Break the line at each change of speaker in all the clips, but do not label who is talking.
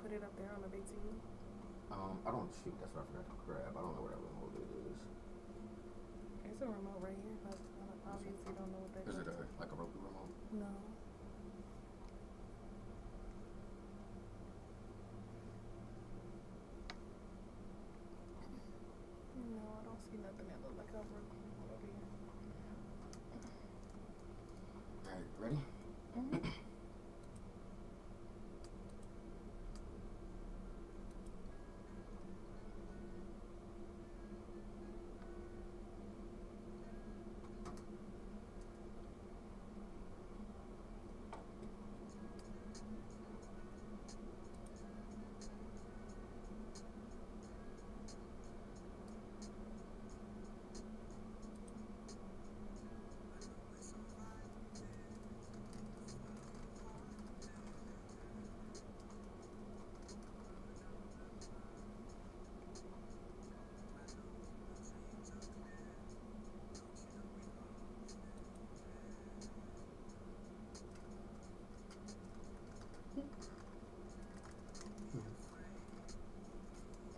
put it up there on the big TV?
I don't shoot. That's what I forgot to grab. I don't know where that remote is.
There's a remote right here, but I obviously don't know what that is.
Is it like a Roku remote?
No. No, I don't see nothing that look like a Roku remote over here.
All right, ready?
Mm-hmm.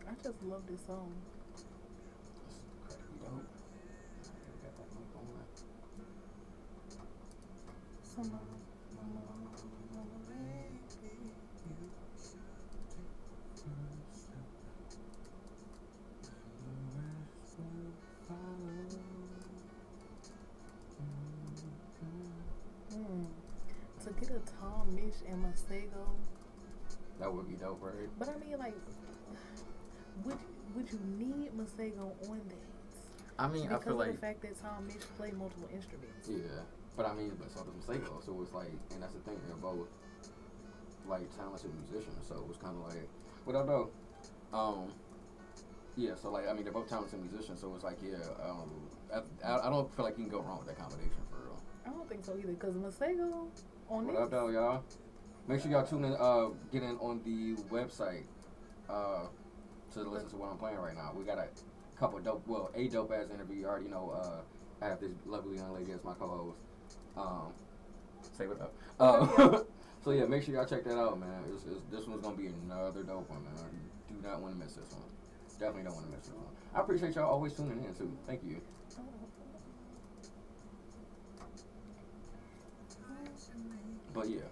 I just love this song.
That's crazy dope. Got that mic on.
To get a Tom Misch and Masego.
That would be dope, right?
But I mean, like, would you need Masego on that?
I mean,
because
I feel
of
like
the fact that Tom Misch played multiple instruments.
Yeah, but I mean, but so does Masego. So it's like, and that's the thing. They're both like talented musicians. So it was kind of like, what I know. Yeah, so like I mean they're both talented musicians, so it's like I don't feel like you can go wrong with that combination for real.
I don't think so either, because Masego on
What
this.
up though, y'all? Make sure y'all tune in, get in on the website to listen to what I'm playing right now. We got a dope ass interview. You already know I have this lovely young lady as my co-host. Say what up. So yeah, make sure y'all check that out, man. This one's gonna be another dope one, man. You do not want to miss this one. Definitely don't want to miss this one. I appreciate y'all always tuning in too. Thank you. But yeah,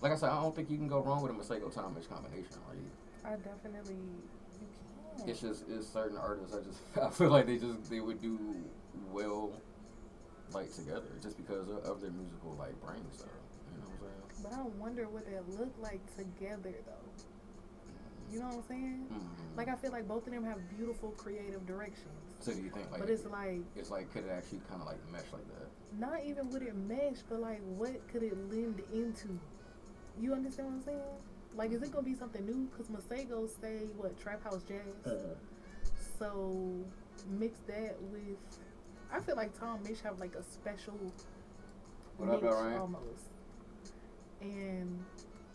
like I said, I don't think you can go wrong with a Masego Tom Misch combination. Like,
I definitely you can.
it's certain artists I feel like they would do well like together just because of their musical like brain stuff. You know what I'm saying?
But I wonder what they look like together though. You know what I'm saying?
Mm-hmm.
Like I feel like both of them have beautiful creative directions.
So do you think like?
But it's like
could it actually kind of like mesh like that?
Not even would it mesh, but like what could it lend into? You understand what I'm saying? Like, is it gonna be something new? Cause Masego say what trap house jazz. So mix that with. I feel like Tom Misch have like a special
What up,
niche
Ryan?
almost, and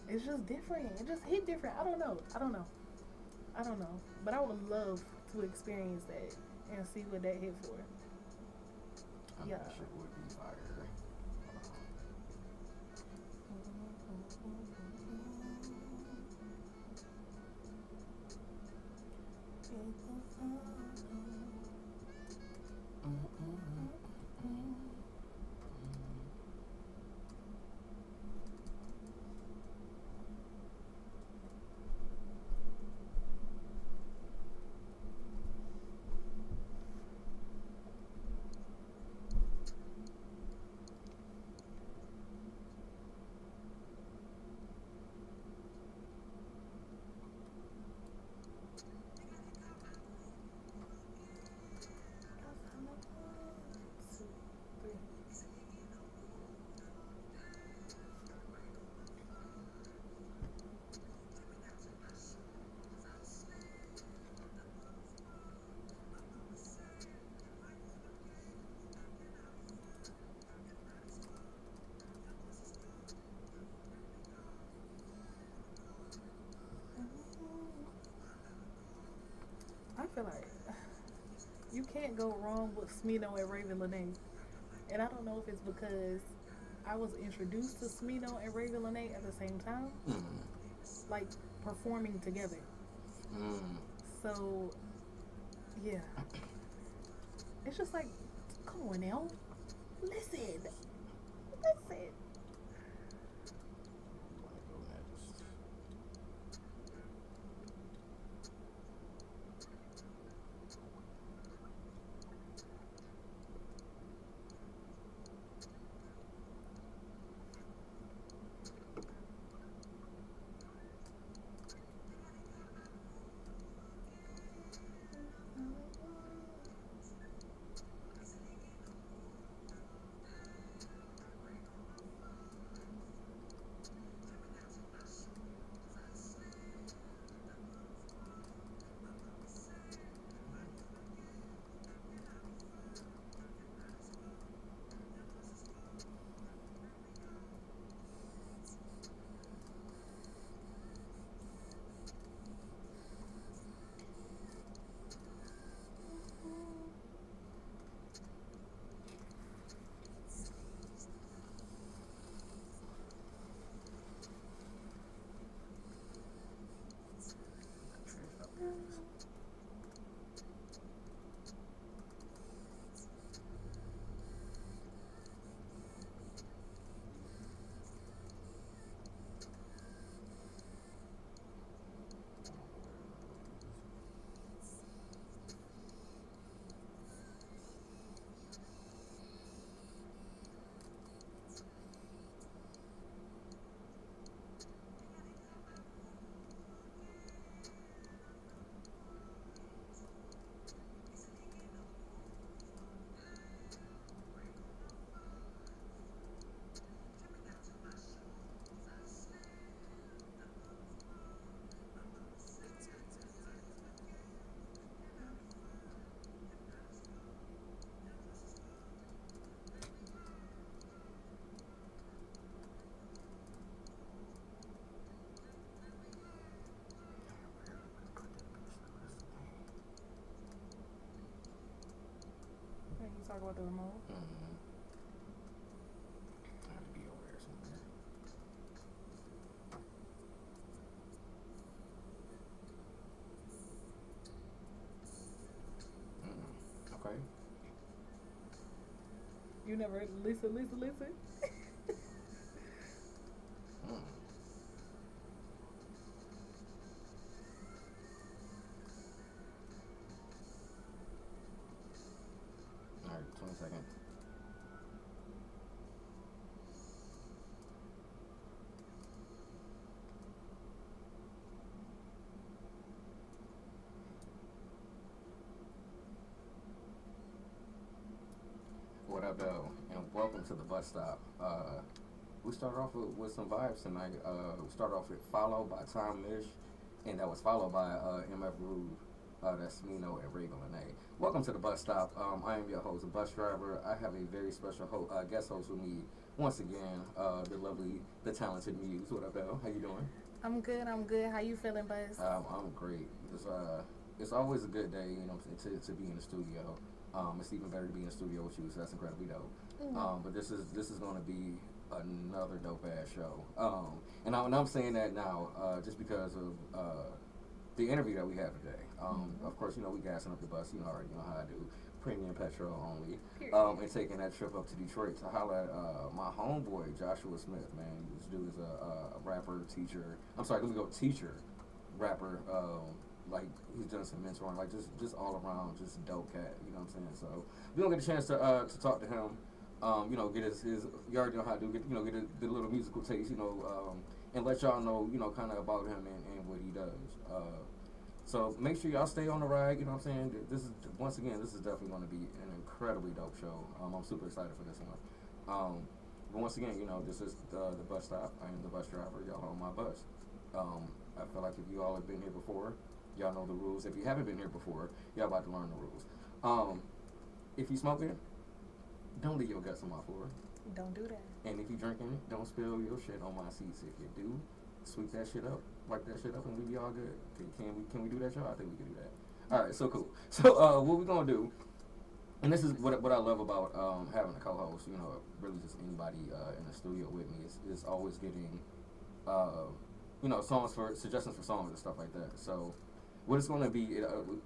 it's just different. It just hit different. I don't know. But I would love to experience that and see what that hit for.
Yeah, that shit would be fire.
I feel like you can't go wrong with Smino and Raven Lenae. And I don't know if it's because I was introduced to Smino and Raven Lenae at the same time.
Mm-hmm.
Like, performing together.
Mm.
So yeah, it's just like, come on now, listen, listen. Hey, you talk about the remote.
Mm-hmm. I have to be over there somewhere. Okay.
You never listen.
Mm. All right, 20 seconds. What up, though? And welcome to the bus stop. We started off with some vibes tonight. We started off with Follow by Tom Mish, and that was followed by MF Rude. That's Smino and Ray Lene. Welcome to the bus stop. I am your host, a bus driver. I have a very special guest host with me once again, the lovely, the talented Muse. What up, though? How you doing?
I'm good. How you feeling, Buzz?
I'm great. It's always a good day, you know, to be in the studio. It's even better to be in the studio with you, so that's incredibly dope. But this is going to be another dope ass show. And I'm saying that now just because of the interview that we have today. Of course, you know, we gassing up the bus. You know, already know how I do. Premium petrol only. And taking that trip up to Detroit to holler at my homeboy Joshua Smith. Man, this dude is a rapper, teacher. I'm sorry, let me go. Teacher, rapper. Like he's done some mentoring, like just all around, just dope cat. You know what I'm saying? So we don't get a chance to talk to him. You know, get his you already know how to do. Get the little musical taste. You know, and let y'all know, you know, kind of about him and what he does. So make sure y'all stay on the ride. You know what I'm saying? This is definitely going to be an incredibly dope show. I'm super excited for this one. But once again, you know, this is the bus stop. I am the bus driver. Y'all on my bus. I feel like if you all have been here before, y'all know the rules. If you haven't been here before, y'all about to learn the rules. If you smoking, don't leave your guts on my floor.
Don't do that.
And if you drinking it, don't spill your shit on my seats. If you do, sweep that shit up, wipe that shit up, and we be all good. Can we do that, y'all? I think we can do that. All right, so cool. So what we gonna do? And this is what I love about having a co-host. You know, really just anybody in the studio with me is always getting songs for suggestions for songs and stuff like that. So what it's gonna be,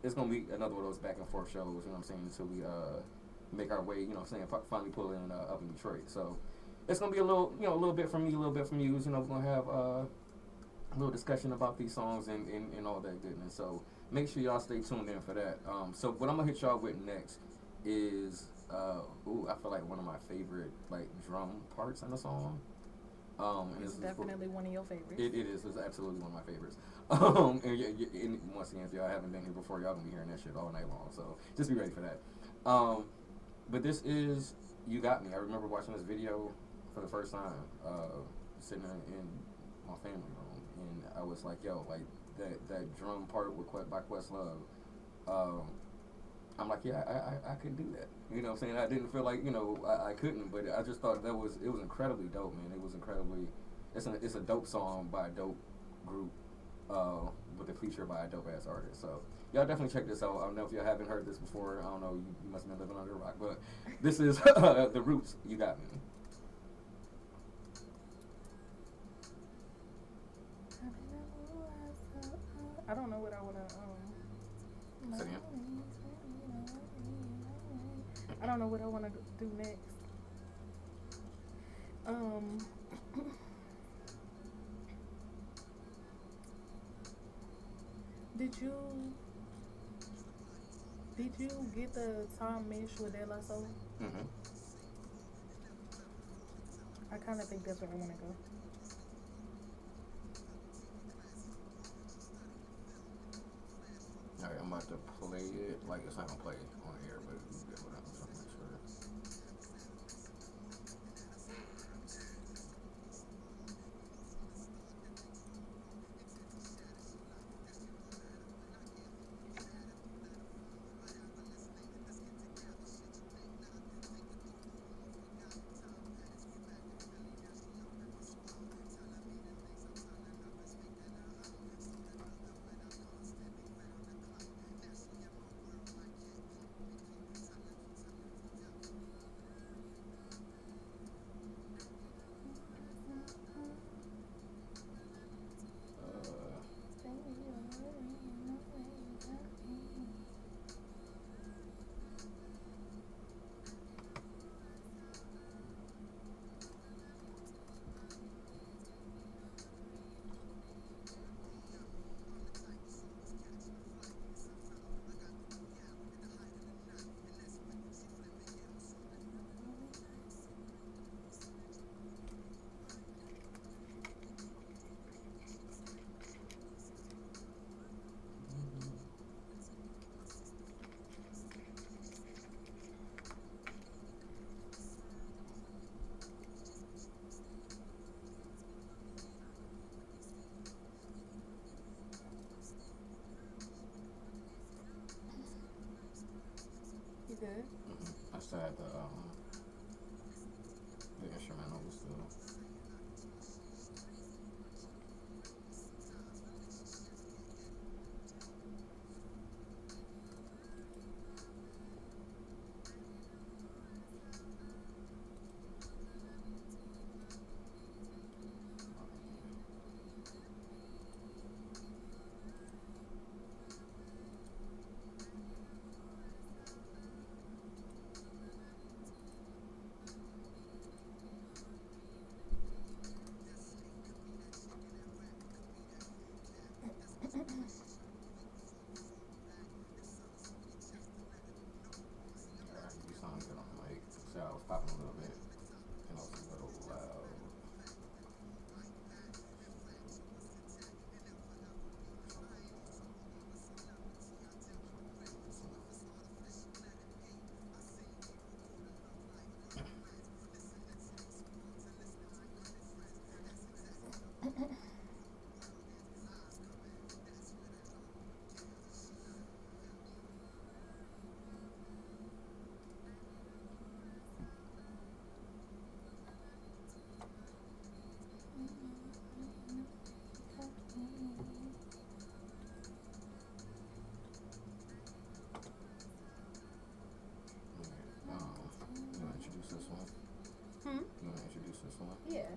it's gonna be another one of those back and forth shows. You know what I'm saying? Until we make our way. You know what I'm saying? Finally pull in up in Detroit. So it's gonna be a little bit from me, a little bit from you. We're gonna have a little discussion about these songs and all that goodness. So make sure y'all stay tuned in for that. So what I'm gonna hit y'all with next is I feel like one of my favorite like drum parts in the song. And
it's definitely one of your favorites.
It is. It's absolutely one of my favorites. And once again, if y'all haven't been here before, y'all gonna be hearing that shit all night long. So just be ready for that. But this is "You Got Me." I remember watching this video for the first time, sitting in my family room, and I was like, "Yo, like that drum part by Questlove." I'm like, yeah, I could do that. You know what I'm saying? I didn't feel like, I couldn't, but I just thought it was incredibly dope, man. It was incredibly, it's a dope song by a dope group, with a feature by a dope ass artist. So y'all definitely check this out. I don't know if y'all haven't heard this before. I don't know, you must have been living under a rock, but this is The Roots, "You Got Me."
I don't know what I wanna I don't know what I want to do next. Did you get the Tom Misch with De La Soul?
Mm-hmm.
I kind of think that's where I want to go.
All right, I'm about to play it. Like, it's not gonna play it on air, but you get what I'm trying to make sure.
You good?
Mm-hmm. I still had the instrumental was still. You sound good on the mic. So I was popping a little bit. And I was a little loud. You want to introduce this one? You want to introduce this one?
Yeah.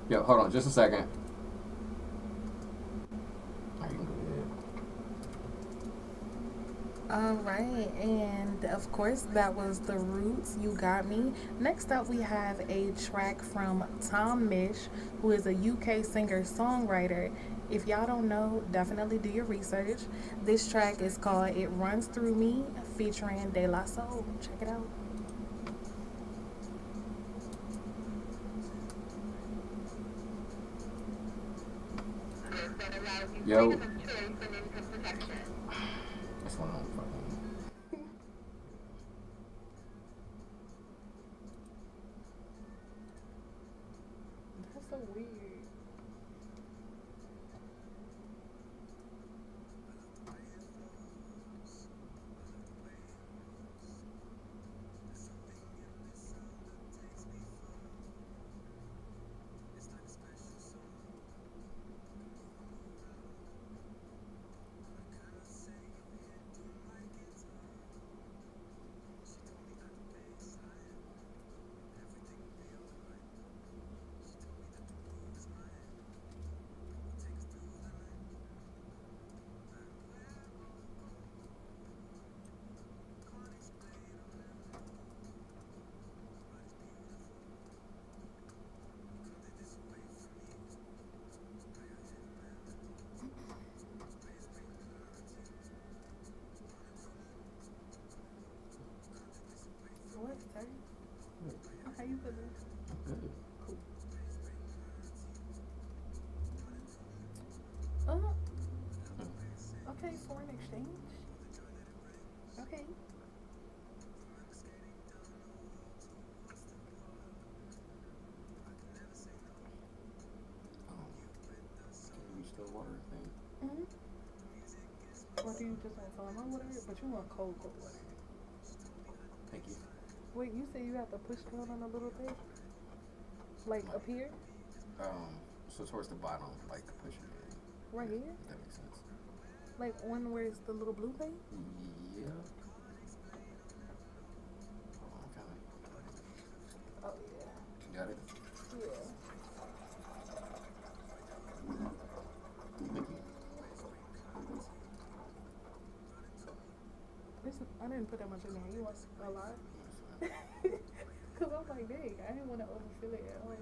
Yo, hold on, just a second.
All right, and of course that was The Roots, You Got Me. Next up we have a track from Tom Misch, who is a UK singer-songwriter. If y'all don't know, definitely do your research. This track is called It Runs Through Me, featuring De La Soul. Check it out.
Yo. What's going on?
That's so weird. What, sir? How you feeling?
Good.
Cool. Oh, okay, foreign exchange. Okay.
Can you still water thing?
Mm-hmm. Or do you just want salmon water? But you want cold water.
Thank you.
Wait, you say you have to push down on a little thing? Like up here?
So towards the bottom, like pushing it.
Right here?
If that makes sense.
Like on where it's the little blue thing?
Yeah. Okay.
Oh, yeah.
You got it?
Yeah.
Thank you.
I didn't put that much in there. You want a lot? Because I'm like, dang, I didn't want to overfill it at all.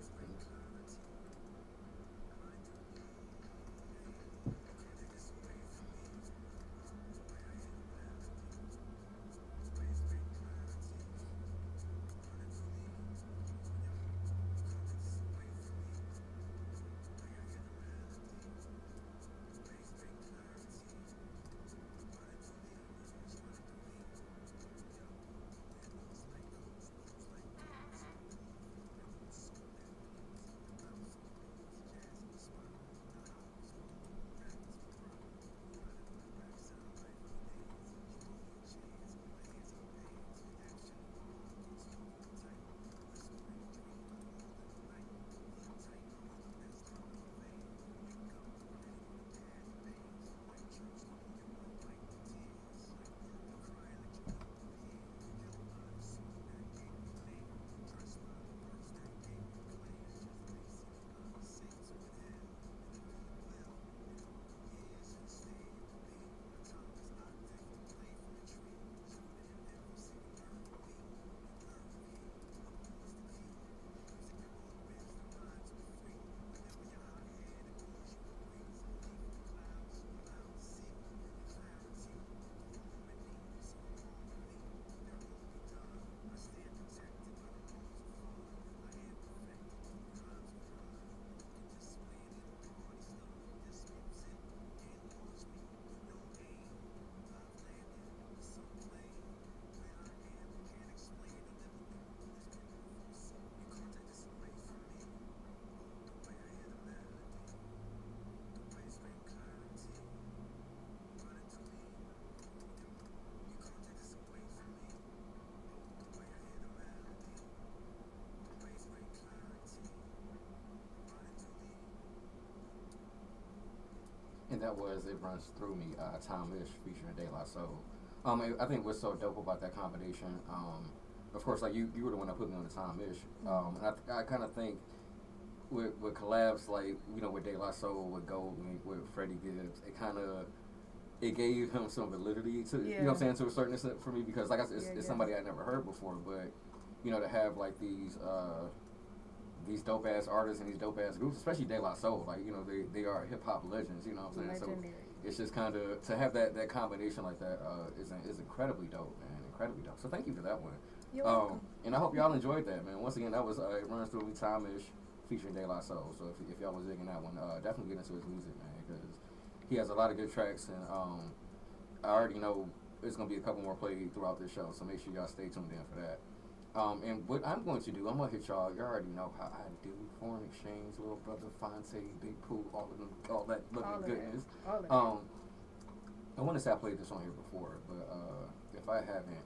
And that was It Runs Through Me, Tom Misch featuring De La Soul. I think what's so dope about that combination, of course, like you were the one that put me on the Tom Misch. And I kind of think with collabs like with De La Soul, with Gold, with Freddie Gibbs, it gave him some validity to you know what I'm saying, to a certain extent for me, because like I said, it's somebody I never heard before, but to have like these dope ass artists and these dope ass groups, especially De La Soul, like they are hip hop legends, you know what I'm saying?
Legendary.
So it's just kind of to have that combination like that is incredibly dope, man, incredibly dope. So thank you for that one.
You're welcome.
And I hope y'all enjoyed that, man. Once again, that was It Runs Through Me, Time-ish, featuring De La Soul. So if y'all was digging that one, definitely get into his music, man, because he has a lot of good tracks, and I already know there's gonna be a couple more played throughout this show, so make sure y'all stay tuned in for that. And what I'm going to do, I'm gonna hit y'all. You already know how I do. Foreign exchange, little brother, Fonte, Big Pooh, all of them, all that goodness. I want to say I played this on here before, but if I haven't,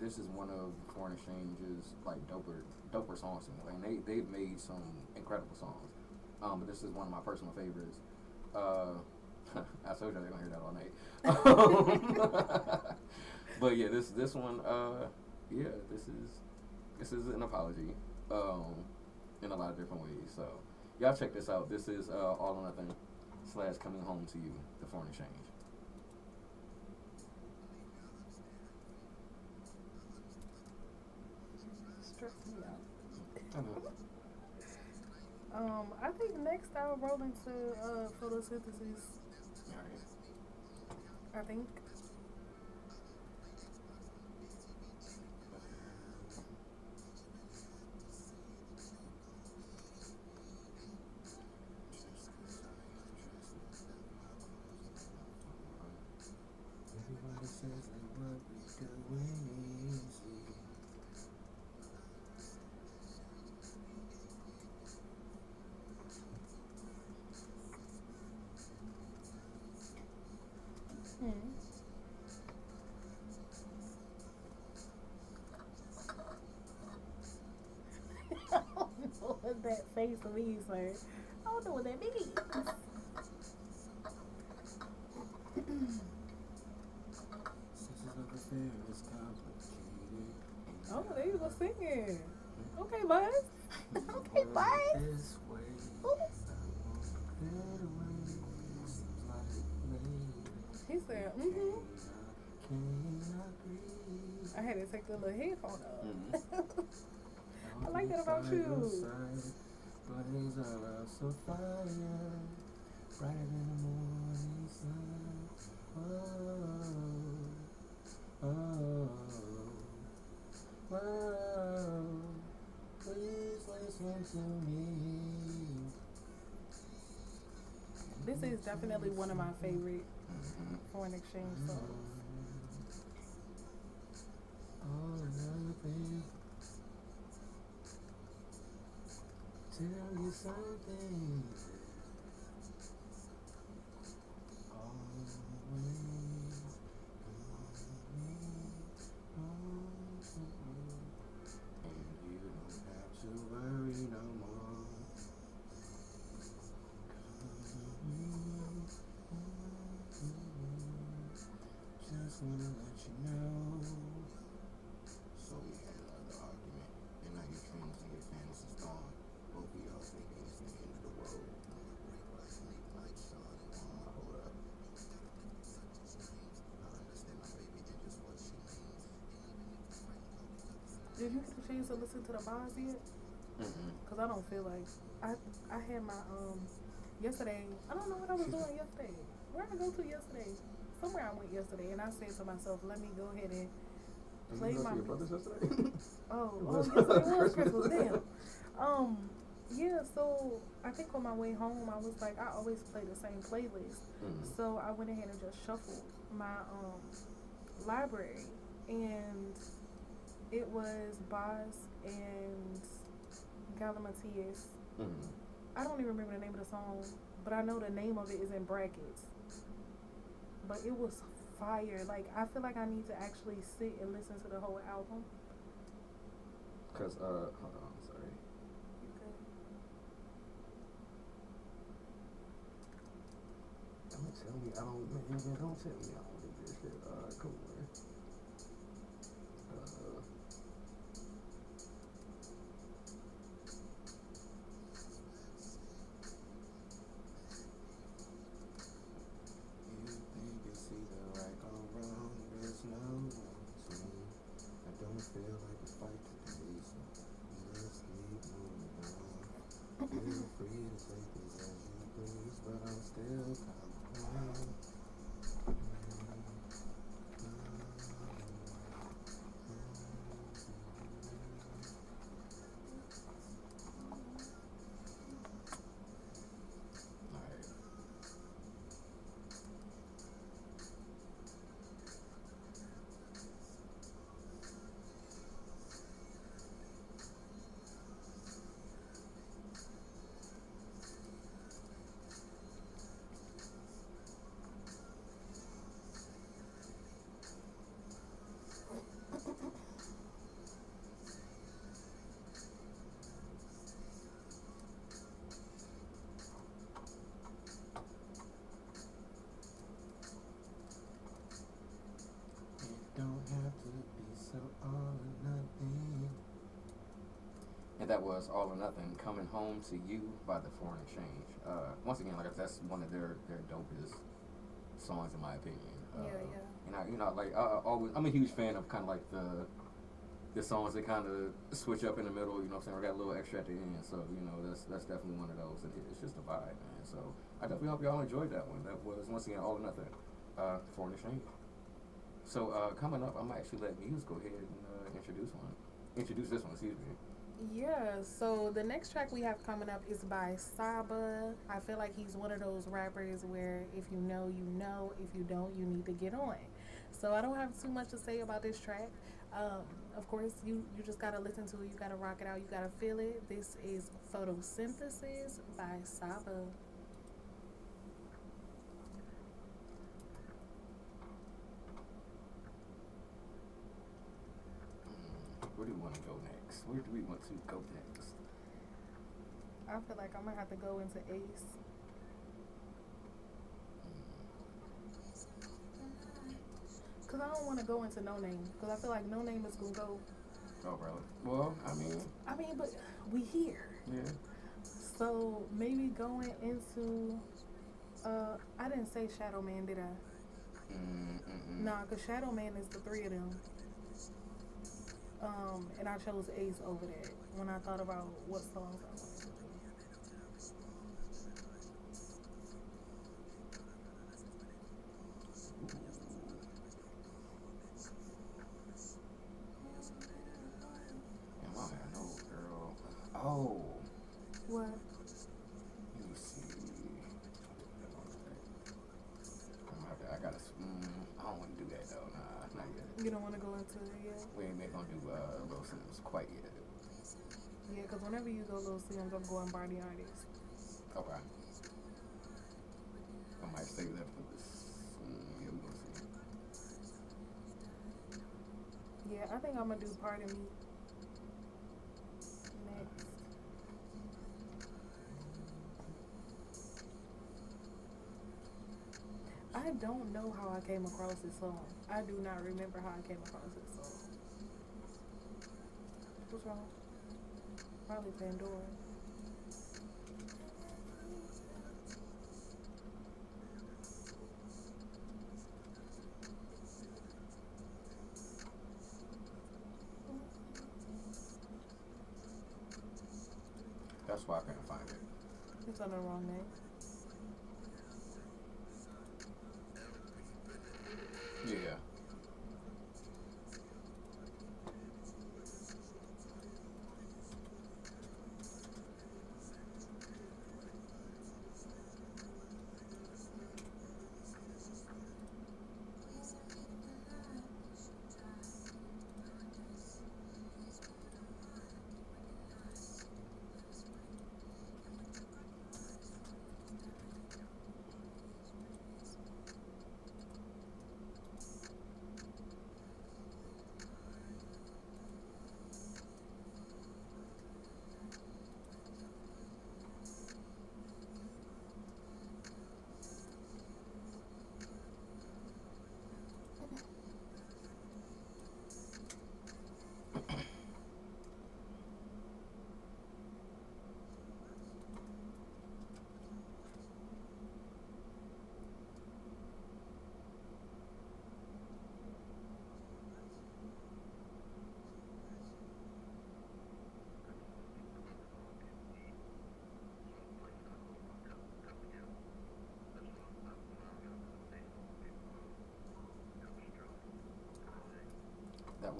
this is one of Foreign Exchange's like doper songs to me. Like they've made some incredible songs, but this is one of my personal favorites. I told you they're gonna hear that all night. But yeah, this one, yeah, this is an apology, in a lot of different ways. So y'all check this out. This is All or Nothing / Coming Home to You, the Foreign Exchange.
Stress me out. I think next I'll roll into photosynthesis.
Alright.
I think.
Everybody says that what we doing is easy.
I don't know what that face means, sir. I don't know what that means. Oh, there you go singing. Okay, Buzz. Okay, Buzz. He said, I had to take the little headphone up. I like that about you.
Bodies are out so fire, brighter than the morning sun. Oh, please listen to me.
This is definitely one of my favorite Foreign Exchange songs.
All or nothing. Tell you something. And you don't have to worry no more. Just wanna let you know. So we had another argument, and now your dreams and your fantasies gone. Both of y'all thinking it's the end of the world. Hold up. I understand my baby did just what she needs.
Did you get a chance to listen to the bars yet? Cause I don't feel like I had my yesterday. I don't know what I was doing yesterday. Where did I go to yesterday? Somewhere I went yesterday, and I said to myself, "Let me go ahead and play my."
Your brother's yesterday?
Yesterday was Christmas. Damn. Yeah. So I think on my way home, I was like, I always play the same playlist. So I went ahead and just shuffled my library, and it was Boz and Galimatias. I don't even remember the name of the song, but I know the name of it is in brackets. But it was fire. Like, I feel like I need to actually sit and listen to the whole album.
Cause hold on, sorry.
Okay.
Don't tell me I don't. Man, don't tell me I don't do this shit. Cool. free to take it as you please, but I'm still coming. Don't have to be so all or nothing. And that was All or Nothing, Coming Home to You by the Foreign Exchange. Once again, like that's one of their dopest songs in my opinion.
Yeah.
And I'm a huge fan of kind of like the songs that kind of switch up in the middle. You know what I'm saying? Or got a little extra at the end. So that's definitely one of those. And it's just a vibe, man. So I definitely hope y'all enjoyed that one. That was once again All or Nothing, Foreign Exchange. So coming up, I'm gonna actually let Muse go ahead and introduce this one. Excuse me.
Yeah, so the next track we have coming up is by Saba. I feel like he's one of those rappers where if you know, you know. If you don't, you need to get on. So I don't have too much to say about this track. Of course, you just gotta listen to it. You gotta rock it out. You gotta feel it. This is Photosynthesis by Saba.
Where do we want to go next? Where do we want to go next?
I feel like I'm gonna have to go into Ace. Cause I don't want to go into No Name. Cause I feel like No Name is gonna go.
Oh, really? Well, I mean,
but we here.
Yeah.
So maybe going into. I didn't say Shadow Man, did I? Nah, cause Shadow Man is the three of them. And I chose Ace over that when I thought about what songs I wanted to do.
Damn, I don't know, girl. Oh.
What?
Let me see. I gotta. I don't want to do that though. Nah, not yet.
You don't want to go into it yet?
We ain't gonna do Lil Sims quite yet.
Yeah, because whenever you go Lil Sims, I'm going by the artist.
Okay. I might save that for this. Yeah, we gonna see.
Yeah, I think I'm gonna do Pardon Me next. I don't know how I came across this song. I do not remember how I came across this song. What's wrong? Probably Pandora.
That's why I couldn't find it.
It's on the wrong name.
Yeah.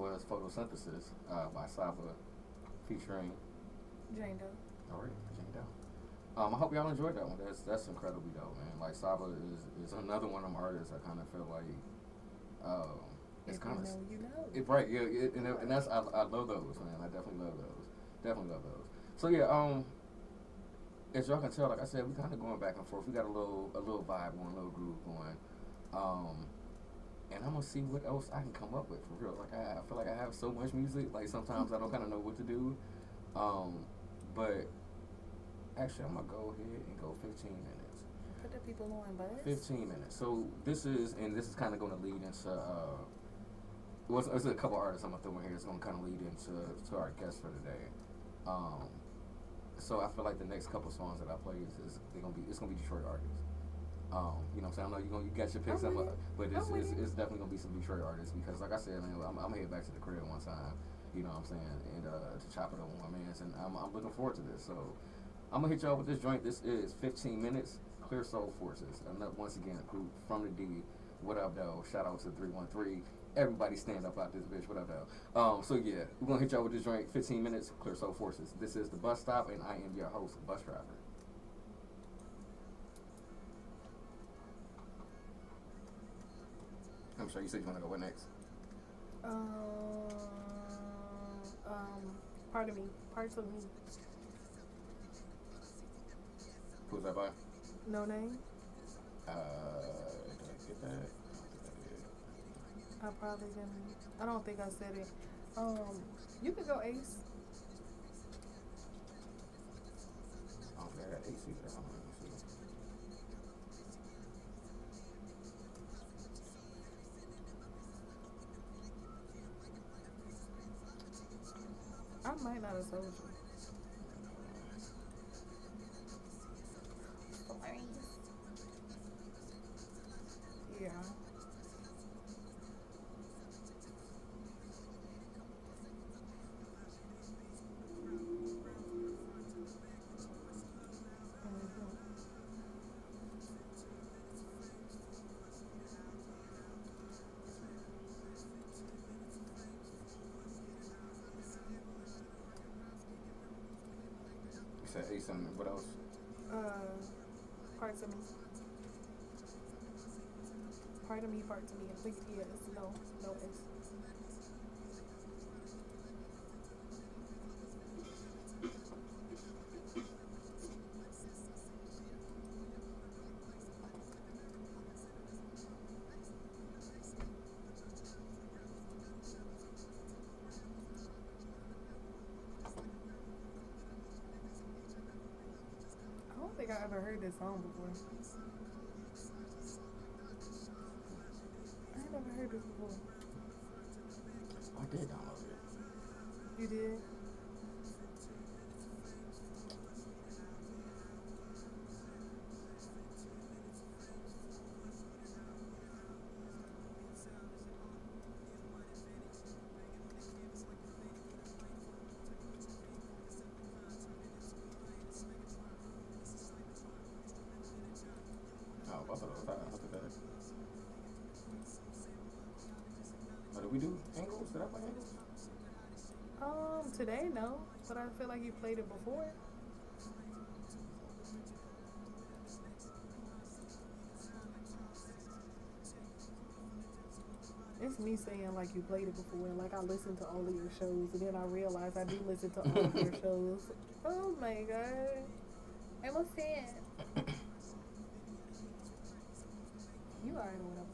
was Photosynthesis by Saba featuring
Jane Doe.
all right, Jane Doe. I hope y'all enjoyed that one. That's incredibly dope, man. Like Saba is another one of them artists I kind of feel like it's
If
kind of
you know.
right, yeah, and that's I love those, man. I definitely love those. Definitely love those. So yeah, as y'all can tell, like I said, we kind of going back and forth. We got a little vibe going, a little groove going. And I'm gonna see what else I can come up with for real. Like I feel like I have so much music. Like sometimes I don't kind of know what to do. But actually, I'm gonna go ahead and go 15 minutes.
Put the people on, bud.
15 minutes. So this is kind of going to lead into. Well, it's a couple artists I'm gonna throw in here. It's gonna kind of lead into our guest for today. So I feel like the next couple songs that I play it's gonna be Detroit artists. You know what I'm saying? I know you got your picks, but it's definitely gonna be some Detroit artists because, like I said, man, I'm gonna head back to the crib one time. You know what I'm saying? And to chop it up with my mans, and I'm looking forward to this. So I'm gonna hit y'all with this joint. This is 15 minutes. Clear Soul Forces. Once again, a group from the D. What up, though? Shout out to 313. Everybody stand up out this bitch. What up, though? So yeah, we're gonna hit y'all with this joint. 15 minutes. Clear Soul Forces. This is the Bus Stop, and I am your host, Bus Driver. I'm sure you said you want to go what next?
Part of me. Parts of me.
Who's that by?
No name.
Did I get that? I don't think I did.
I probably didn't. I don't think I said it. You could go Ace.
I don't think I got Ace either. I don't know.
I might not have told you. Yeah.
You said Ace and what else?
Parts of me. Part of me, parts of me. I think yes. No Ace. I don't think I ever heard this song before. I never heard this before.
I did download it.
You did?
Oh, I thought it was that. Oh, did we do Angles? Did I play Angles?
Today, no. But I feel like you played it before. It's me saying like you played it before, like I listened to all of your shows, and then I realized I do listen to all of your shows. Oh my god. I'm a fan. You already know what I'm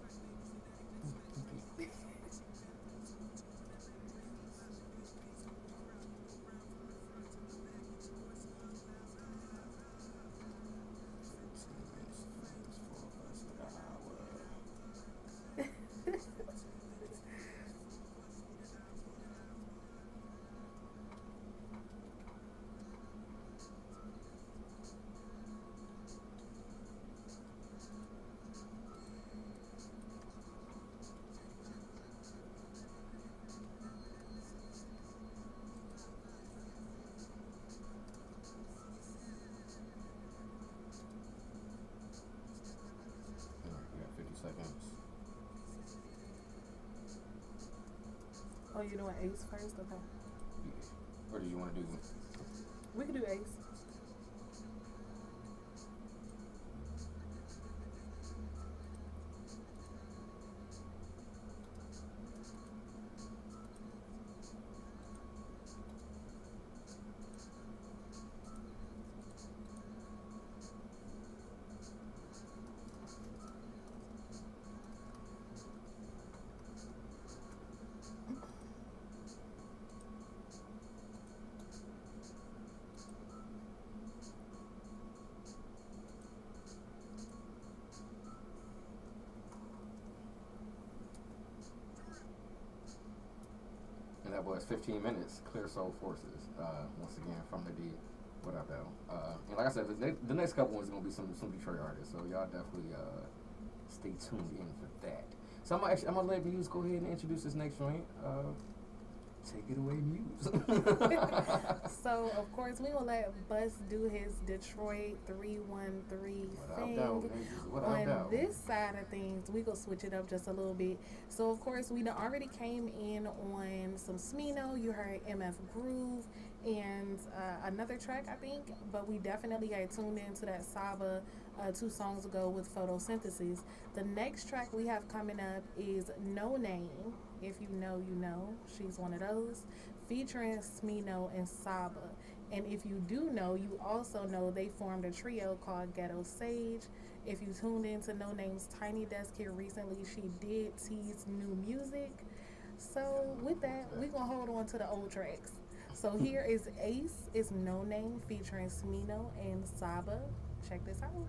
you doing Ace first? Okay.
Yeah. Or did you want to do?
We could do Ace.
And that was 15 minutes. Clear Soul Forces. Once again from the D. What up, though? And like I said, the next couple ones are gonna be some Detroit artists. So y'all definitely stay tuned in for that. So I'm gonna let Muse go ahead and introduce this next joint. Take it away, Muse.
So of course we gonna let Bus do his Detroit 313 thing. On this side of things, we gonna switch it up just a little bit. So of course we done already came in on some Smino. You heard MF Groove and another track I think, but we definitely had tuned into that Saba 2 songs ago with Photosynthesis. The next track we have coming up is No Name. If you know, you know. She's one of those. Featuring Smino and Saba. And if you do know, you also know they formed a trio called Ghetto Sage. If you tuned into No Name's Tiny Desk here recently, she did tease new music. So with that, we're going to hold on to the old tracks. So here is Ace, is No Name featuring Smino and Saba. Check this out.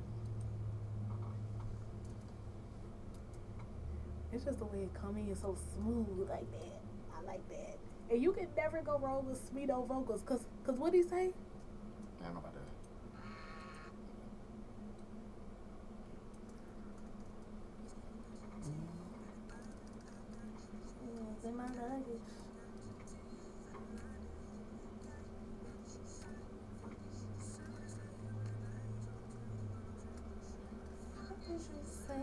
It's just the way it come in so smooth like that. I like that. And you can never go wrong with Smino vocals. Cause what he say?
I don't know about that.
In my luggage. What did you say?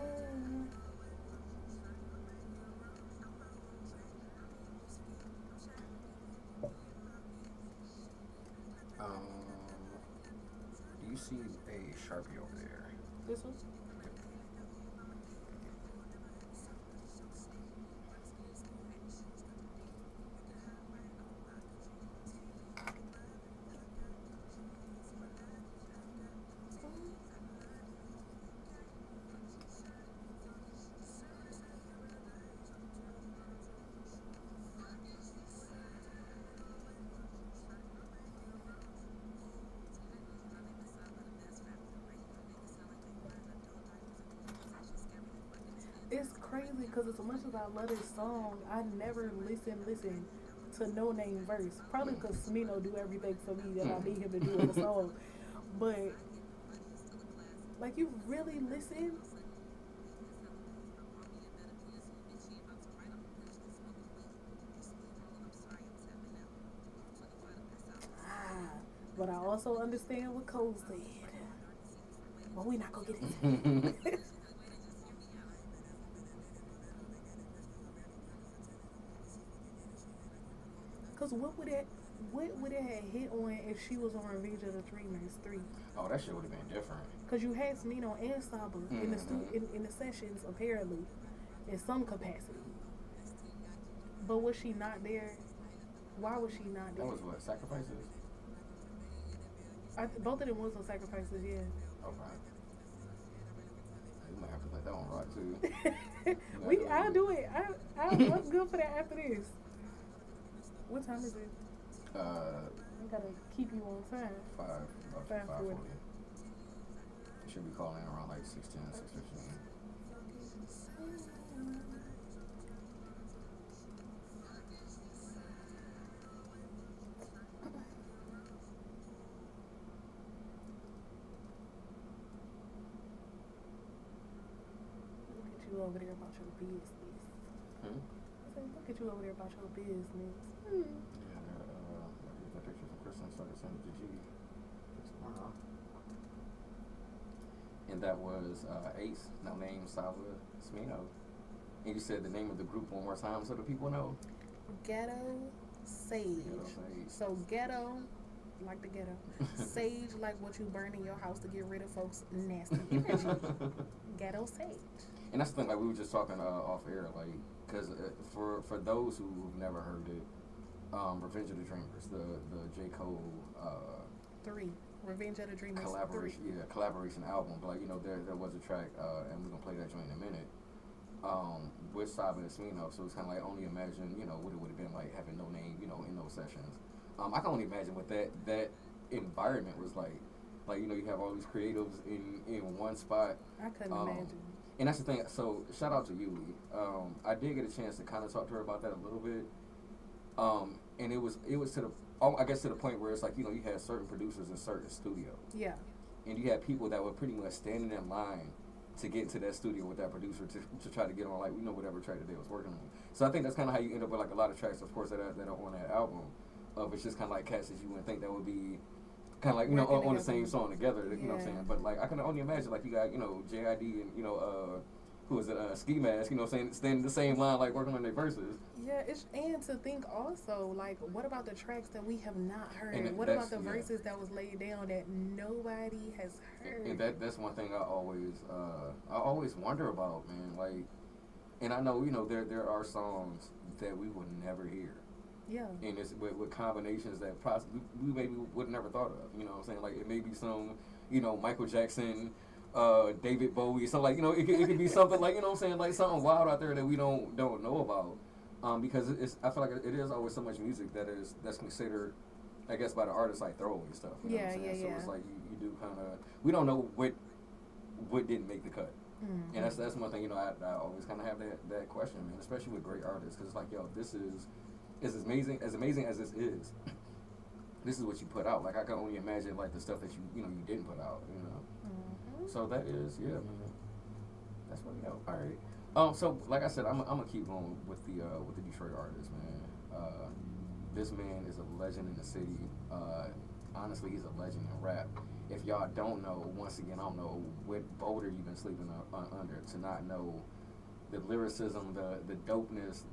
Do you see a Sharpie over there?
This one? It's crazy because as much as I love this song, I never listen to No Name verse. Probably because Smino do everything for me that I need him to do in the song. But like, you really listen. But I also understand what Cole said. But we not gonna get into it. Cause what would it have hit on if she was on Revenge of the Dreamers 3?
Oh, that shit would have been different.
Cause you had Smino and Saba in the sessions apparently, in some capacity. But was she not there? Why was she not there?
That was what, Sacrifices?
Both of them was on Sacrifices, yeah.
Okay. You might have to let that one rock too.
I'll do it. I'm good for that after this. What time is it? I gotta keep you on time.
5:40. You should be calling around like 6:10, 6:15.
Look at you over there about your business. Look at you over there about your business.
Yeah, here's that picture from Kristen, so I can send it to G tomorrow. And that was Ace, No Name, Saba, Smino. And you said the name of the group one more time so the people know.
Ghetto sage.
Ghetto sage.
So ghetto, like the ghetto. Sage, like what you burn in your house to get rid of folks' nasty energy. Ghetto sage.
And that's the thing, like we were just talking off air, like, because for those who've never heard it, Revenge of the Dreamers, the J. Cole
3. Revenge of the Dreamers.
collaboration,
3.
collaboration album. But like there was a track, and we're gonna play that joint in a minute. With Saba and Smino, so it's kind of like only imagine, what it would have been like having No Name, in those sessions. I can only imagine what that environment was like. Like you have all these creatives in one spot.
I couldn't imagine.
And that's the thing. So shout out to Yuli. I did get a chance to kind of talk to her about that a little bit. And it was to the I guess to the point where it's like you had certain producers in certain studios.
Yeah.
And you had people that were pretty much standing in line to get into that studio with that producer to try to get on, like, whatever track that they was working on. So I think that's kind of how you end up with, like, a lot of tracks, of course, that are on that album. It's just kind of like cats that you wouldn't think that would be kind of like, on the same song together, you know what I'm saying? But, like, I can only imagine, like, you got, JID and, who is it, Ski Mask, standing the same line, like, working on their verses.
Yeah, and to think also, like, what about the tracks that we have not heard?
And
what about the verses that was laid down that nobody has heard?
And that's one thing I always wonder about, man. Like, and I know, there are songs that we would never hear.
Yeah.
And it's with combinations that possibly we maybe would never thought of. You know what I'm saying? Like, it may be some, Michael Jackson, David Bowie, something like, it could be something like, what I'm saying, like something wild out there that we don't know about. Because I feel like it is always so much music that's considered, I guess, by the artists like throwaway stuff. You know what I'm saying? So it's like you do kind of, we don't know what didn't make the cut.
Mm-hmm.
And that's one thing, I always kind of have that question, man, especially with great artists, because it's like, yo, this is as amazing as this is. This is what you put out. Like, I can only imagine, like, the stuff that you didn't put out.
Mm-hmm.
So that is, man. That's what we know. All right. So like I said, I'm gonna keep going with the Detroit artists, man. This man is a legend in the city. Honestly, he's a legend in rap. If y'all don't know, once again, I don't know what boulder you've been sleeping under to not know the lyricism, the dopeness,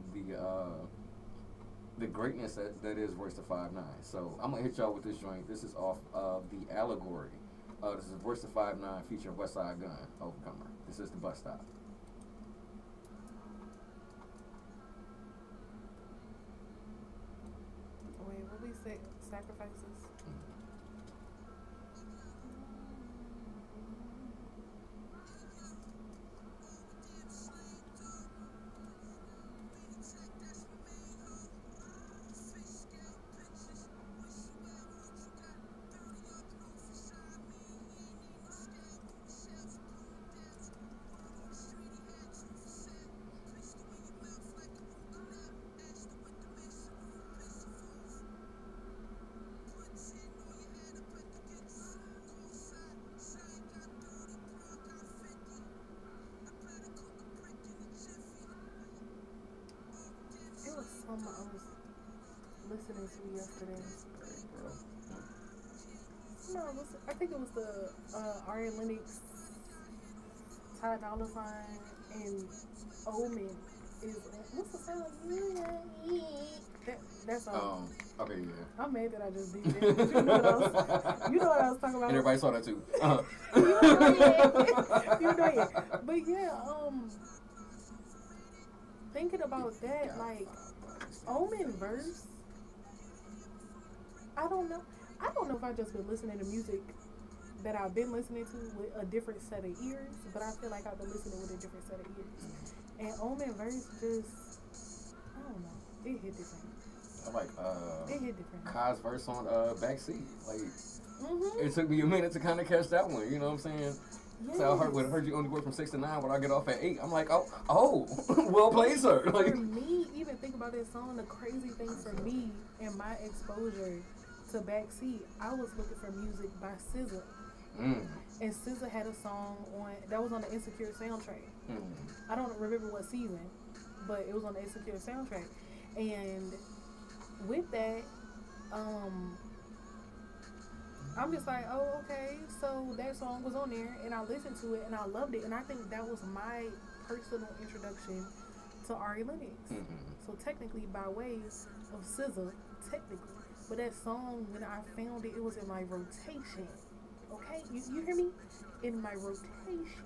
the greatness that is Royce da 5'9". So I'm gonna hit y'all with this joint. This is off of the Allegory. This is Royce da 5'9" featuring Westside Gunn, Overcomer. This is the Bus Stop.
Wait, what we say? Sacrifices? I was listening to yesterday. No, I think it was the Ari Lennox, Ty Dolla $ign, and Omen is what's the song? That song.
Okay, yeah.
I'm mad that I just did that. But you know what I was talking about.
And everybody saw that too.
You know it. But yeah, thinking about that, like, Omen verse, I don't know if I've just been listening to music that I've been listening to with a different set of ears, but I feel like I've been listening with a different set of ears. And Omen verse just, I don't know, it hit different.
I like
it hit different.
Kai's verse on Backseat. Like, it took me a minute to kind of catch that one, you know what I'm saying? Yes. So I heard you only work from 6 to 9 when I get off at 8. I'm like, oh, well played, sir. Like,
for me, even think about that song, the crazy thing for me and my exposure to Backseat, I was looking for music by SZA. And SZA had a song that was on the Insecure soundtrack. I don't remember what season, but it was on the Insecure soundtrack. And with that, I'm just like, oh, okay, so that song was on there, and I listened to it, and I loved it, and I think that was my personal introduction to Ari Lennox. So technically by way of SZA, technically. But that song, when I found it, it was in my rotation. Okay? You hear me? In my rotation.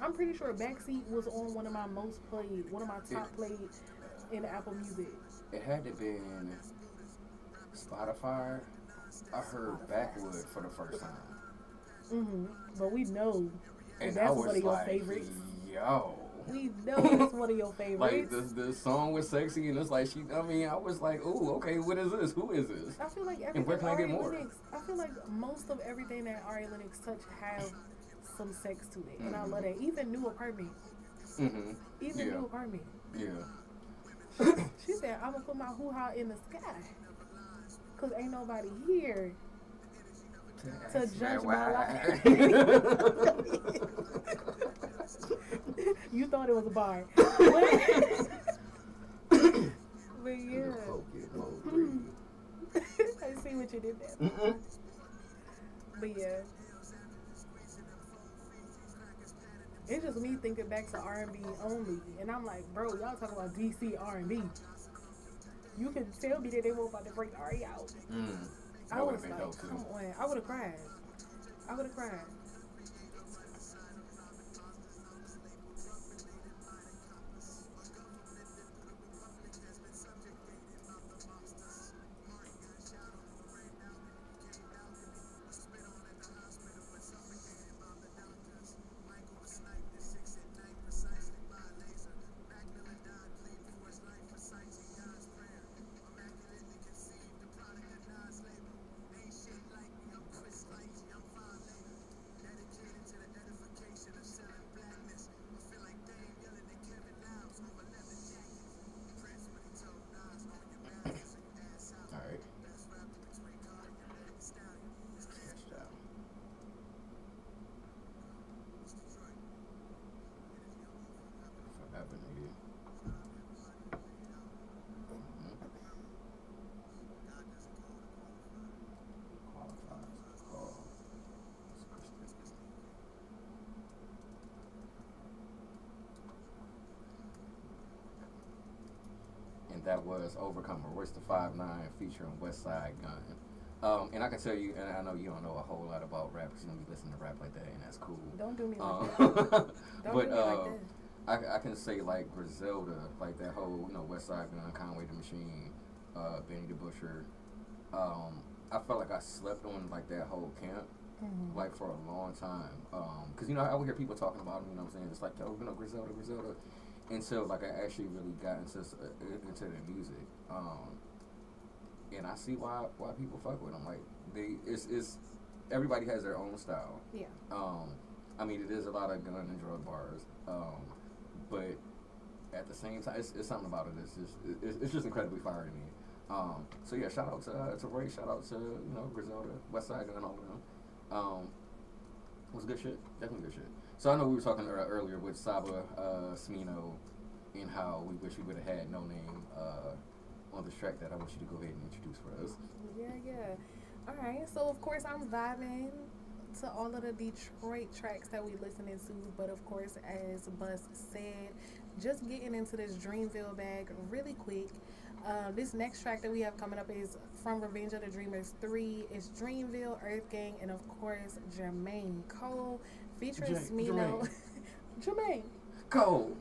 I'm pretty sure Backseat was on one of my top played in Apple Music.
It had to be in Spotify. I heard Backwood for the first time.
But we know
and
that's
I was
one of your
like,
favorites.
Yo.
We know it's one of your favorites.
Like the song was sexy, and it's like I was like, ooh, okay, what is this? Who is this?
I feel like everything
and where can I get more?
Lennox, I feel like most of everything that Ari Lennox touched have some sex to it, and I love that. Even New Apartment. Even New Apartment.
Yeah.
She said, "I'm gonna put my hoo-ha in the sky, cause ain't nobody here to judge my life." You thought it was a bar. But yeah. I see what you did there. But yeah. It's just me thinking back to R&B only. And I'm like, bro, y'all talking about DC R&B. You can tell me that they were about to break Ari out. I was like, come on. I would have cried.
That was Overcomer, Royce the 5'9" featuring Westside Gunn. And I can tell you, and I know you don't know a whole lot about rap because you don't be listening to rap like that, and that's cool.
Don't do me like that. Don't do me like that.
I can say like Griselda, like that whole, Westside Gunn, Conway the Machine, Benny the Butcher. I felt like I slept on like that whole camp, like for a long time. Because I would hear people talking about them, what I'm saying? It's like, yo, Griselda. And so, like, I actually really got into the music, and I see why people fuck with them. Like, it's everybody has their own style.
Yeah.
I mean, it is a lot of gun and drug bars, but at the same time, it's something about it. It's just incredibly fire to me. So yeah, shout out to Ray, shout out to Griselda, Westside Gunn, all of them. It was good shit, definitely good shit. So I know we were talking earlier with Saba Smino and how we wish we would have had No Name on this track that I want you to go ahead and introduce for us.
Yeah. All right. So of course I'm vibing to all of the Detroit tracks that we listening to, but of course, as Bus said, just getting into this Dreamville bag really quick. This next track that we have coming up is from Revenge of the Dreamers 3. It's Dreamville, Earth Gang, and of course Jermaine Cole featuring Smino. Jermaine
Cole.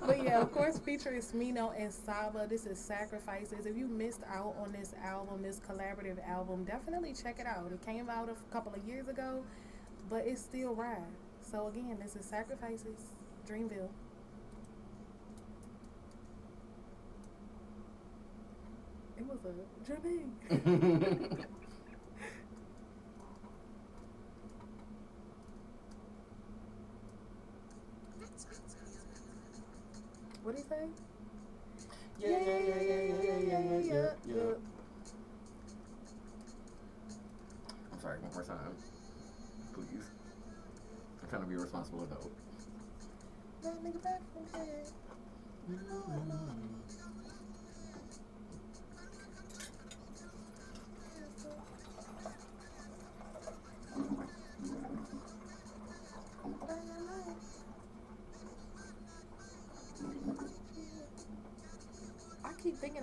But yeah, of course featuring Smino and Saba. This is Sacrifices. If you missed out on this album, this collaborative album, definitely check it out. It came out a couple of years ago, but it's still rad. So again, this is Sacrifices, Dreamville. It was a Jermaine. What did he say? Yeah.
I'm sorry, one more time. Please. I'm trying to be a responsible adult.
That nigga back from here.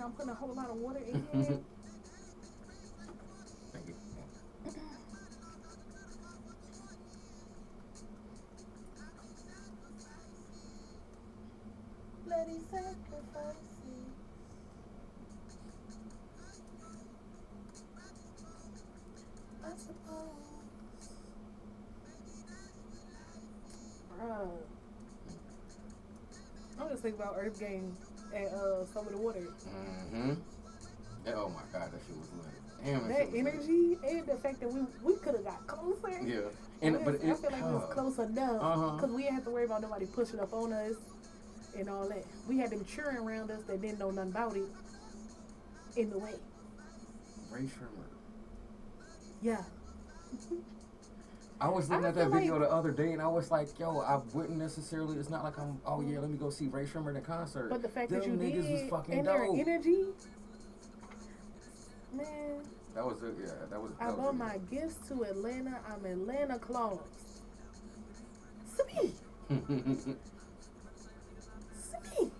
I'm putting a whole lot of water in here.
Thank you.
Bloody sacrifices. I suppose. Bruh. I'm just thinking about Earth Game and some of the water.
Mm-hmm. Oh my god, that shit was lit. Damn,
That energy and the fact that we could have got closer.
Yeah.
I feel like it was close enough because we didn't have to worry about nobody pushing up on us and all that. We had them cheering around us that didn't know nothing about it in the way.
Ray Sherman.
Yeah.
I was looking at that video the other day and I was like, yo, I wouldn't necessarily, it's not like I'm, oh yeah, let me go see Ray Sherman in concert.
But the fact
them
that you
niggas
did
was fucking
and
dope.
their energy, man.
That was it, yeah. That was.
I bought my gifts to Atlanta. I'm Atlanta Claus. Sweet. Sweet.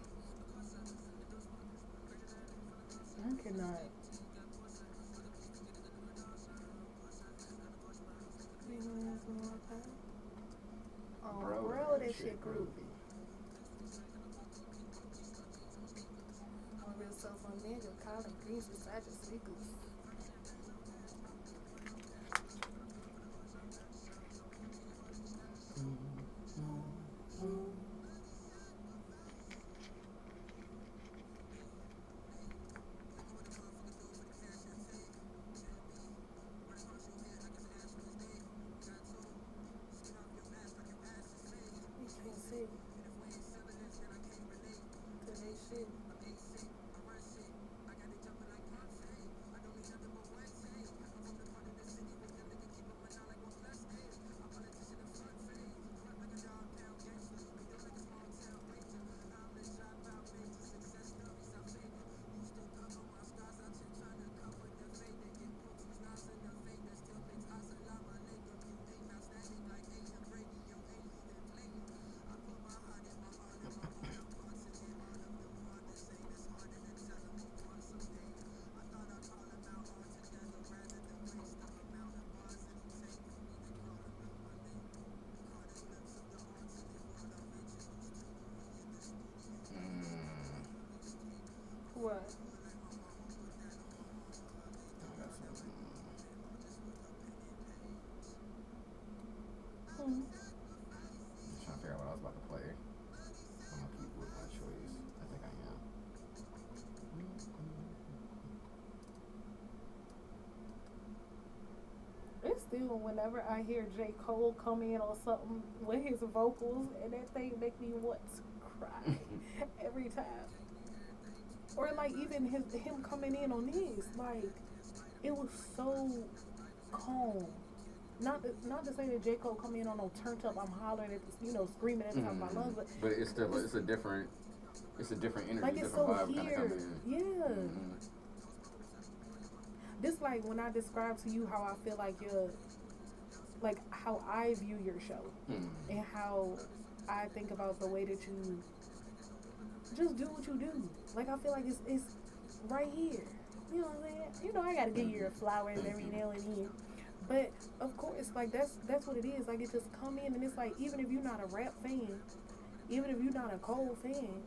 I cannot. Oh, bro, that shit groovy. I'm real self on nigga, call them grease beside your sneakers. What?
I'm trying to figure out what I was about to play. I'm gonna keep with my choice. I think I am.
It's still whenever I hear J. Cole come in or something with his vocals, and that thing make me want to cry every time. Or like even him coming in on this, like it was so calm. Not to say that J. Cole come in on no turn up, I'm hollering at the, screaming at the top of my lungs,
but it's still it's a different energy,
like it's
different
so
vibe kind of coming in.
Yeah.
Mm-hmm.
This like when I describe to you how I feel like like how I view your show and how I think about the way that you just do what you do. Like I feel like it's right here. You know what I'm saying? I gotta give you your flowers every now and then. But of course, like that's what it is. Like it just come in and it's like even if you're not a rap fan, even if you're not a Cole fan,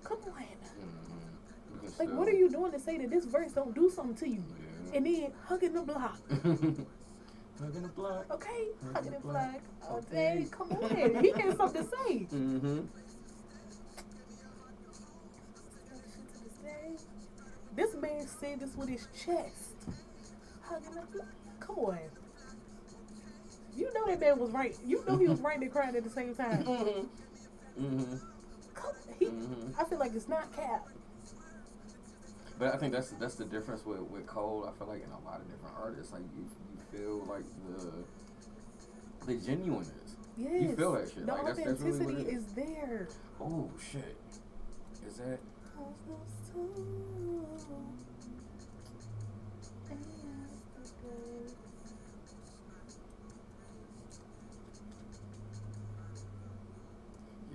come on. Like what are you doing to say that this verse don't do something to you? Yeah. And then hugging the block.
Hugging the block.
Okay, hugging the block. Oh dang, come on. He has something to say. This man said this with his chest. Hugging the block. Come on. You know that man was right. You know he was writing and crying at the same time. I feel like it's not cap.
But I think that's the difference with Cole. I feel like in a lot of different artists, like you feel like the genuineness.
Yes.
You feel that shit.
The
like
authenticity
that's really what it
is there.
Oh shit. Is that?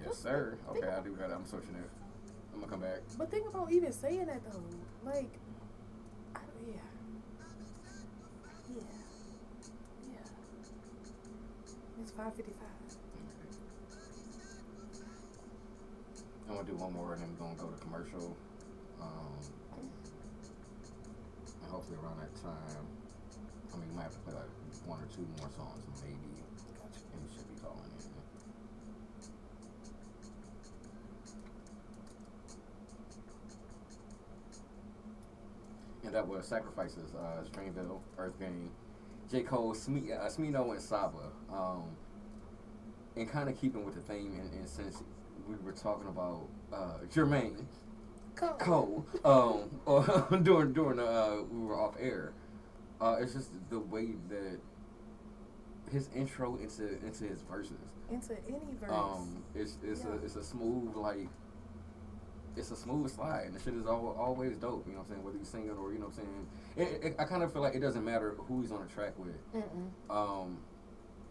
Yes, sir. Okay, I do got it. I'm switching it. I'm I'm gonna come back.
But think about even saying that though. Like, yeah. Yeah. Yeah. It's 5:55.
I'm gonna do one more and then we're gonna go to commercial. And hopefully around that time, I mean, we might have to play like one or two more songs, maybe.
Gotcha.
And we should be calling in. And that was Sacrifices, Strainville, Earth Gang, J. Cole, Smino, and Saba. And kind of keeping with the theme, and since we were talking about Jermaine Cole, during we were off air, it's just the way that his intro into his verses,
into any verse,
it's a smooth, like, it's a smooth slide, and the shit is always dope. You know what I'm saying? Whether he's singing or, you know what I'm saying, I kind of feel like it doesn't matter who he's on the track with.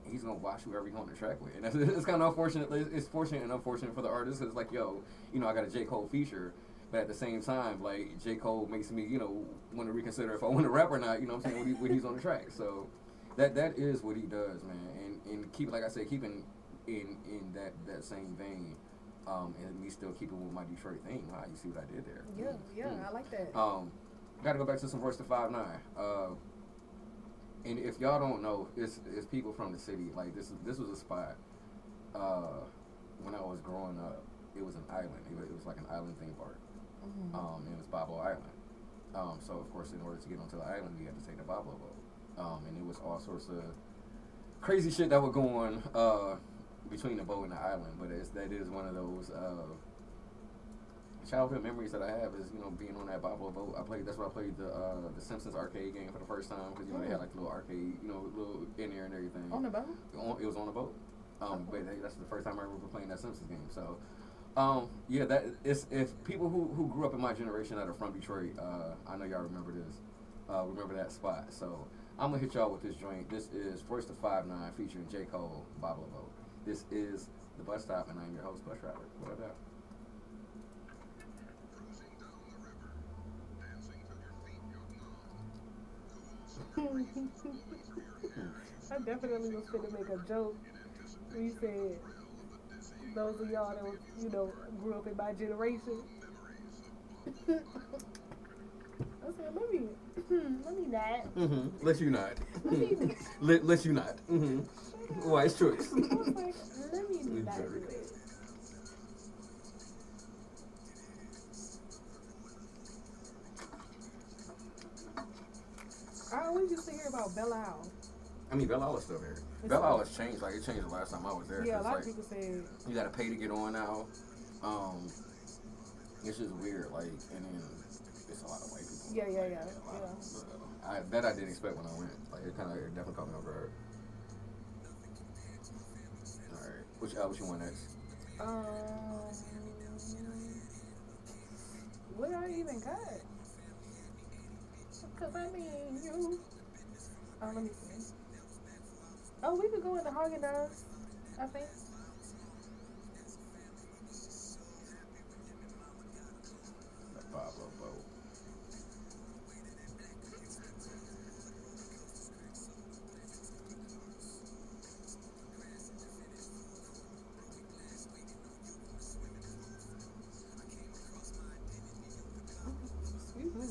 He's gonna watch whoever he's on the track with, and it's kind of unfortunate. It's fortunate and unfortunate for the artist, because it's like, yo, you know, I got a J. Cole feature, but at the same time, like, J. Cole makes me, you know, want to reconsider if I want to rap or not. You know what I'm saying? When he's on the track, so that is what he does, man. And keep, like I said, keeping in that same vein. And me still keeping with my Detroit thing. Wow, you see what I did there?
Yeah, I like that.
Got to go back to some Royce da 5'9". And if y'all don't know, it's people from the city. Like, this was a spot. When I was growing up, it was an island. It was like an island theme park. And it was Bablo Island. So of course, in order to get onto the island, we had to take the Bablo boat. And it was all sorts of crazy shit that would go on between the boat and the island. But that is one of those childhood memories that I have, is, you know, being on that Bablo boat. That's where I played the Simpsons arcade game for the first time, because, you know, they had like a little arcade, you know, little in there and everything.
On the boat?
It was on the boat. But that's the first time I remember playing that Simpsons game. So, yeah, that is, if people who grew up in my generation that are from Detroit, I know y'all remember this. Remember that spot. So I'm gonna hit y'all with this joint. This is Royce da 5'9" featuring J. Cole, Bablo Boat. This is The Bus Stop, and I'm your host, Bus Rapper. What up,
I definitely was finna make a joke. We said, those of y'all that was, you know, grew up in my generation. I said, let me not.
Let you not. Let you not. Wise choice.
I was like, let me not do it. I always used to hear about Belle Isle.
I mean, Belle Isle is still there. Belle Isle has changed. Like, it changed the last time I was there.
Yeah, a lot
like,
of people say
you gotta pay to get on now. It's just weird. Like, and then it's a lot of white people.
Yeah.
That I didn't expect when I went. Like, it definitely caught me over guard. All right, what you want next?
What I even got? Cause I mean, you. Oh, let me see. Oh, we could go into Haagen-Dazs, I think.
The Bablo boat.
Excuse me.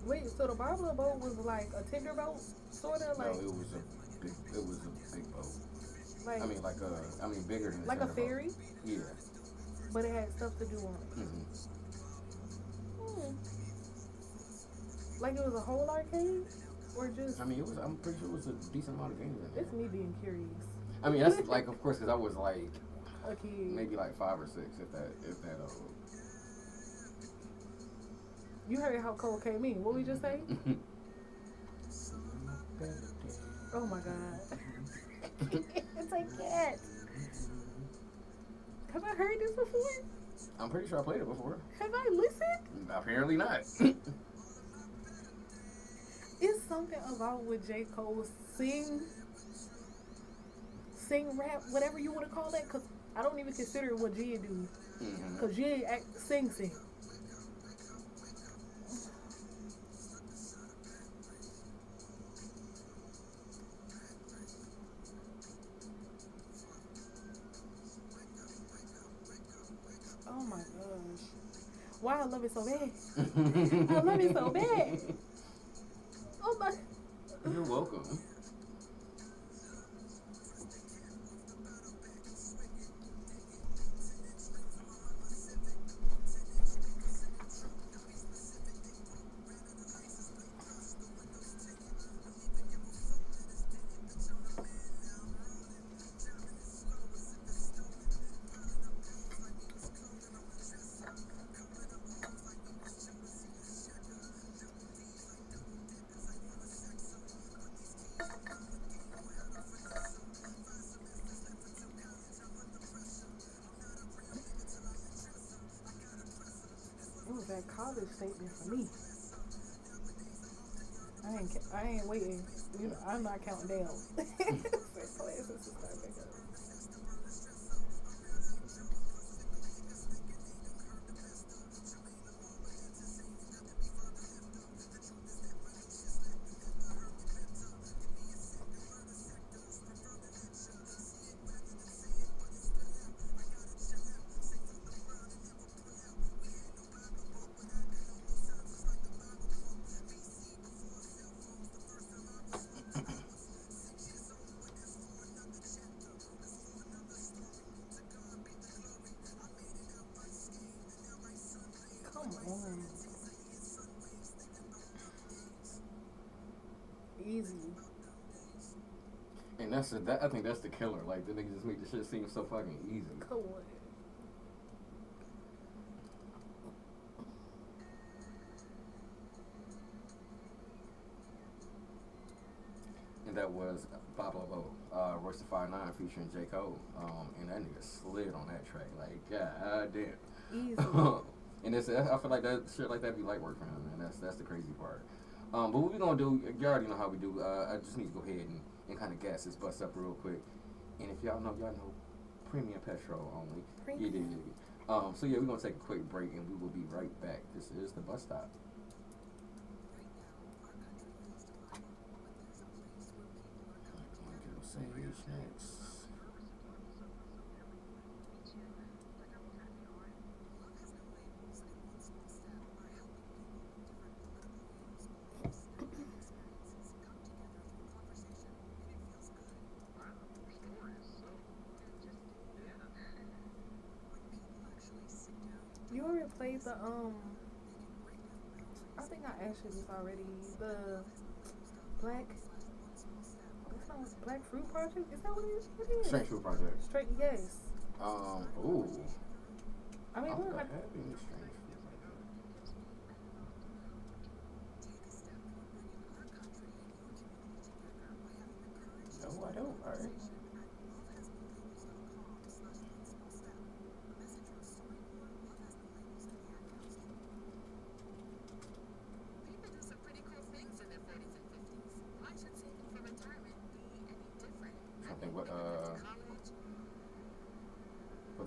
Wait, so the Bablo boat was like a tender boat, sorta like?
No, it was a big boat.
Like,
I mean, bigger than
like a ferry.
Boat. Yeah.
But it had stuff to do on it. Like it was a whole arcade, or just?
I mean, I'm pretty sure it was a decent amount of games in there.
It's me being curious.
I mean, that's like, of course, because I was like,
a kid.
maybe like 5 or 6, if that old.
You heard how Cole came in. What we just say? Oh my God. It's like cat. Have I heard this before?
I'm pretty sure I played it before.
Have I listened?
Apparently not.
It's something about what J. Cole sing, rap, whatever you want to call that, because I don't even consider what Gia do
Mm-hmm.
Cause you ain't sing. Oh my gosh. Why I love it so bad. I love it so bad. Oh my.
You're welcome.
It was that college statement for me. I ain't waiting. You know, I'm not counting down. Classes to start back up. Come on. Easy.
And I think that's the killer. Like the niggas just make the shit seem so fucking easy.
Come on.
And that was Pablo Royce the 5'9" featuring J. Cole. And that nigga slid on that track. Like, god damn.
Easy.
And I feel like that shit like that be light work for him, man. That's the crazy part. But what we gonna do, you already know how we do. I just need to go ahead and kind of gas this bus up real quick. And if y'all know premium petrol only.
Premium.
You did. So yeah, we're gonna take a quick break and we will be right back. This is the bus stop. Sage next.
You already played the I think I asked you this already. The black. It's not Black Fruit Project. Is that what it is? What it is?
Straight Fruit Project.
Straight. Yes.
Ooh.
I mean,
I'm
look.
not having the Strange Fruit Project. No, I don't. All right. I think what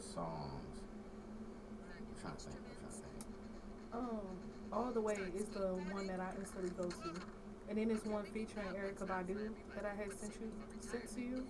songs? I'm trying to think.
All the Way is the one that I instantly go to, and then there's one featuring Erykah Badu that I had sent to you.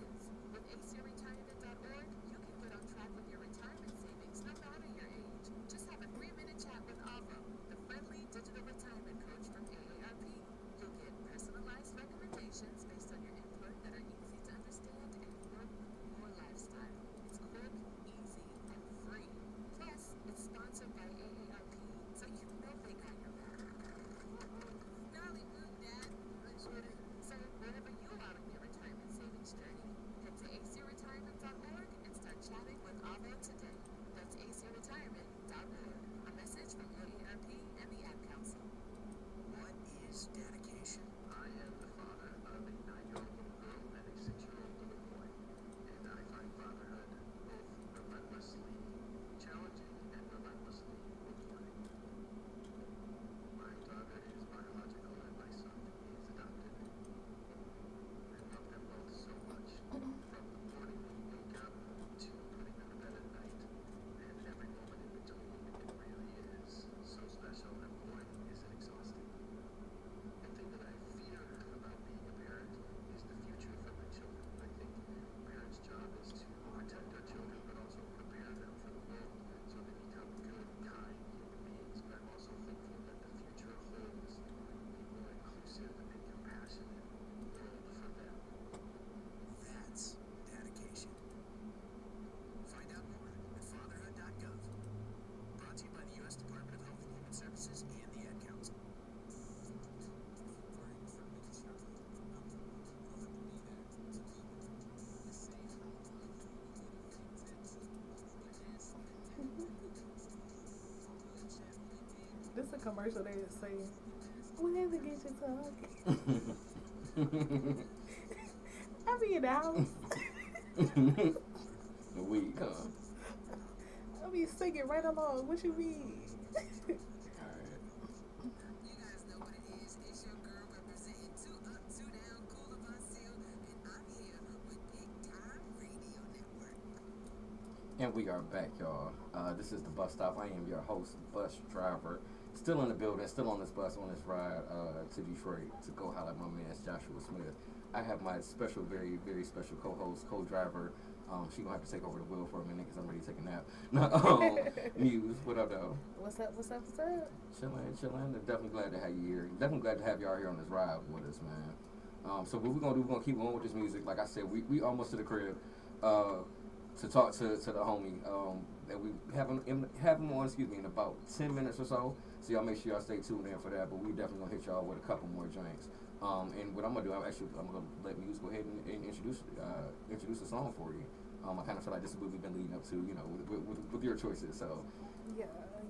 commercial that say, "Whenever get your talking." I be in the house.
The weed come.
I be singing right along. What you mean?
And we are back, y'all. This is the bus stop. I am your host, bus driver. Still in the building, still on this bus, on this ride to Detroit to go holler at my man Joshua Smith. I have my special, very, very special co-host, co-driver. She gonna have to take over the wheel for a minute because I'm ready to take a nap. Muse, what up, though?
What's up? What's up? What's up?
Chilling. Definitely glad to have you here. Definitely glad to have y'all here on this ride with us, man. So what we're gonna do? We're gonna keep going with this music. Like I said, we almost to the crib. To talk to the homie that we have him on, in about 10 minutes or so. So y'all make sure y'all stay tuned in for that. But we definitely gonna hit y'all with a couple more joints. And what I'm gonna do, I'm gonna let Muse go ahead and introduce the song for you. I kind of feel like this is what we've been leading up to, you know, with your choices. So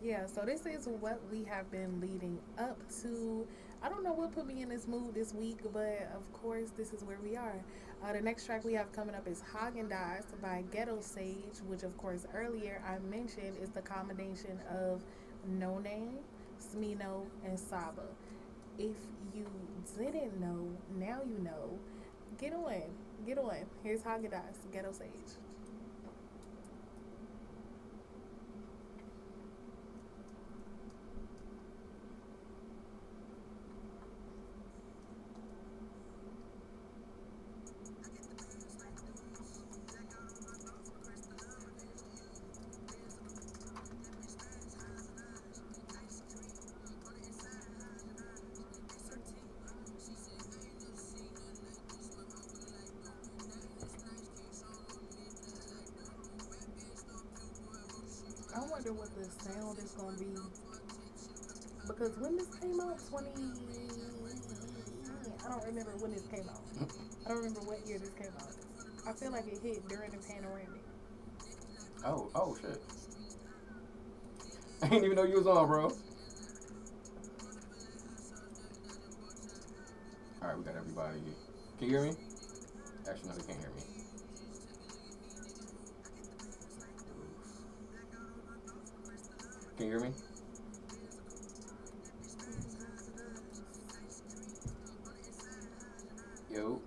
yeah. So this is what we have been leading up to. I don't know what put me in this mood this week, but of course this is where we are. The next track we have coming up is Haagen-Dazs by Ghetto Sage, which of course earlier I mentioned is the combination of Noname, Smino, and Saba. If you didn't know, now you know. Get on. Here's Haagen-Dazs, Ghetto Sage. I wonder what the sound is gonna be because when this came out, I don't remember when this came out. I don't remember what year this came out. I feel like it hit during the panoramic.
oh shit! I didn't even know you was on, bro. All right, we got everybody. Can you hear me? Actually, no, they can't hear me. Can you hear me? Yo.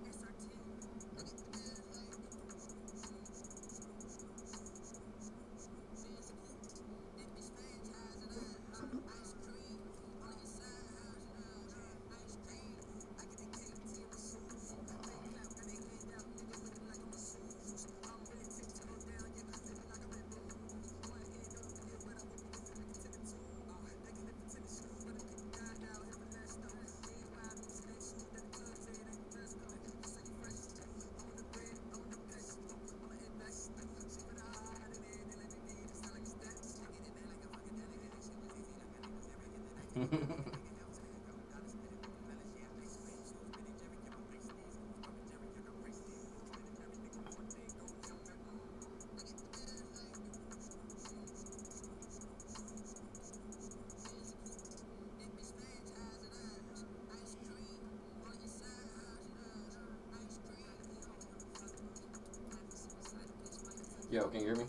Yo, can you hear me?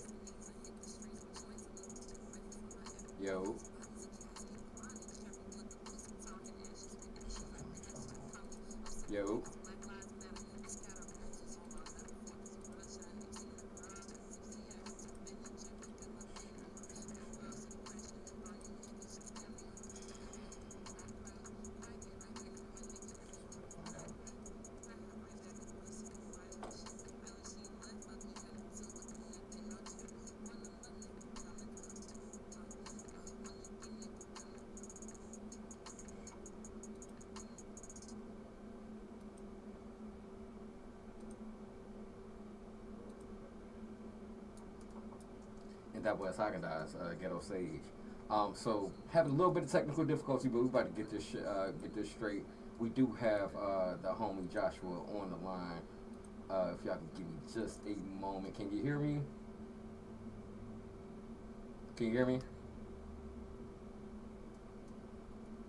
Yo. Yo. And that was Haagen-Dazs, Ghetto Sage. So having a little bit of technical difficulty, but we're about to get this straight. We do have the homie Joshua on the line. If y'all can give me just a moment. Can you hear me? Can you hear me?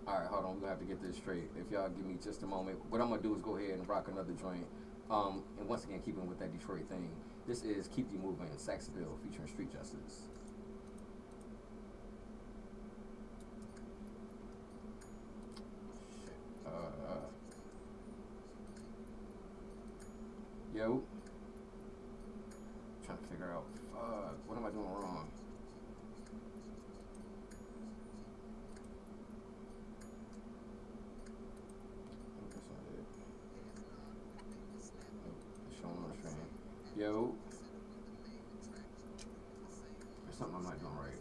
All right, hold on. We're gonna have to get this straight. If y'all give me just a moment, what I'm gonna do is go ahead and rock another joint. And once again, keeping with that Detroit thing, this is "Keep You Moving" Saxville featuring Street Justice. Shit. Yo, trying to figure out. Fuck, what am I doing wrong? Oh, that's not it. Nope, it's showing on the screen. Yo, there's something I'm not doing right.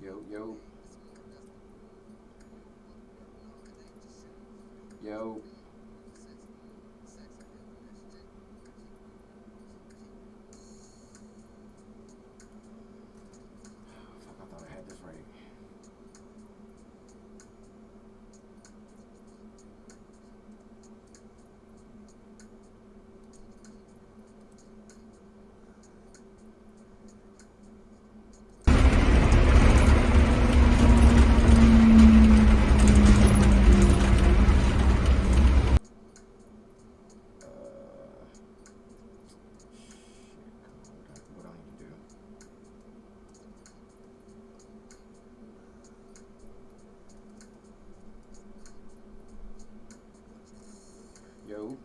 Yo, yo, yo. Fuck, I thought I had this right. Shit, what I need to do? Yo,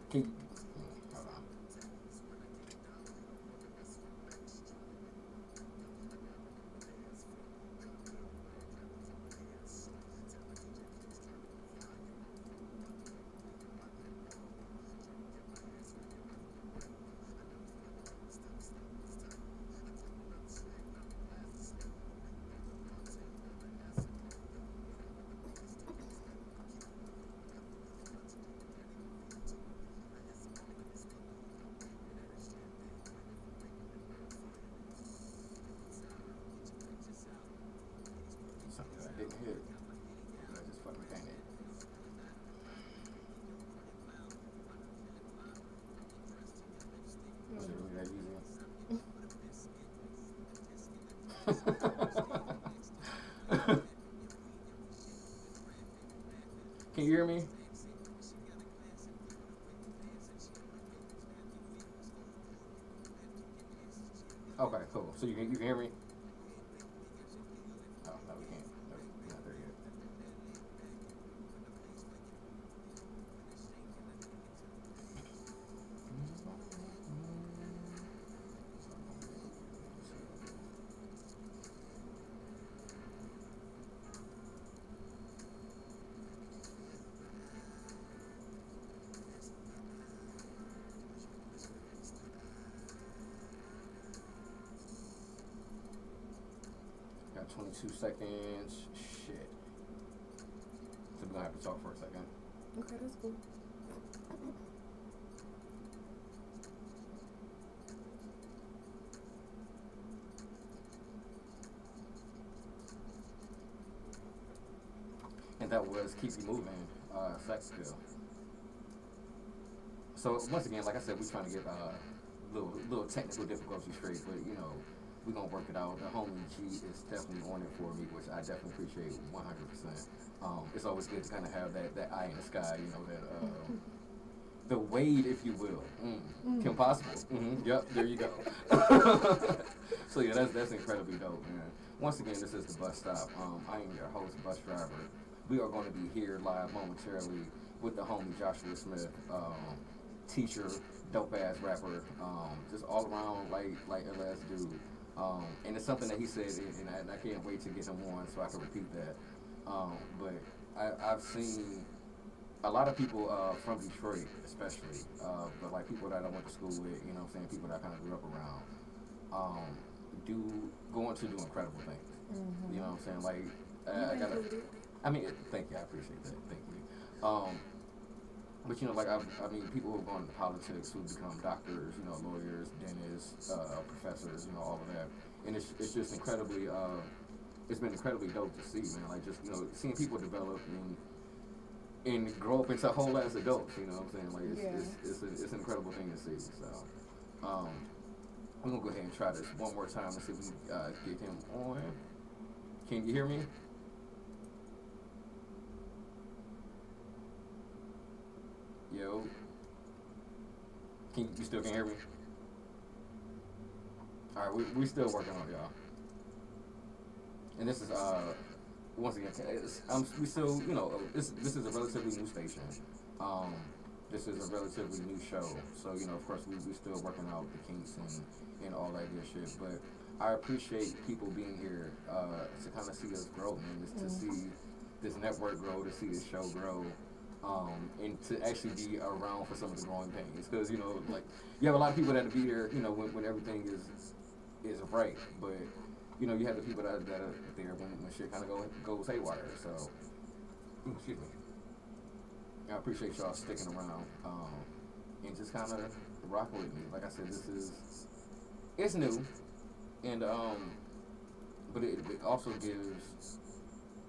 can hold on. Something that I didn't hit. But I just fucking painted. Was it really that easy? Can you hear me? Okay, cool. So you can hear me? Oh no, we can't. No, we're not there yet. Got 22 seconds. Shit. So we're gonna have to talk for a second.
Okay, that's cool.
And that was "Keep You Moving," Saxville. So once again, like I said, we're trying to get little technical difficulties straight, but you know, we're gonna work it out. The homie G is definitely on it for me, which I definitely appreciate 100%. It's always good to kind of have that eye in the sky, you know, that the weight, if you will. Kim Possible. Yep, there you go. So yeah, that's incredibly dope, man. Once again, this is the bus stop. I am your host, bus driver. We are going to be here live momentarily with the homie Joshua Smith, teacher, dope ass rapper, just all around like LS dude. And it's something that he said, and I can't wait to get him on so I can repeat that. But I've seen a lot of people from Detroit, especially, but like people that I went to school with, you know what I'm saying, people that I kind of grew up around, go on to do incredible things. You know what I'm saying? Like, I gotta, I mean, thank you, I appreciate that, thank you. But you know, like I mean, people who have gone into politics who become doctors, you know, lawyers, dentists, professors, you know, all of that, and it's just incredibly it's been incredibly dope to see, man. Like just you know, seeing people develop and grow up into whole ass adults. You know what I'm saying? Like it's an incredible thing to see. So I'm gonna go ahead and try this one more time and see if we can get him on. Can you hear me? Yo, you still can hear me? All right, we still working on it, y'all. And this is once again, we still you know this is a relatively new station. Um, this is a relatively new show, so you know of course we still working out the kinks and all that good shit. But I appreciate people being here to kind of see us grow, man. Just to see this network grow, to see this show grow. And to actually be around for some of the growing pains, because you know, like you have a lot of people that be there, you know, when everything is right, but you know, you have the people that are there when shit kind of goes haywire. So, excuse me. I appreciate y'all sticking around and just kind of rocking with me. Like I said, it's new, and but it also gives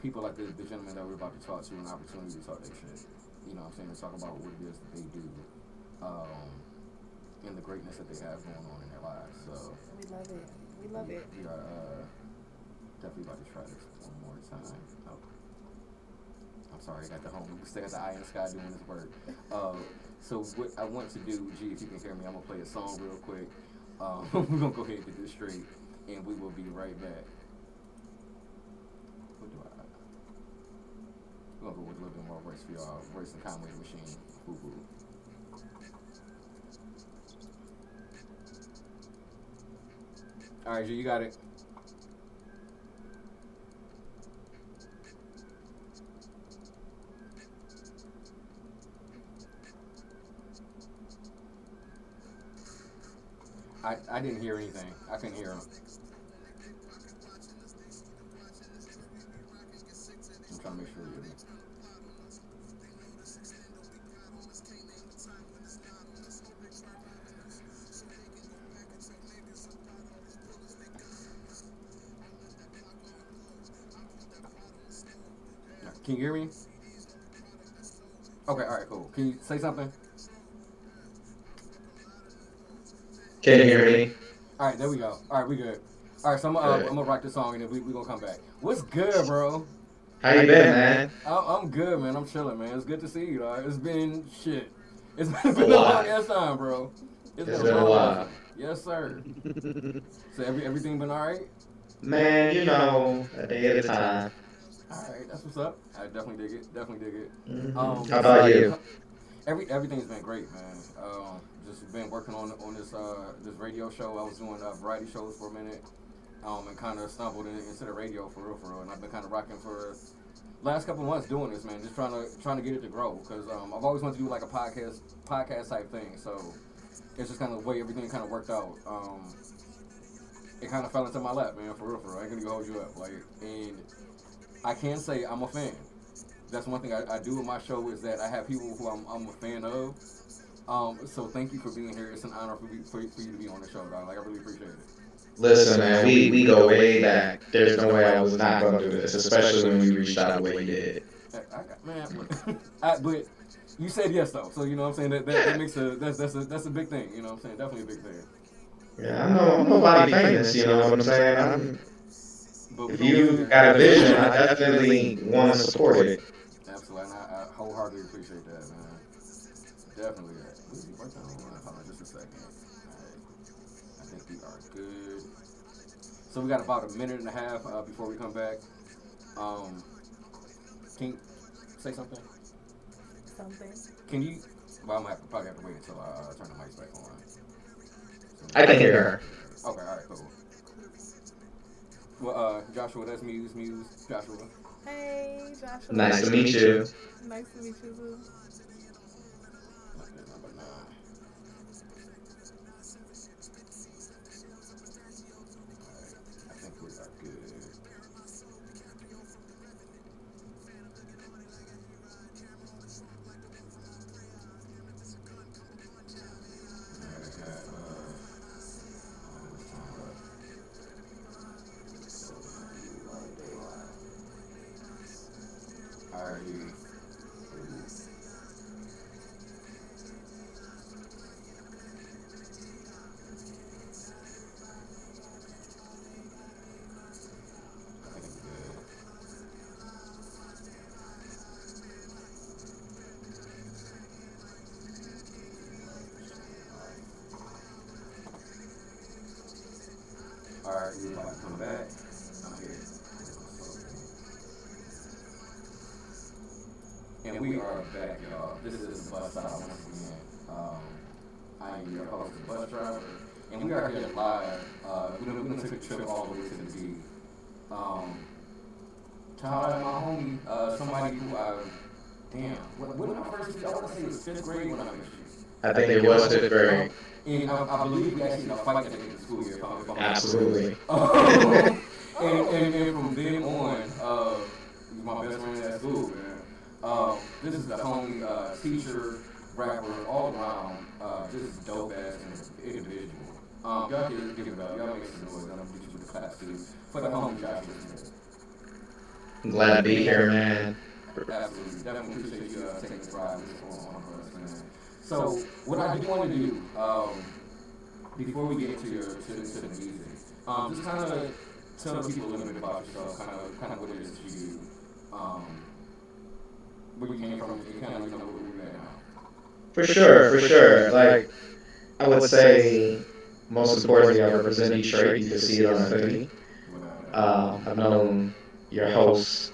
people like the gentleman that we're about to talk to an opportunity to talk their shit. You know what I'm saying? To talk about what it is that they do and the greatness that they have going on in their lives. So
we love it. We love it.
We are definitely about to try this one more time. Oh, I'm sorry, I got the home. We still got the eye in the sky doing this work. So what I want to do, G, if you can hear me, I'm gonna play a song real quick. We're gonna go ahead and get this straight, and we will be right back. What do I? We're gonna go with a little bit more voice for y'all. Voice and Conway the Machine. Boo boo. All right, G, you got it. I didn't hear anything. I couldn't hear him. I'm trying to make sure you hear me. Can you hear me? Okay, all right, cool. Can you say something?
Can you hear me?
All right, there we go. All right, we good. All right, so I'm gonna rock this song and then we gonna come back. What's good, bro?
How you been, man?
I'm good, man. I'm chilling, man. It's good to see you, dog. It's been shit. It's been
A
a long
lot.
ass time, bro.
It's been a while.
Yes, sir. So everything been all right?
Man, you know, a day at a time.
All right, that's what's up. I definitely dig it. Definitely dig it.
How about you?
Everything's been great, man. Just been working on this radio show. I was doing variety shows for a minute, and kind of stumbled into the radio for real. And I've been kind of rocking for last couple of months doing this, man. Just trying to get it to grow, because I've always wanted to do like a podcast type thing. So it's just kind of the way everything kind of worked out. It kind of fell into my lap, man. For real. I ain't gonna even hold you up, like, and I can say I'm a fan. That's one thing I do with my show, is that I have people who I'm a fan of. So thank you for being here. It's an honor for you to be on the show, dog. Like, I really appreciate it.
Listen, man, we go way back. There's no way I was not gonna do this, especially when you reached out the way you did.
Man, but you said yes though, so you know what I'm saying, that makes that's a big thing. You know what I'm saying, definitely a big thing.
Yeah, I know I'm nobody famous. You know what I'm saying? If you got a vision, I definitely want to support it.
Absolutely, and I wholeheartedly appreciate that, man. Definitely. Hold on just a second. All right. I think we are good. So we got about a minute and a half before we come back. Can you say something? Can you? Well, I'm gonna probably have to wait until I turn the mics back on. So,
I can hear her.
Okay, all right, cool. Well, Joshua, that's Muse, Joshua.
Hey, Joshua.
Nice to meet you.
Nice to meet you too.
Number 9. Alright, I think we are good. And we are back, y'all. This is Bus Stop once again. I am your host, the bus driver, and we are here live. We're gonna take a trip all the way to the D. To holler at my homie, somebody who when I first, I want to say it was 5th grade when I met you.
I think it was 5th grade.
And I believe we actually had a fight at the end of the school year.
Absolutely.
And from then on, he was my best friend at school, man. This is the homie, teacher, rapper, all around, just dope ass individual. Y'all can give it up. Y'all make some noise. I'm gonna get you with the class too. For the homie Joshua Smith.
I'm glad to be here, man.
Absolutely. Definitely appreciate you taking this ride with us on us, man. So, what I do want to do, before we get to the music, just kind of tell people a little bit about yourself, kind of what it is that you do, where you came from, and kind of where we're at now.
For sure. Like, I would say, most importantly, I represent Detroit. You can see it on the hoodie. I've known your host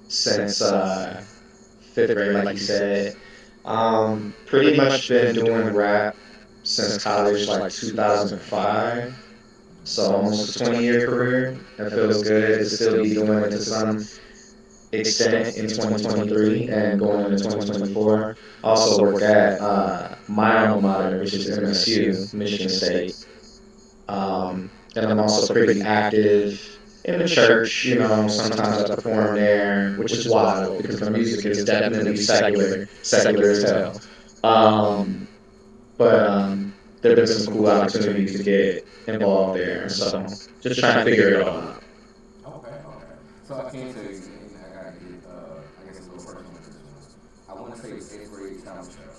since 5th grade, like you said. Pretty much been doing rap since college, like 2005. So almost a 20-year career. That feels good to still be doing it to some extent in 2023 and going into 2024. Also work at my alma mater, which is MSU, Michigan State. And I'm also pretty active in the church, sometimes I perform there, which is wild because my music is definitely secular as hell. But there have been some cool opportunities to get involved there, so just trying to figure it all out.
Okay. So I can't tell you, I gotta get, I guess a little personal with this one. I want to say it's 8th grade talent show.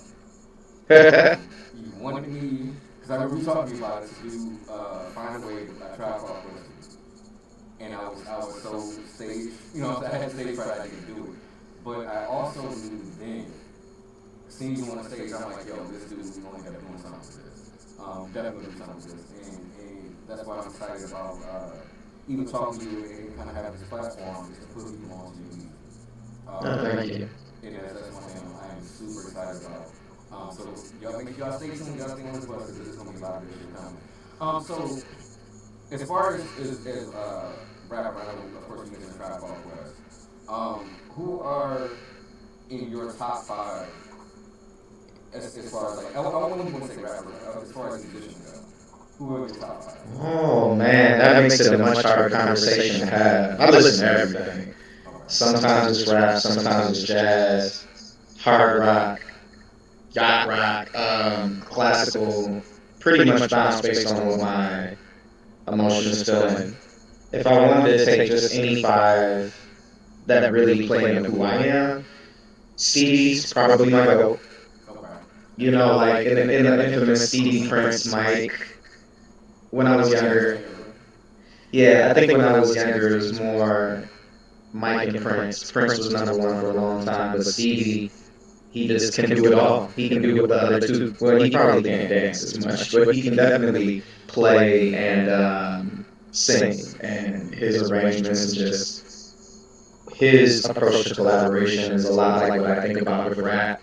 You wanted me, because I remember you talking to me about it, to do, find a way to try to talk with you. And I was so stage, I had stage fright, I didn't do it. But I also knew then, seeing you on the stage, I'm like, yo, this dude, we only got to do something with this. Definitely do something with this. And that's why I'm excited about even talking to you and kind of having this platform to put people on TV.
Thank you.
And that's one thing I am super excited about. So y'all make sure y'all stay tuned, y'all stay on this bus, because there's going to be a lot of good shit coming. So, as far as rapper, I know, of course, you mentioned Tribe Called Quest. Who are in your top 5 as far as, like, I wouldn't want to say rapper, as far as musicians go? Who are in your top 5?
Oh, man, that makes it a much harder conversation to have. I listen to everything. Sometimes it's rap, sometimes it's jazz, hard rock, yacht rock, classical, pretty much bounce based on what my emotions feeling. If I wanted to take just any 5 that really play into who I am, Stevie's probably my GOAT. Like in the infamous Stevie Prince Mike, when I was younger. Yeah, I think when I was younger it was more Mike and Prince. Prince was number 1 for a long time, but Stevie, he just can do it all. He can do what the other two, well, he probably can't dance as much, but he can definitely play and sing, and his arrangements and just his approach to collaboration is a lot like what I think about with rap.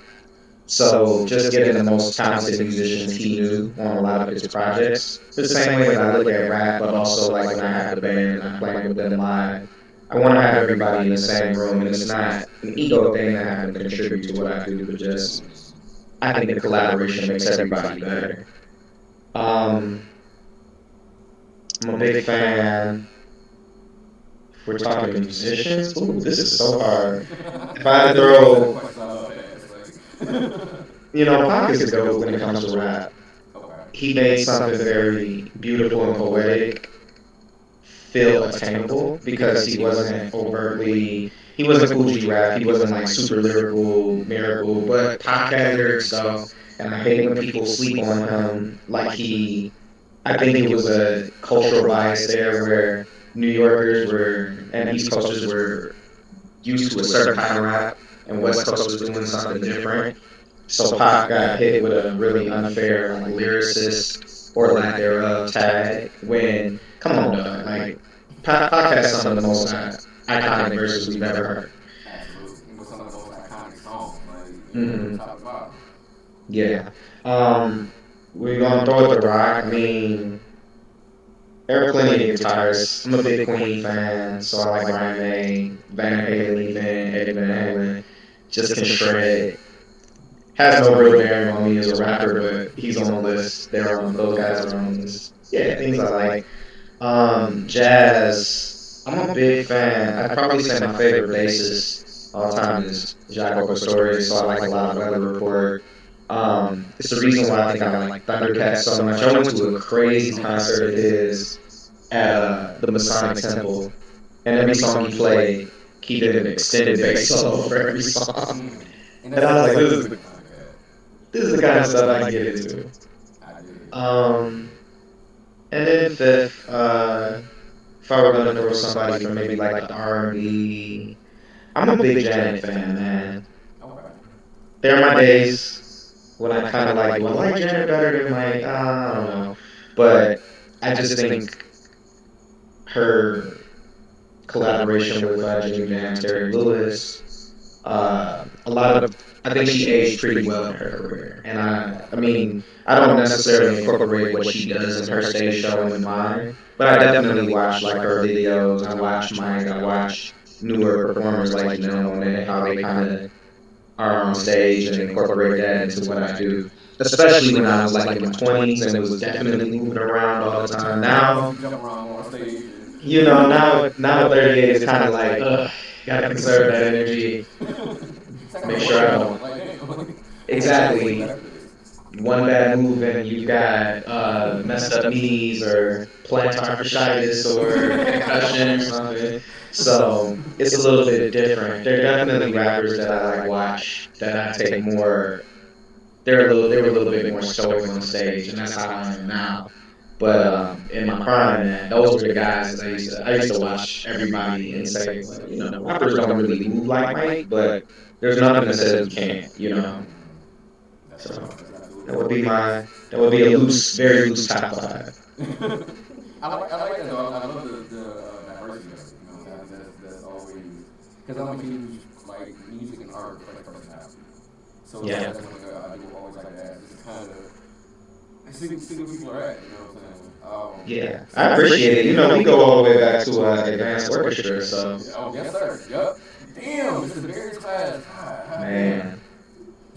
So just getting the most talented musicians he knew on a lot of his projects, the same way that I look at rap, but also like when I have the band and I'm playing with them live, I want to have everybody in the same room, and it's not an ego thing that I have to contribute to what I do, but just I think the collaboration makes everybody better. I'm a big fan. If we're talking musicians, ooh, this is so hard. If I had to throw, Pac is a GOAT when it comes to rap. He made something very beautiful and poetic feel attainable because he wasn't Kool G Rap, he wasn't like super lyrical, but Pac had lyrics though, and I hate when people sleep on him. I think it was a cultural bias there where New Yorkers and East Coasters were used to a certain kind of rap, and West Coast was doing something different. So Pac got hit with a really unfair lyricist or lack thereof tag when, come on, dog, Pac has some of the most iconic verses we've ever heard.
Absolutely. With some of the most iconic songs.
Mhm.
Top to bottom.
Yeah. We're gonna throw it the rock. I mean, there are plenty of guitarists. I'm a big Queen fan, so I like Brian May, Van Halen, even Eddie Van Halen. Just can shred. Has no real bearing on me as a rapper, but he's on the list. Those guys are on the list. Yeah, things I like. Jazz. I'm a big fan. I'd probably say my favorite bassist all time is Jaco Pastorius, so I like a lot of Weather Report. It's the reason why I think I like Thundercats so much. I went to a crazy concert of his at the Masonic Temple, and every song he played, he did an extended bass solo for every song.
And
And I was like,
okay.
this is the kind of stuff I can get into.
I do.
And then fifth, if I were gonna throw somebody from maybe like the R&B, I'm a big Janet fan, man.
Okay.
There are my days when I kind of like, do I like Janet better than like, I don't know. But I just think her collaboration with Jimmy Jam, Terry Lewis, a lot of, I think she aged pretty well in her career. And I mean, I don't necessarily incorporate what she does in her stage show in mine, but I definitely watch like her videos. I watch Mike. I watch newer performers like Janelle Monáe, how they kind of are on stage and incorporate that into what I do. Especially when I was like in my 20s and it was definitely moving around all the time. Now,
Jump around on stage.
now at 38, it's kind of like, gotta conserve that energy. Make sure I don't. Exactly. One bad move and you've got messed up knees or plantar fasciitis or concussion or something. So it's a little bit different. There are definitely rappers that I like watch that I take more. They were a little bit more stoic on stage, and that's how I am now. But in my prime, man, those were the guys that I used to watch everybody and say, well, rappers don't really move like Mike, but there's nothing that says you can't.
That's
So
absolutely.
that would be a very loose top five.
I like that though. I love the diversity of it. You know, that's always because I'm a huge like music and art like personality. So
Yeah.
that's one thing I do always like that. Just kind of see where people are at. You know what I'm saying?
Yeah, I appreciate it. We go all the way back to advanced orchestra, so
Oh yes sir. Yup. Damn, it's the Bears class. God,
man,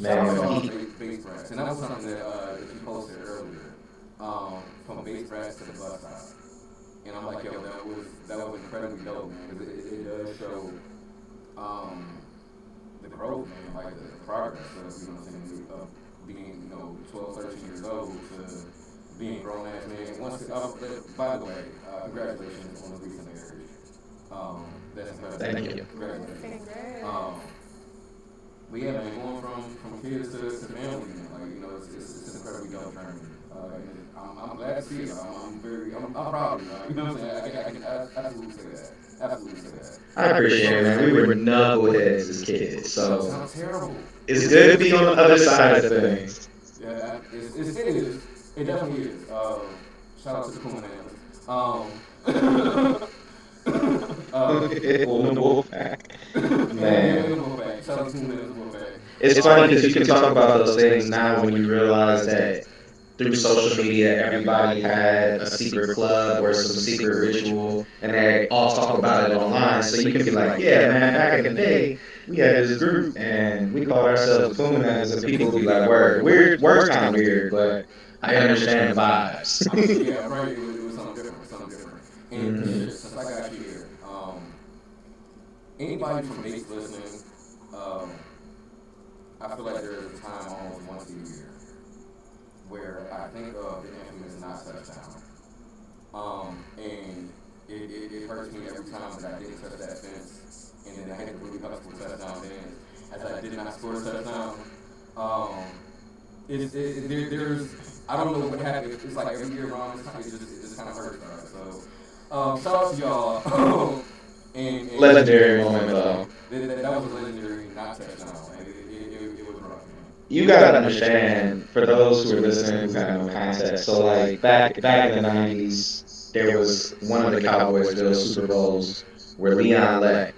Shout out to all
man,
the bass racks, and that was something that you posted earlier. From bass racks to the bus stop, and I'm like, yo, that was incredibly dope, man, because it does show the growth, man, like the progress of being 12, 13 years old to being grown ass man. By the way, congratulations on the recent marriage. That's incredible.
Thank you.
Congratulations.
Congrats.
But yeah, man, going from kids to family, man, like it's an incredibly dope journey. And I'm glad to see it. I'm proud of you. You know what I'm saying? I can absolutely say that. Absolutely say that.
I appreciate it, man. We were knuckleheads as kids, so
Sounds terrible.
it's good to be on the other side of things.
Yeah, it is. It definitely is. Shout out to the Cool Man.
On the Wolfpack. Man.
Shout out to Cool Man.
It's funny because you can talk about those things now when you realize that through social media, everybody had a secret club or some secret ritual, and they all talk about it online. So you can be like, yeah, man, back in the day, we had this group, and we called ourselves Fluminense, and people would be like, word's kind of weird, but I understand the vibes.
Yeah, right. It was something different. And since I got you here, anybody from bass listening, I feel like there's a time almost once a year where I think of the infamous not touchdown. And it hurts me every time that I didn't touch that fence, and then I had to really hustle for touchdown dance as I did not score a touchdown. There's I don't know what happened. It's like every year around this time, it just kind of hurts. Right? So shout out to y'all. and
Legendary moment, though.
That was a legendary not touchdown. Like, it was rough, man.
You gotta understand, for those who are listening who have no context, so like back in the 90s, there was one of the Cowboys' Super Bowls where Leon Lett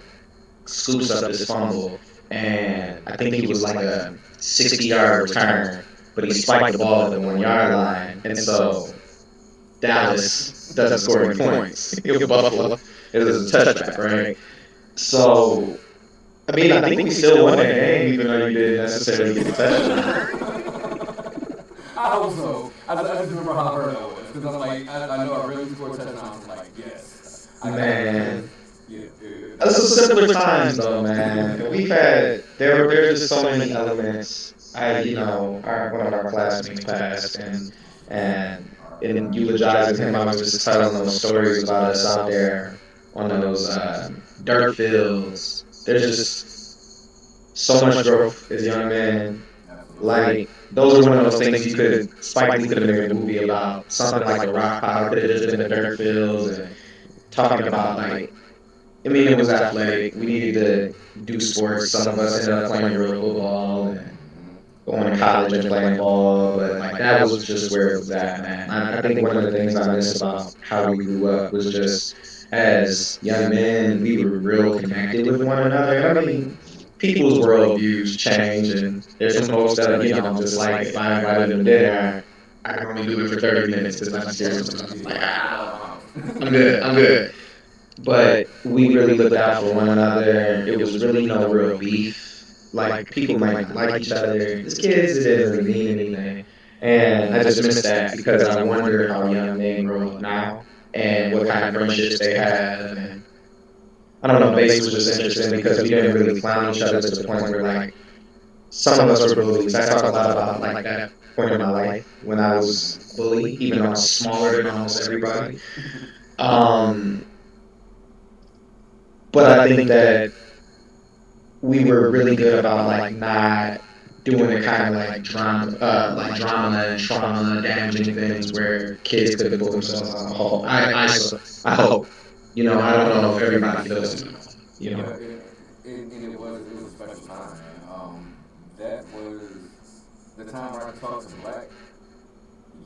scoops up this fumble, and I think he was like a 60-yard return, but he spiked the ball at the 1 yard line, and so Dallas doesn't score any points. It was Buffalo. It was a touchback, right? So, I mean, I think we still won that game, even though you didn't necessarily get the touchdown.
I hope so. I just remember how hurt I was because I'm like, I know I really scored touchdowns. I'm like, yes.
Man. Those are simpler times, though, man. We've had there's just so many elements. One of our classmates passed, and in eulogizing him, I was just telling those stories about us out there on those dirt fields. There's just so much growth as young men. Like, those are one of those things Spike Lee could have made a movie about. Something like The Rock, how could have just been the dirt fields and talking about, like, I mean, it was athletic. We needed to do sports. Some of us ended up playing real football and going to college and playing ball, but like that was just where it was at, man. I think one of the things I miss about how we grew up was just as young men, we were real connected with one another. I mean, people's worldviews change, and there's some folks that, just like, if I invited them to dinner, I can only do it for 30 minutes because I'm serious. I'm like, I'm good. But we really looked out for one another. It was really no real beef. Like, people might like each other. As kids, it didn't really mean anything. And I just miss that because I wonder how young men grow up now and what kind of friendships they have. And I don't know, base was just interesting because we didn't really clown each other to the point where, like, some of us were bullies. I talk a lot about, like, that point in my life when I was bullied, even though I was smaller than almost everybody. But I think that we were really good about, like, not doing the kind of like drama and trauma damaging things where kids could pull themselves out of the hole. I hope. I don't know if everybody feels it.
And it was a special time, man. That was the time where I talked to black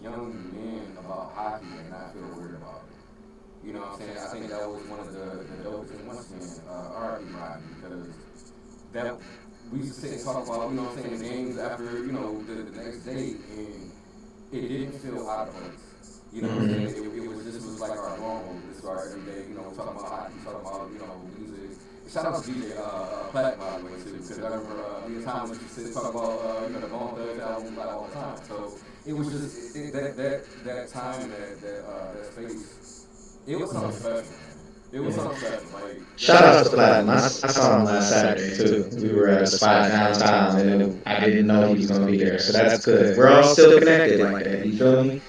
young men about hockey and not feel weird about it. You know what I'm saying? I think that was one of the dopest things once again, R.I.P. Rodney, because that we used to sit and talk about, you know what I'm saying, games after, the next day, and it didn't feel out of place. You know what I'm saying? This was like our normal, this was our everyday, talking about hockey, talking about, music. Shout out to DJ Platt, by the way, too, because I remember the time when she said talk about, the Bone Thugs album like all the time. So it was just that time, that space, it was something special. It was something special. Like,
shout out to Platinum. I saw him last Saturday too. We were at a spot downtown, and I didn't know he was going to be there, so that's good. We're all still connected like that. You feel me?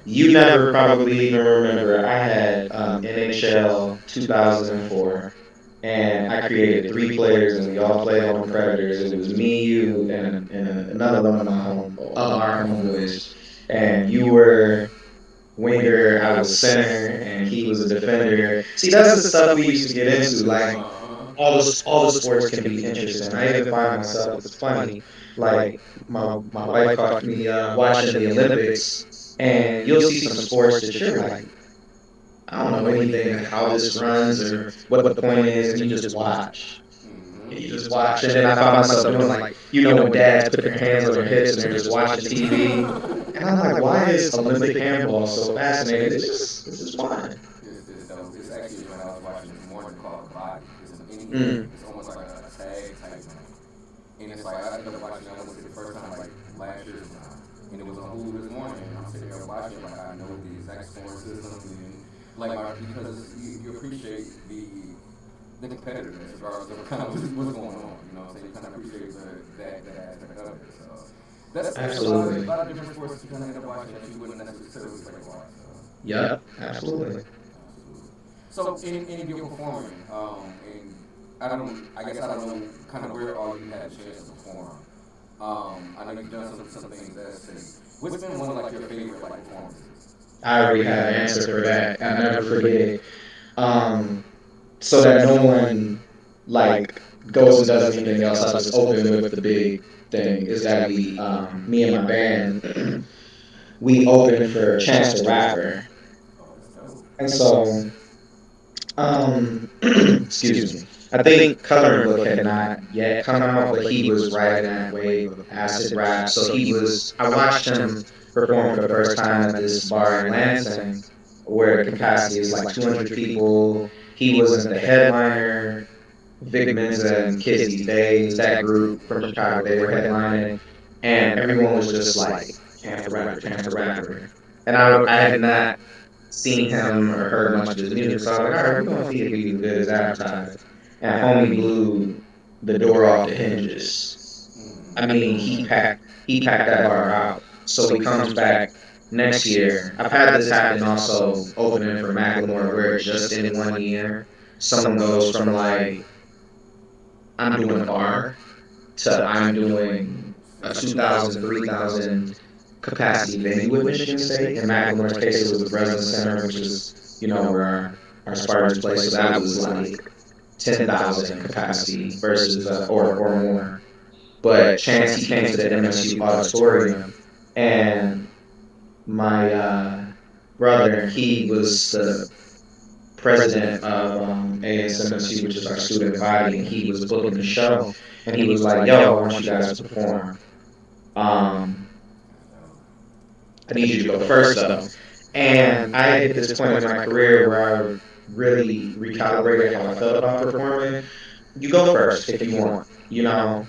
You never probably even remember. I had NHL 2004, and I created 3 players, and we all played on the Predators. It was me, you, and another one of our homeboys, and you were winger, I was center, and he was a defender. See, that's the stuff we used to get into. Like, all the sports can be interesting. I even find myself, it's funny, like, my wife caught me watching the Olympics, and you'll see some sports that you're like, I don't know anything, how this runs or what the point is, and you just watch. And then I found myself doing, like, when dads put their hands on their hips and they're just watching TV. And I'm like, why is Olympic handball so fascinating? It's just fun.
It's actually when I was watching this morning called The Body. It's almost like a tag type thing. And it's like, I ended up watching that one the first time, like, last year. And it was on Hulu this morning. And I'm sitting there watching, like, I know the exact scoring systems. And, like, because you appreciate the competitiveness regardless of kind of what's going on. You know what I'm saying? You kind of appreciate that aspect of it. So that's
absolutely
a lot of different sports you kind of end up watching that you wouldn't necessarily expect to watch.
Yeah, absolutely.
So in your performing, and I guess I don't know kind of where all you had a chance to perform. I know you've done some things at State. What's been one of like your favorite like performances?
I already have an answer for that. I never forget it. So that no one like goes and does anything else, I just open with the big thing is that we, me and my band, we opened for Chance the Rapper. And so Excuse me. I think Coloring Book had not yet come out, but he was riding that wave of acid rap. So he was. I watched him perform for the first time at this bar in Lansing, where the capacity is like 200 people. He wasn't the headliner. Vic Mensa and Kids These Days, that group from Chicago, they were headlining, and everyone was just like, Chance the Rapper, Chance the Rapper. And I had not seen him or heard much of his music, so I was like, all right, we're gonna see if he's as good as advertised. And homie blew the door off the hinges. I mean, he packed that bar out. So he comes back next year. I've had this happen also opening for Macklemore, where just in 1 year, someone goes from like, I'm doing a bar to I'm doing a 2,000, 3,000 capacity venue at Michigan State. In Macklemore's case, it was the Breslin Center, which is, where our Spartans play. So that was like 10,000 capacity versus, or more. But Chance, he came to the MSU auditorium, and my brother, he was the president of ASMSU, which is our student body, and he was booking the show. And he was like, "Yo, I want you guys to perform. Um, I need you to go first, though." And I hit this point in my career where I really recalibrated how I felt about performing. You go first if you want. You know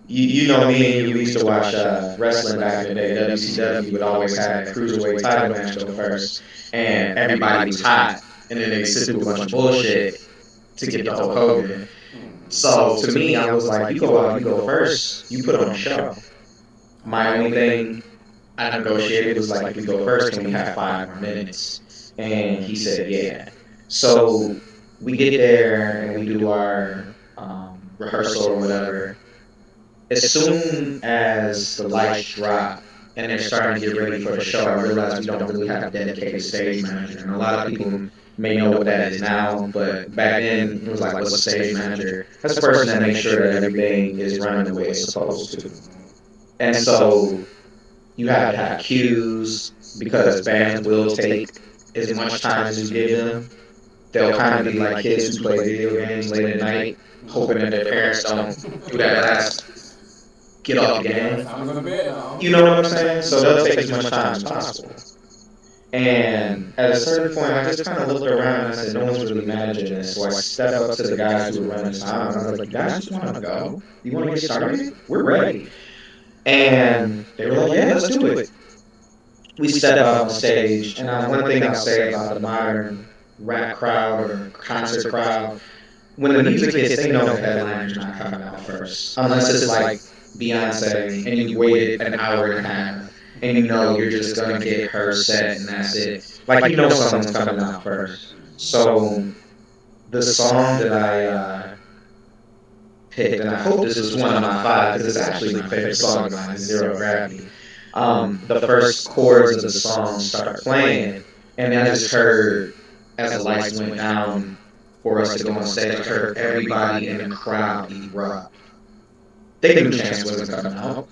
me and you. We used to watch wrestling back in the day. WCW would always have a cruiserweight title match go first, and everybody was hot, and then they sit through a bunch of bullshit to get the Hulk Hogan. So to me, I was like, you go out, you go first, you put on a show. My only thing I negotiated was like, if you go first, can we have 5 more minutes? And he said, yeah. So we get there and we do our rehearsal or whatever. As soon as the lights drop and they're starting to get ready for the show, I realized we don't really have a dedicated stage manager. And a lot of people may know what that is now, but back then it was like, what's a stage manager? That's the person that makes sure that everything is running the way it's supposed to. And so you have to have cues because bands will take as much time as you give them. They'll kind of be like kids who play video games late at night, hoping that their parents don't do that last get off the game. You know what I'm saying? So they'll take as much time as possible. And at a certain point, I just kind of looked around and I said, no one's really managing this. So I stepped up to the guys who were running the time. And I was like, you guys just want to go? You want to get started? We're ready. And they were like, yeah, let's do it. We stepped up on stage. And one thing I'll say about the modern rap crowd or concert crowd, when the music hits, they know the headliner's not coming out first. Unless it's like Beyonce and you waited an hour and a half and you know you're just going to get her set and that's it. Like, you know someone's coming out first. So the song that I picked, and I hope this is one of my five because it's actually my favorite song of mine, Zero Gravity. The first chords of the song start playing, and I just heard, as the lights went down for us to go on stage, I heard everybody in the crowd erupt. They knew Chance wasn't coming out.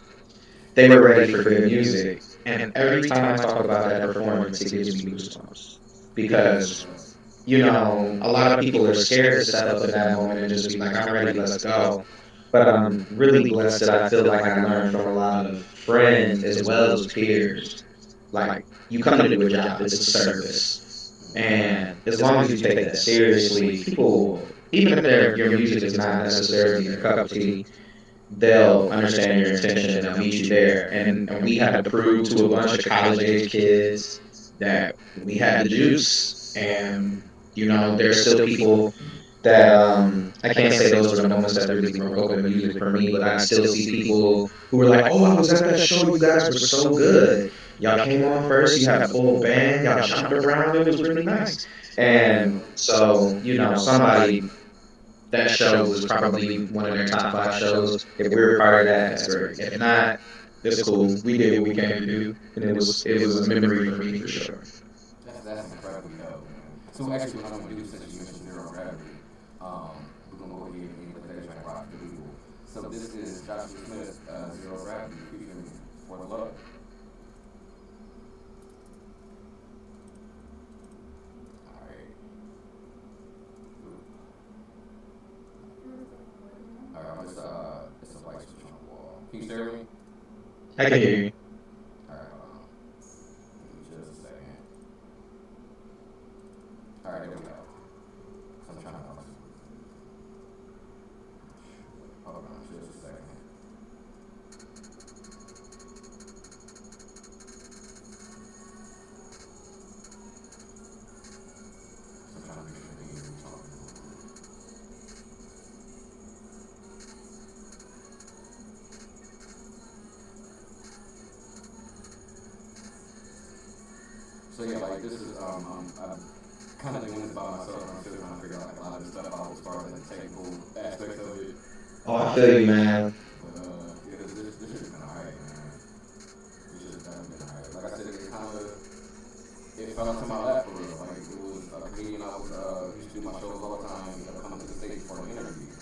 They were ready for good music. And every time I talk about that performance, it gives me goosebumps. Because, a lot of people are scared to step up at that moment and just be like, I'm ready, let's go. But I'm really blessed that I feel like I learned from a lot of friends as well as peers. Like, you come to do a job, it's a service. And as long as you take that seriously, people, even if your music is not necessarily their cup of tea, they'll understand your intention and they'll meet you there. And we had to prove to a bunch of college age kids that we had the juice. And, there's still people that, I can't say those are the moments that really broke open music for me, but I still see people who were like, oh, I was at that show, you guys were so good. Y'all came on first, you had a full band, y'all jumped around, it was really nice. And so, somebody, that show was probably one of their top 5 shows. If we were part of that, that's great. If not, it's cool. We did what we came to do, and it was a memory for me for sure.
That's incredibly dope, man. So actually, what I'm gonna do, since you mentioned Zero Gravity, we're gonna go ahead and play the track rock for people. So this is Joshua Smith, Zero Gravity, featuring For the Love. Alright. you still hear me?
I can hear you.
Alright, hold on. Just a second. Alright, there we go. So I'm trying to hold on just a second. So I'm trying to make sure they hear me talking. So yeah, like this is I'm kind of doing this by myself. I'm still trying to figure out like a lot of this stuff out as far as like the technical aspects of it.
Oh, I feel you, man.
But yeah, this shit's been alright, man. This shit's definitely been alright. Like I said, it fell into my lap for real. Like it was a comedian I was used to do my shows all the time. Coming to the stage for an interview,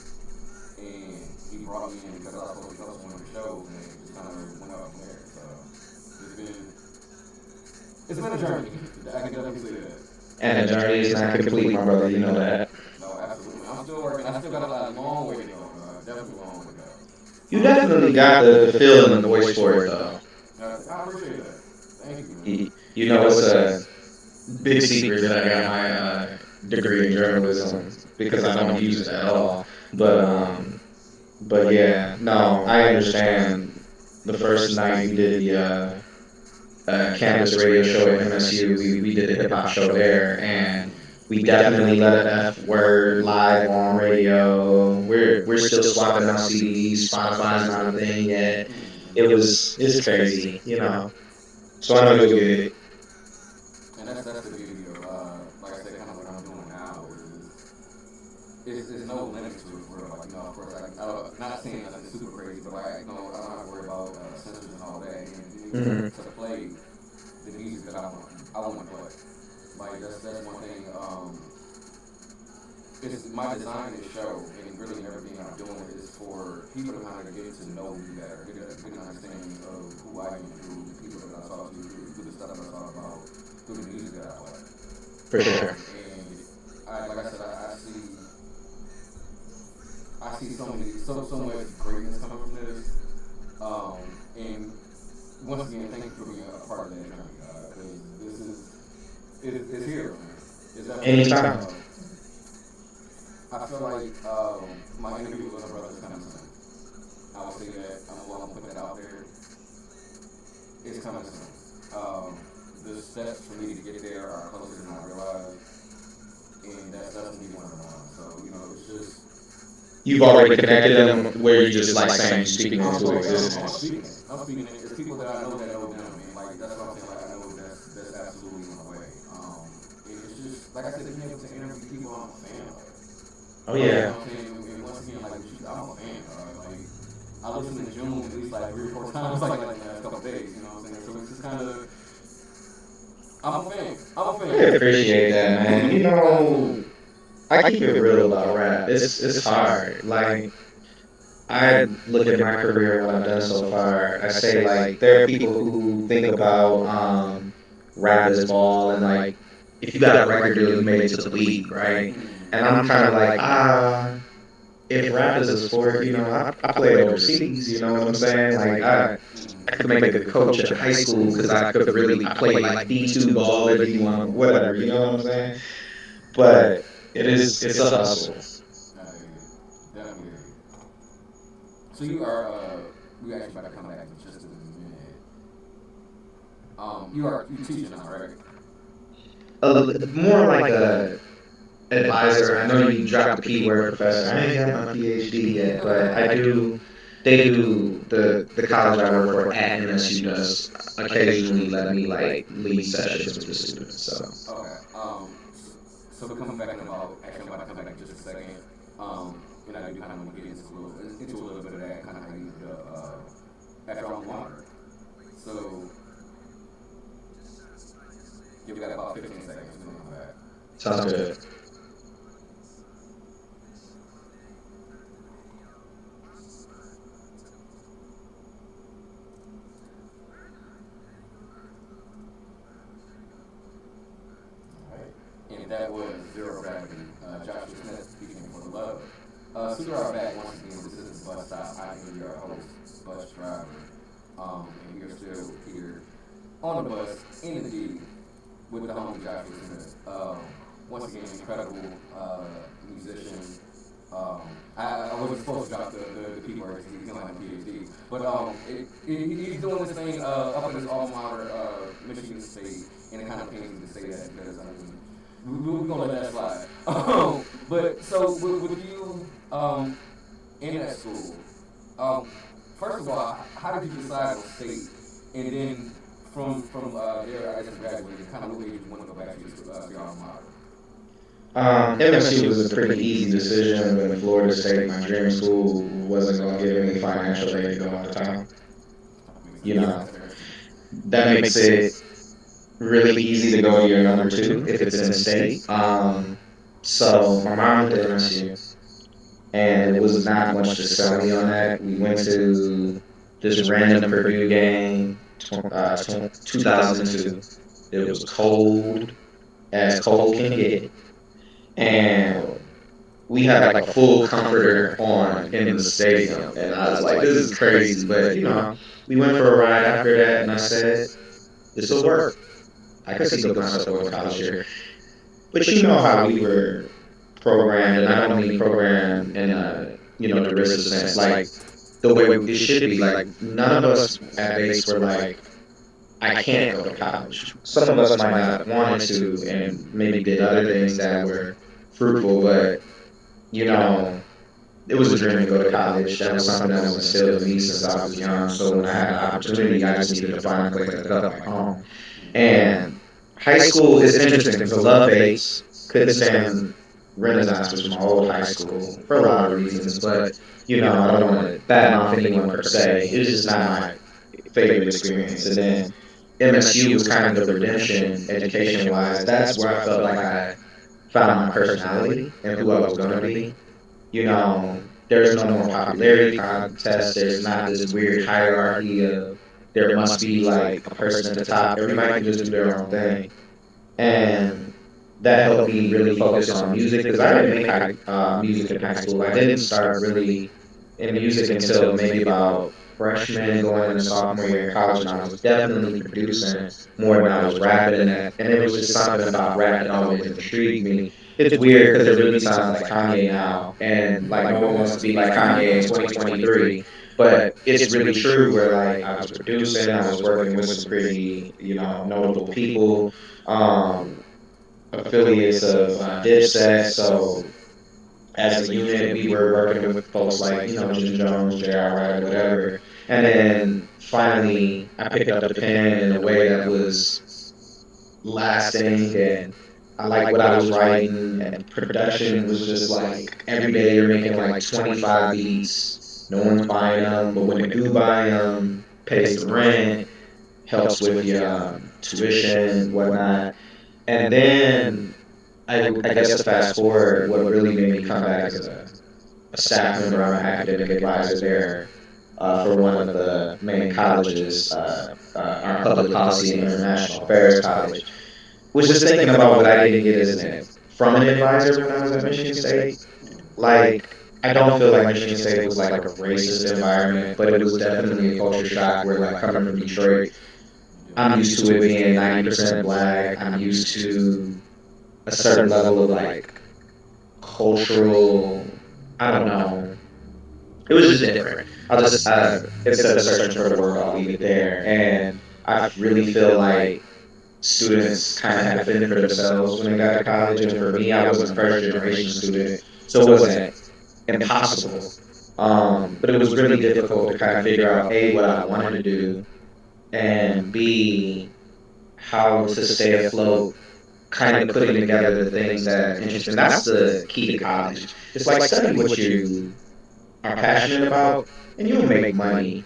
and he brought me in because I was supposed to go to one of the shows, and it just kind of went up from there. So it's been a journey. I can definitely say that.
And the journey is not complete, my brother. You know that.
No, absolutely. I'm still working. I still got a long way to go. Definitely a long way to go.
You definitely got the feel and the voice for it, though.
I appreciate that. Thank you, man.
You know, it's a big secret that I got my degree in journalism because I don't use it at all. But yeah, no, I understand. The first night you did the campus radio show at MSU, we did a hip hop show there, and we definitely let an F word live on radio. We're still swapping out CDs. Spotify's not a thing yet. It's crazy, you know. So I know you'll get it.
And that's the beauty of like I said, kind of what I'm doing now is there's no limit to it for real. Like of course, like not saying nothing super crazy, but like I don't have to worry about censors and all that. And to play the music that I want to play. Like that's one thing. It's my design this show and really everything I'm doing is for people to kind of get to know me better, get an understanding of who I am through the people that I talk to, through the stuff that I talk about, through the music that I play.
For sure.
And like I said, I see so much greatness coming from this. And once again, thank you for being a part of that journey, because it's here, man. It's
anytime.
I feel like my interview with my brother is coming soon. I will say that. I'm going to put that out there. It's coming soon. The steps for me to get there are closer than I realized, and that's definitely one of them. So it's just.
You've already connected them where you just like saying speaking into existence.
I'm speaking. It's people that I know that know them, and like that's what I'm saying. Like I know that's absolutely on the way. It's just like I said, being able to interview people I'm a fan of.
Oh yeah.
And once again, like I'm a fan. Like I listen to June at least like 3 or 4 times, like the last couple of days. You know what I'm saying? So it's just kind of. I'm a fan.
I appreciate that, man. You know, I keep it real about rap. It's hard. Like I look at my career, what I've done so far. I say like there are people who think about rap as ball, and like if you got a record deal, you made it to the league, right? And I'm kind of like if rap is a sport, I played overseas. You know what I'm saying? Like I could make a good coach at high school because I could really play like D2 ball or D1, whatever. You know what I'm saying? But it's a hustle.
Definitely. So you are we actually about to come back in just a minute. You teaching now, right?
More like a advisor. I know you dropped the keyword professor. I ain't got my PhD yet, but I do. They do the college I work for at MSU does occasionally let me like lead sessions with the students. So
okay. So we're coming back in about. Actually, I'm about to come back in just a second. And I do kind of want to get into a little bit of that kind of how you after I'm wandering. So give me that about 15 seconds. And then come back.
sounds good.
And that was Zero Gravity, Joshua Smith speaking for the love. So we are back once again. This is Bus Stop. I am your host, Bus Driver. And we are still here on the bus, in the D, with the homie Joshua Smith. Once again, incredible musician. I wasn't supposed to drop the P words, he's going to have a PhD. But he's doing this thing up in his alma mater, Michigan State, and it kind of pains me to say that because, I mean, we're going to let that slide. But so with you in that school, first of all, how did you decide on state? And then from there, I just graduated, kind of what made you want to go back to your alma mater?
MSU was a pretty easy decision when Florida State, my dream school, wasn't going to give me financial aid to go out of town. You know, that makes it really easy to go year number 2 if it's in state. So my mom went to MSU, and it was not much to sell me on that. We went to this random Purdue game, 2002. It was cold, as cold can get. And we had like a full comforter on in the stadium, and I was like, "This is crazy." But we went for a ride after that, and I said, "This will work. I could see myself going to college here." But you know how we were programmed, and I don't mean programmed in the racist sense, like the way it should be. Like none of us at base were like, "I can't go to college." Some of us might not wanted to, and maybe did other things that were fruitful, but it was a dream to go to college. That was something that was instilled in me since I was young. So when I had an opportunity, I just needed to find a place to go back home. And high school is interesting because I love bass. Couldn't stand Renaissance, which was my old high school, for a lot of reasons. But I don't want to batten off anyone per se. It was just not my favorite experience. And then MSU was kind of the redemption, education-wise. That's where I felt like I found my personality and who I was going to be. There's no more popularity contest. There's not this weird hierarchy of there must be like a person at the top. Everybody can just do their own thing. And that helped me really focus on music because I didn't make music in high school. I didn't start really in music until maybe about freshman going into sophomore year in college, and I was definitely producing more than I was rapping in that. And it was just something about rap that always intrigued me. It's weird because it really sounds like Kanye now, and like no one wants to be like Kanye in 2023. But it's really true where like I was producing, I was working with some pretty notable people, affiliates of Dipset. So as a unit, we were working with folks like Jim Jones, J.R. Wright, whatever. And then finally, I picked up the pen in a way that was lasting, and I liked what I was writing. And production was just like every day you're making like 25 beats. No one's buying them, but when they do buy them, pays the rent, helps with your tuition, whatnot. And then I guess to fast forward, what really made me come back as a staff member, I'm an academic advisor there for one of the main colleges, our Public Policy and International Affairs College. Was just thinking about what I didn't get from an advisor when I was at Michigan State. Like, I don't feel like Michigan State was like a racist environment, but it was definitely a culture shock where, like, coming from Detroit, I'm used to it being 90% black. I'm used to a certain level of like cultural, I don't know. It was just different. I'll just instead of searching for the word, I'll leave it there. And I really feel like students kind of had to fend for themselves when they got to college. And for me, I was a first generation student, so it wasn't impossible. But it was really difficult to kind of figure out A, what I wanted to do, and B, how to stay afloat, kind of putting together the things that interest me. That's the key to college. It's like study what you are passionate about, and you'll make money.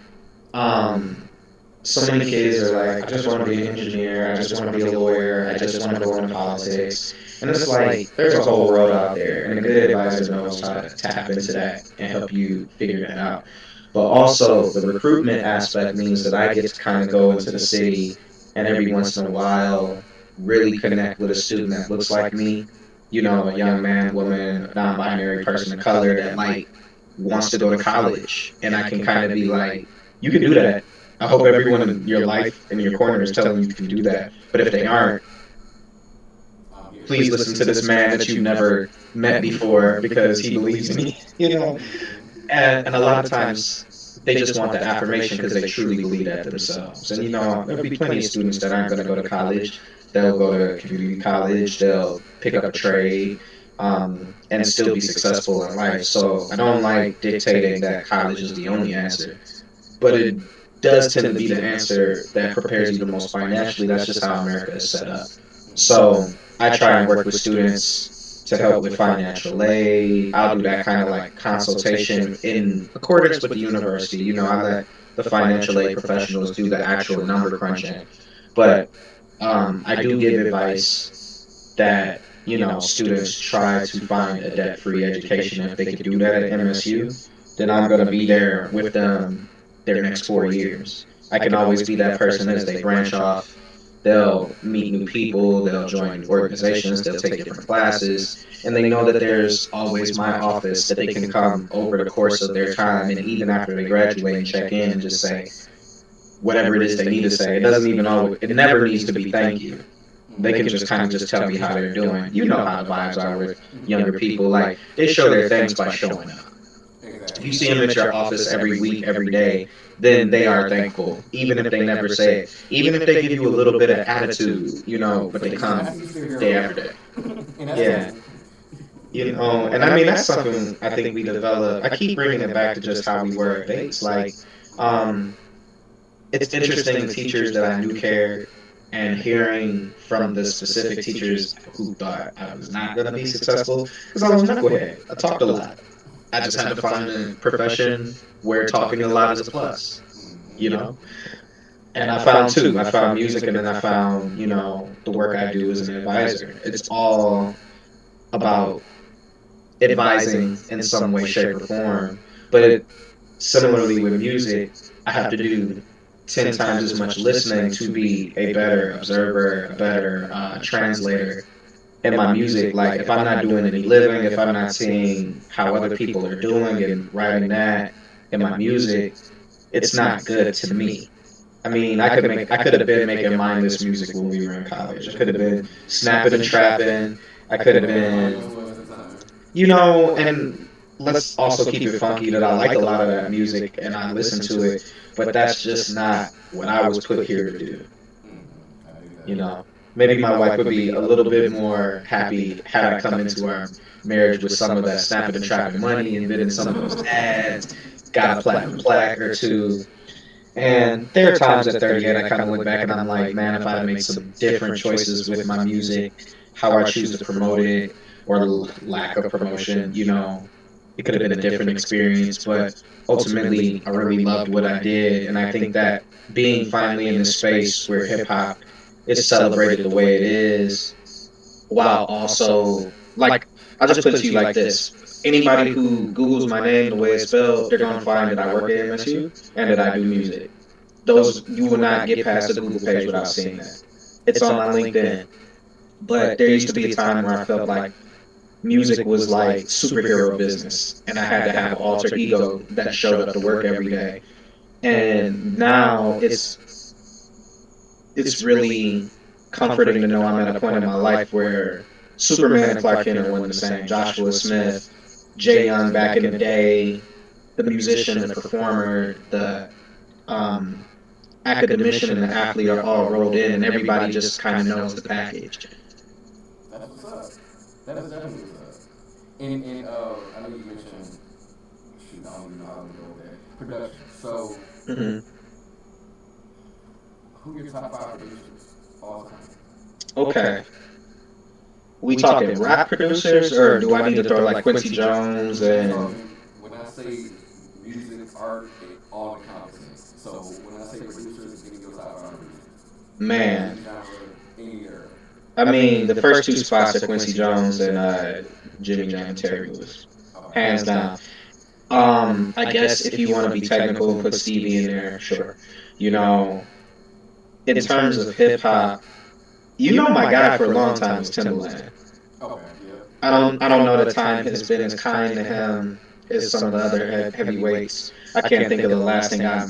So many kids are like, I just want to be an engineer, I just want to be a lawyer, I just want to go into politics. And it's like, there's a whole world out there, and a good advisor knows how to tap into that and help you figure that out. But also, the recruitment aspect means that I get to kind of go into the city and every once in a while really connect with a student that looks like me. a young man, woman, non-binary person of color that like wants to go to college, and I can kind of be like, you can do that. I hope everyone in your life in your corner is telling you can do that. But if they aren't, please listen to this man that you've never met before because he believes in you. And a lot of times they just want the affirmation because they truly believe that themselves. And there'll be plenty of students that aren't going to go to college. They'll go to community college. They'll pick up a trade, and still be successful in life. So I don't like dictating that college is the only answer, but it does tend to be the answer that prepares you the most financially. That's just how America is set up. So I try and work with students to help with financial aid. I'll do that kind of like consultation in accordance with the university. I let the financial aid professionals do the actual number crunching. But I do give advice that, students try to find a debt-free education. If they could do that at MSU, then I'm going to be there with them their next 4 years. I can always be that person as they branch off. They'll meet new people, they'll join organizations, they'll take different classes, and they know that there's always my office that they can come over the course of their time, and even after they graduate and check in and just say whatever it is they need to say. It never needs to be thank you. They can just kind of just tell me how they're doing. You know how the vibes are with younger people. Like, they show their things by showing up. If you see them at your office every week, every day, then they are thankful, even if they never say it. Even if they give you a little bit of attitude, but they come day after day. Yeah. And I mean, that's something I think we develop. I keep bringing it back to just how we were at Bates. Like, it's interesting the teachers that I knew cared, and hearing from the specific teachers who thought I was not going to be successful, because I was a knucklehead. I talked a lot. I just had to find a profession where talking a lot is a plus, And I found two. I found music, and then I found, the work I do as an advisor. It's all about advising in some way, shape, or form. But similarly with music, I have to do 10 times as much listening to be a better observer, a better translator in my music. Like, if I'm not doing any living, if I'm not seeing how other people are doing and writing that in my music, it's not good to me. I mean, I could have been making mindless music when we were in college. I could have been snapping and trapping. I could have been, and let's also keep it funky that I like a lot of that music and I listen to it, but that's just not what I was put here to do. Maybe my wife would be a little bit more happy had I come into our marriage with some of that snapping and trapping money and been in some of those ads, got a platinum plaque or two. And there are times at 38 I kind of look back and I'm like, man, if I had made some different choices with my music, how I choose to promote it, or lack of promotion, it could have been a different experience. But ultimately, I really loved what I did. And I think that being finally in this space where hip-hop is celebrated the way it is, while also, like, I'll just put it to you like this. Anybody who Googles my name the way it's spelled, they're going to find that I work at MSU and that I do music. You will not get past the Google page without seeing that. It's on my LinkedIn. But there used to be a time where I felt like music was like superhero business, and I had to have an alter ego that showed up to work every day. And now it's really comforting to know I'm at a point in my life where Superman and Clark Kent are one and the same. Joshua Smith, Jay Young back in the day, the musician, the performer, the academician, and the athlete are all rolled in, and everybody just kind of knows the package.
That's what's up. That is definitely what's up. And I know you mentioned, shoot, I don't even know how to go there. Production. So, who are your top 5 producers all time?
Okay. We talking rap producers, or do I need to throw like Quincy Jones and?
When I say music, art, it all encompasses. So when I say producers, give me your top 5 producers.
Man.
Any era.
I mean, the first 2 spots are Quincy Jones and Jimmy Jam and Terry Lewis, hands down. I guess if you want to be technical and put Stevie in there, sure. In terms of hip hop, my guy for a long time was Timbaland.
Okay,
I don't know the time has been as kind to him as some of the other heavyweights. I can't think of the last thing I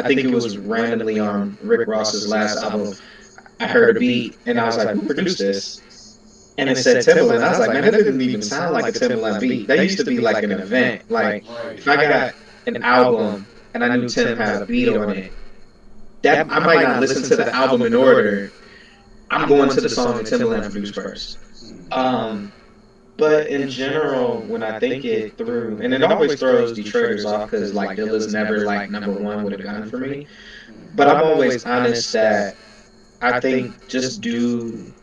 think it was randomly on Rick Ross's last album. I heard a beat and I was like, who produced this? And it said Timbaland. I was like, man, that didn't even sound like a Timbaland beat. That used to be like an event. Like, if I got an album and I knew Tim had a beat on it, that I might not listen to the album in order. I'm going to the song that Timbaland produced first. But in general, when I think it through, and it always throws Detroiters off because like Dilla's never like number one with a gun for me. But I'm always honest that I think just due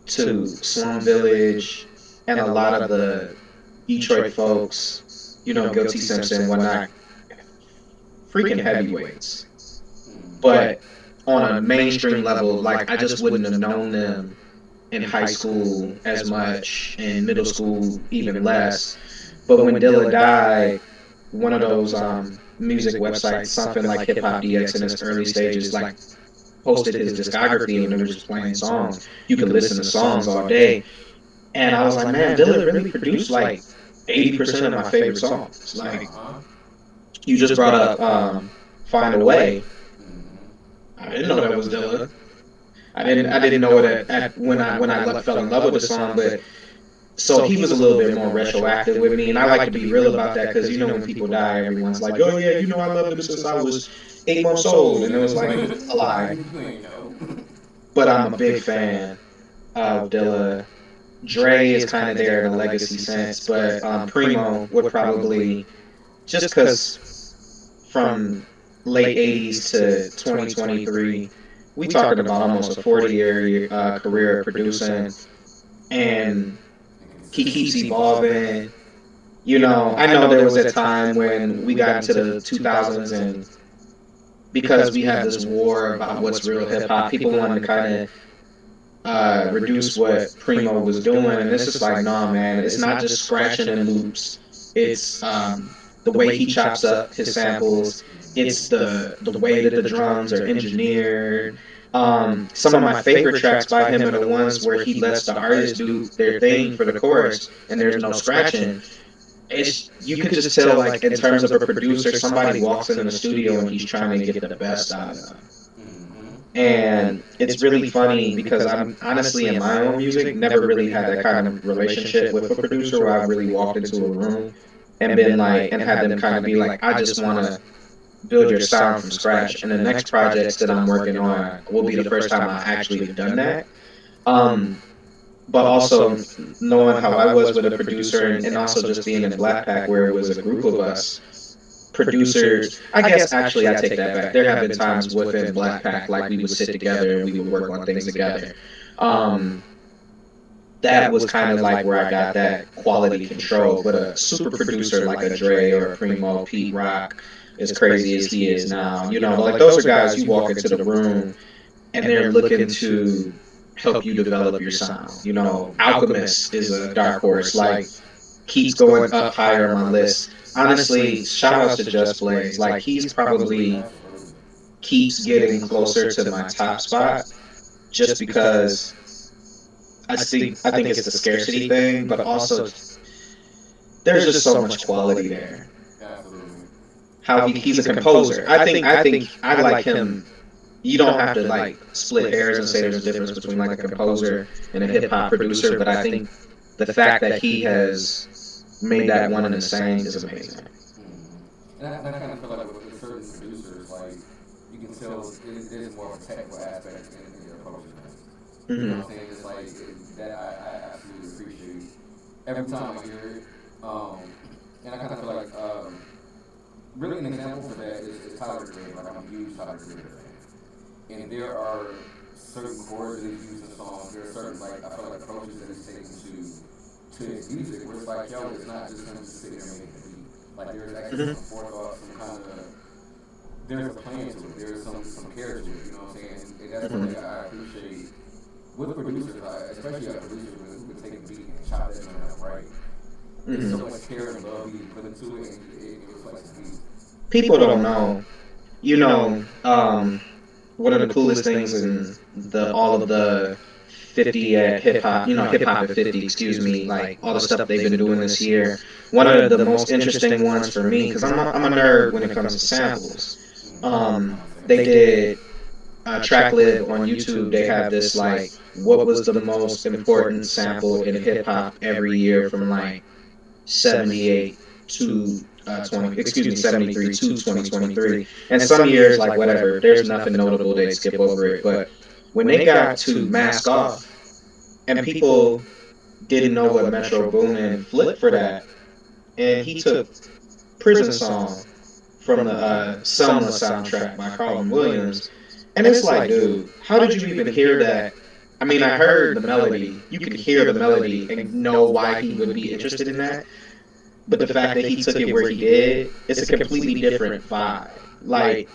to Slum Village and a lot of the Detroit folks, you know, Guilty Simpson, whatnot, freaking heavyweights. But on a mainstream level, like I just wouldn't have known them in high school as much, in middle school even less. But when Dilla died, one of those music websites, something like Hip Hop DX in its early stages, like posted his discography and they were just playing songs. You could listen to songs all day. And I was like, man, Dilla really produced like 80% of my favorite songs. Like, you just brought up Find a Way. I didn't know that was Dilla. I didn't know it when I fell in love with the song, but so he was a little bit more retroactive with me, and I like to be real about that because you know when people die, everyone's like, oh yeah, you know I loved him since I was 8 months old, and it was like a lie. But I'm a big fan of Dilla. Dre is kind of there in a legacy sense, but Primo would probably, just because from late 80s to 2023, we talking about almost a 40-year career producing, and he keeps evolving. You know, I know there was a time when we got into the 2000s, and because we had this war about what's real hip-hop, people wanted to kind of reduce what Primo was doing, and it's just like, nah, man, it's not just scratching and loops. It's the way he chops up his samples. It's the way that the drums are engineered. Some of my favorite tracks by him are the ones where he lets the artists do their thing for the chorus and there's no scratching. You could just tell, like, in terms of a producer, somebody walks in the studio and he's trying to get the best out of them. And it's really funny because I'm honestly, in my own music, never really had that kind of relationship with a producer where I really walked into a room and been like, and had them kind of be like, I just want to build your sound from scratch. And the next projects that I'm working on will be the first time I actually have done that. But also knowing how I was with a producer, and also just being in Black Pack where it was a group of us producers. I guess actually I take that back. There have been times within Black Pack like we would sit together and we would work on things together. That was kind of like where I got that quality control. But a super producer like a Dre or a Primo, Pete Rock, as crazy as he is now, you know, like those are guys you walk into the room and they're looking to help you develop your sound. You know, Alchemist is a dark horse, like keeps going up higher on my list. Honestly, shout out to Just Blaze. Like, he's probably keeps getting closer to my top spot just because I think it's a scarcity thing, but also there's just so much quality there. How he's a composer. I think I like him. You don't have to like split hairs and say there's a difference between like a composer and a hip hop producer, but I think the fact that he has made that one and the same is amazing.
And I kind of feel like with certain producers, like you can tell there's more of a technical aspect in their approach. You know what I'm saying? It's like that I absolutely appreciate every time I hear it. And I kind of feel like really an example for that is Tyler Creator. Like, I'm a huge Tyler Creator fan. And there are certain chords that he's used in songs. There are certain, like, I feel like approaches that he's taken to his music where it's like, yo, it's not just him just sitting there making a beat. Like, there's actually some forethought, some kind of, there's a plan to it. There's some care to it, you know what I'm saying? And that's something I appreciate with producers, especially a producer who can take a beat and chop that joint up right. There's so much care and love being put into it, and it reflects the beat.
People don't know. You know, one of the coolest things in all of the 50 at hip hop, hip hop at 50, excuse me, like all the stuff they've been doing this year. One of the most interesting ones for me, because I'm a nerd when it comes to samples. They did Tracklib on YouTube. They have this like, what was the most important sample in hip hop every year from like 78 to 73 to 2023. And some years, like whatever, there's nothing notable, they skip over it. But when they got to Mask Off, and people didn't know what Metro Boomin flipped for that, and he took Prison Song from the Selma soundtrack by Carlton Williams, and it's like, dude, how did you even hear that? I mean, I heard the melody. You could hear the melody and know why he would be interested in that. But the fact that he took it where he did, it's a completely different vibe. Like,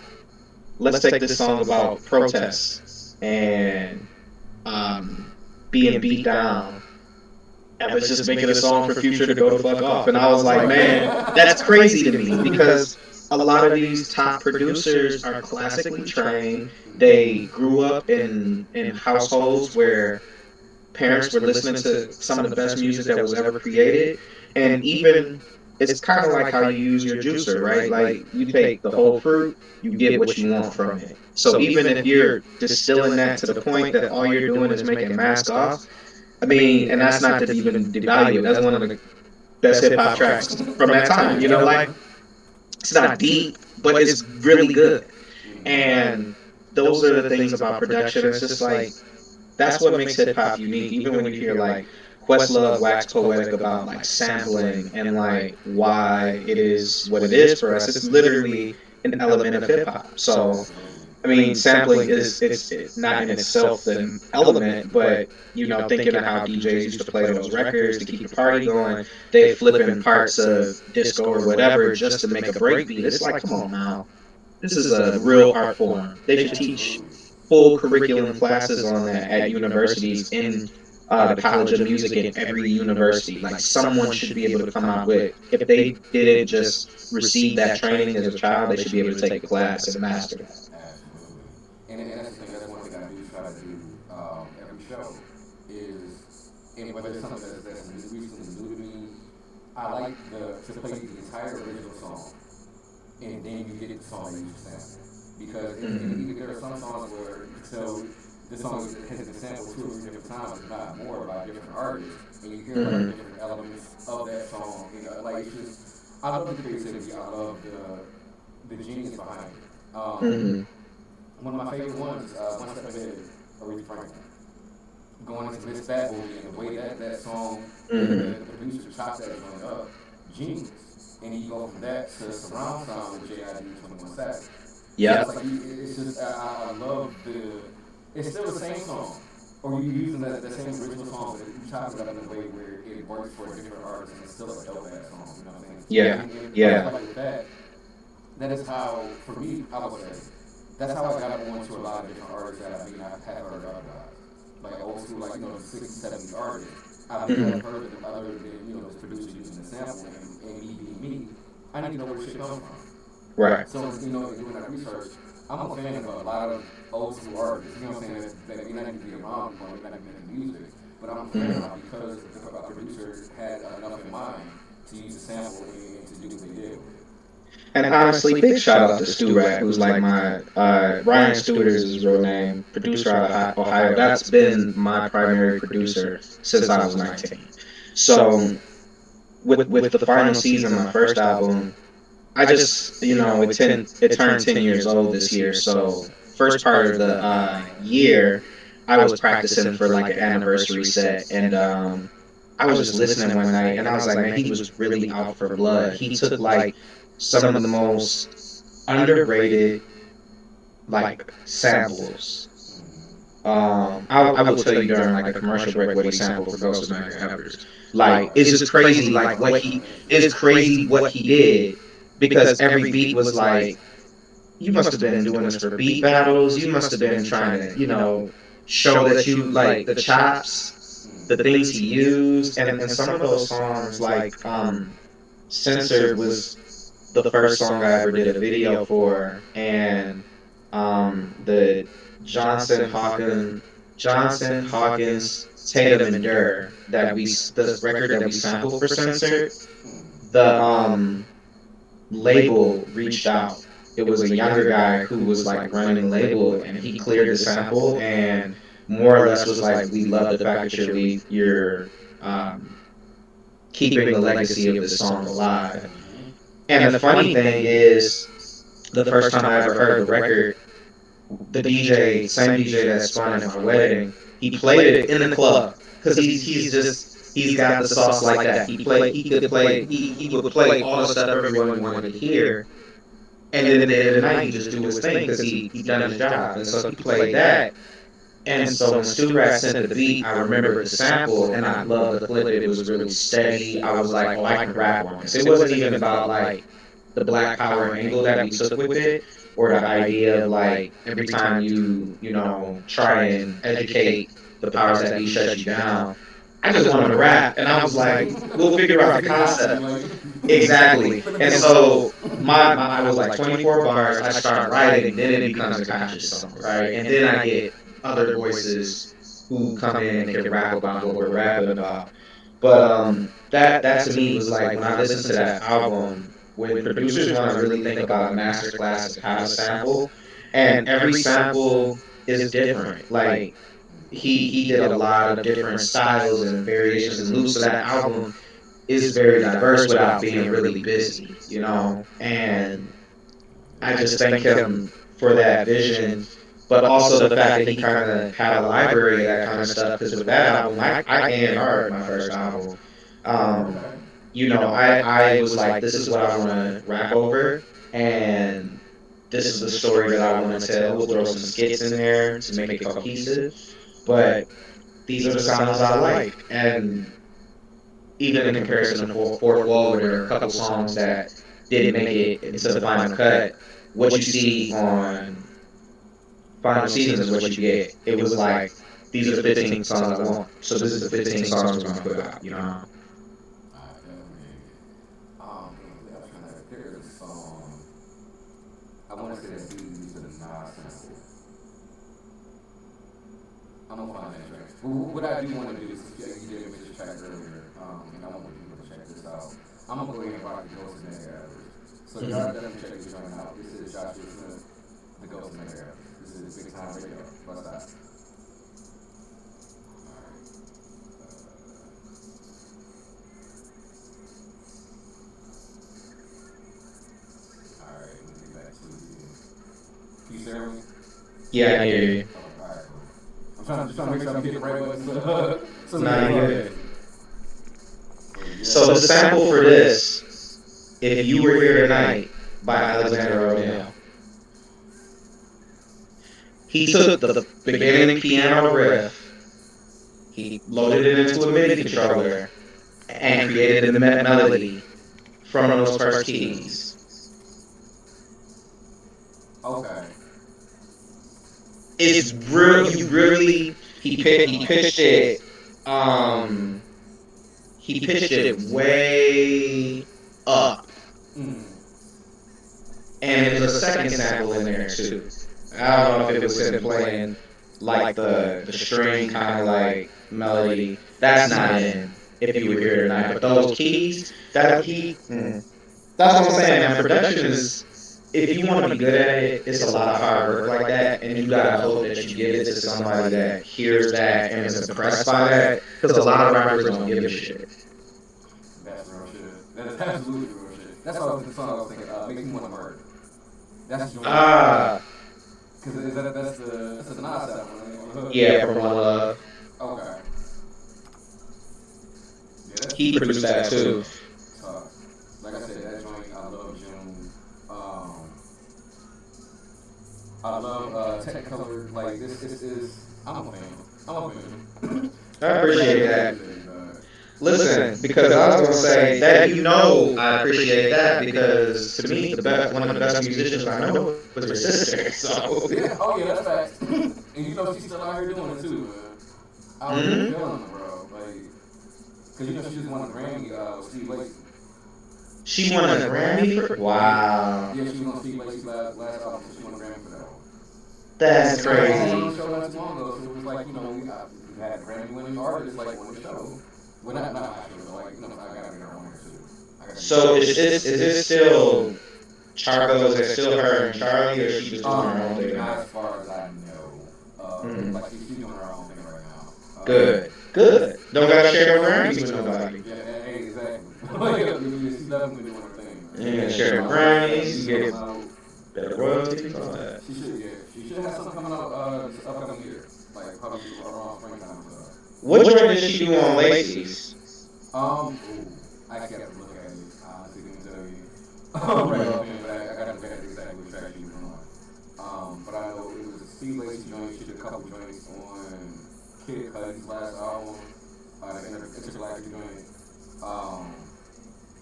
let's take this song about protests and being beat down. I was just making a song for Future to go the fuck off. And I was like, man, that's crazy to me, because a lot of these top producers are classically trained. They grew up in households where parents were listening to some of the best music that was ever created. And even, it's kind of like how you use your juicer, right? Like, you take the whole fruit, you get what you want from it. So even if you're distilling that to the point that all you're doing is making Mask Off, I mean, and that's not to even devalue it. That's one of the best hip hop tracks from that time. Like, it's not deep, but it's really good. And those are the things about production. It's just like, that's what makes hip hop unique. Even when you hear like Questlove wax poetic about like sampling and like why it is what it is for us, it's literally an element of hip hop. So I mean, sampling it's not in itself an element, but thinking of how DJs used to play those records to keep the party going, they flipping parts of disco or whatever just to make a breakbeat. It's like, come on now, this is a real art form. They should teach full curriculum classes on that at universities, in the College of Music, in every university. Like, someone should be able to come out with, if they didn't just receive that training as a child, they should be able to take a class and master that.
And that's the thing, that's one thing I do try to do every show is, and whether it's something that's recently new to me, I like to play the entire original song, and then you get the song that you sample. Because there are some songs where, so this song has been sampled 2 or 3 different times, if not more, by different artists, and you hear like different elements of that song. Like, it's just, I love the creativity, I love the genius behind it. One of my favorite ones, One Step Ahead, Aretha Franklin. Going into Miss Fat Booty and the way that song, the producer chopped that joint up, genius. And then you go from that to surround sound with J.I.D. 21 Savage.
Yeah.
It's just, I love it's still the same song. Or you're using that same original song, but you chop it up in a way where it works for a different artist and it's still a dope ass song, you know what I'm saying?
Yeah.
Like that is how, for me, I would say, that's how I got on to a lot of different artists that I have heard otherwise. Like old school, like, the 60s, 70s artists. I've never heard of them other than, this producer using the sample and me being me. I need to know where shit comes from.
Right.
So, doing that research, I'm a fan of a lot of old school artists. You know what I'm saying? That may not even be around anymore, may not even make music. But I'm a fan of because the producer had enough in mind to use the sample and to do what they did.
And honestly, big shout out to Stu Rat, who's like my, Ryan Stewart is his real name, producer out of Ohio. That's been my primary producer since I was 19. So, with the final season, my first album, I just, it turned 10 years old this year. So, first part of the year, I was practicing for like an anniversary set, and I was just listening one night, and I was like, man, he was really out for blood. He took like some of the most underrated like samples. I will tell you during like a commercial break what he sampled for Ghost of Mega Evers. Like, it's just crazy, like it's crazy what he did, because every beat was like, you must have been doing this for beat battles, you must have been trying to, show that you like the chops, the things he used, and some of those songs like Censored was the first song I ever did a video for, and the Johnson Hawken Johnson, Hawkins, Tatum, and Durr the record that we sampled for Censored, the label reached out. It was a younger guy who was like running the label, and he cleared the sample and more or less was like, "We love the fact that you're keeping the legacy of this song alive." And the funny thing is, the first time I ever heard the record, the DJ, same DJ that spun at my wedding, he played it in the club because he's got the sauce like that. He would play all the stuff everyone wanted to hear, and then at the end of the night he just do his thing because he done his job, and so he played that. And so when Stu Rat sent the beat, I remembered the sample, and I loved the flip. It was really steady. I was like, oh, I can rap on this. It wasn't even about like the Black Power angle that we took with it, or the idea of like every time you know try and educate the powers that be shut you down. I just wanted to rap, and I was like, we'll figure out the concept. Exactly. And so I was like 24 bars. I start writing, then it becomes a conscious song, right? And then I get other voices who come in and can rap about what we're rapping about. But that to me was like, when I listened to that album, when producers want to really think about a masterclass of how to sample, and every sample is different. Like he did a lot of different styles and variations and loops. So that album is very diverse without being really busy, you know. And I just thank him for that vision, but also the fact that he kind of had a library of that kind of stuff. Because with that album, I A&R'd my first album. You know, I was like, this is what I want to rap over, and this is the story that I want to tell. We'll throw some skits in there to make it cohesive, but these are the sounds I like. And even in comparison to Fourth Wall, where there are a couple songs that didn't make it into the final cut, what you see on Final Season is what you get. It was like, these are the 15 songs I want, so this is the 15 songs we're going to put out, you know?
I want to say that dude used a Nas sample. I'm gonna find that track. What I do want to do is, you did mention this track earlier, and I want people to check this out. I'm gonna go ahead and rock the Ghost Mega Average. So y'all definitely check this joint out. This is Joshua Smith, the Ghost Mega Average. This is Big Time Radio. What's that? Can you hear me?
Yeah, I hear you.
Alright, cool. I'm trying to make sure I'm getting the right buttons. So
Nah, you're good. So the sample for this, If You Were Here Tonight, by Alexander O'Neal. He took the beginning piano riff, he loaded it into a MIDI controller, and created the melody from those first keys.
Okay.
It's really he pitched it way up, and there's a second sample in there too. I don't know if it was him playing like the string kind of like melody. That's not in If You Were Here Tonight, but those keys that's what I'm saying, man. Production is, if you want to be good at it, it's a lot of hard work like that, and you gotta hope that you give it to somebody that hears that and is impressed by that, because a lot of rappers don't give a shit.
That's real shit. That's absolutely real shit. That's all the song I was thinking. Makes Me Want to Murder. That's your because that's the Nas album.
Yeah, From One Love.
Okay. Yeah,
He produced that too.
Like I said, that joint, I love June. I love Technicolor. Like this is. I'm a fan.
I appreciate that. Listen, because I was gonna say that, you know, I appreciate that because to me, one of the best musicians I know was your sister. So
yeah, oh yeah, that's facts. And you know she's still out here doing it too, man. I was really feeling her, bro. Like, cause you know she just won a Grammy with Steve Lacy.
She won a Grammy for? Wow.
Yeah, she was on Steve Lacy's last album, so she won a Grammy for that one.
That's
And I was on
crazy.
the show not too long ago, so it was like, we had Grammy winning artists like on the show. Well, not actually, but like, I got to get her on here too. I got to get her
So
on.
is it still Chargo? Is it still her and Charlie, or she just doing her own thing
Not
now?
as far as I know.
Mm.
Like she's doing her own thing right now.
Good, good. Don't gotta share no Grammys with nobody.
Yeah, exactly. Like, she's definitely doing her thing.
You ain't gonna
And,
share the Grammys. You get better royalties, all that.
she should have something coming out this upcoming year, like probably around springtime.
What joint did she do on Lacey's?
I can't look at it. Honestly, can tell you. Right offhand, but I gotta look at exactly what track she was on. But I know it was a Steve Lacy joint. She did a couple joints on Kid Cudi's last album, the Intergalactic joint.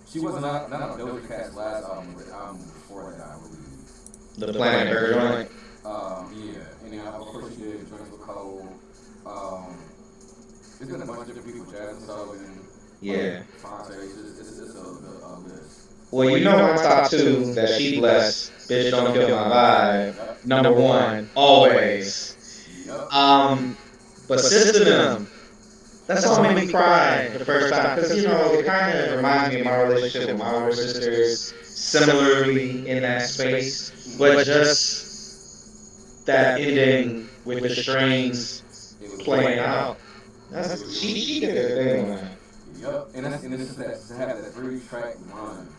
She was not on Doja Cat's last album, but the album before that, I believe.
The Planet Her joint.
Yeah, and then of course she did joints with Cole. There's been a bunch of different people, Jasmine Sullivan.
Yeah.
Fonte. It's a list.
Well, you know my top two that she blessed. Bitch, don't kill my vibe.
Yep.
Number one, always.
Yep.
But Sister Them. That song made me cry the first time because it kind of reminds me of my relationship with my older sisters, similarly in that space, but just that ending with the strings playing out. She did her thing on that.
Yep. And it's just that to have that 3-track run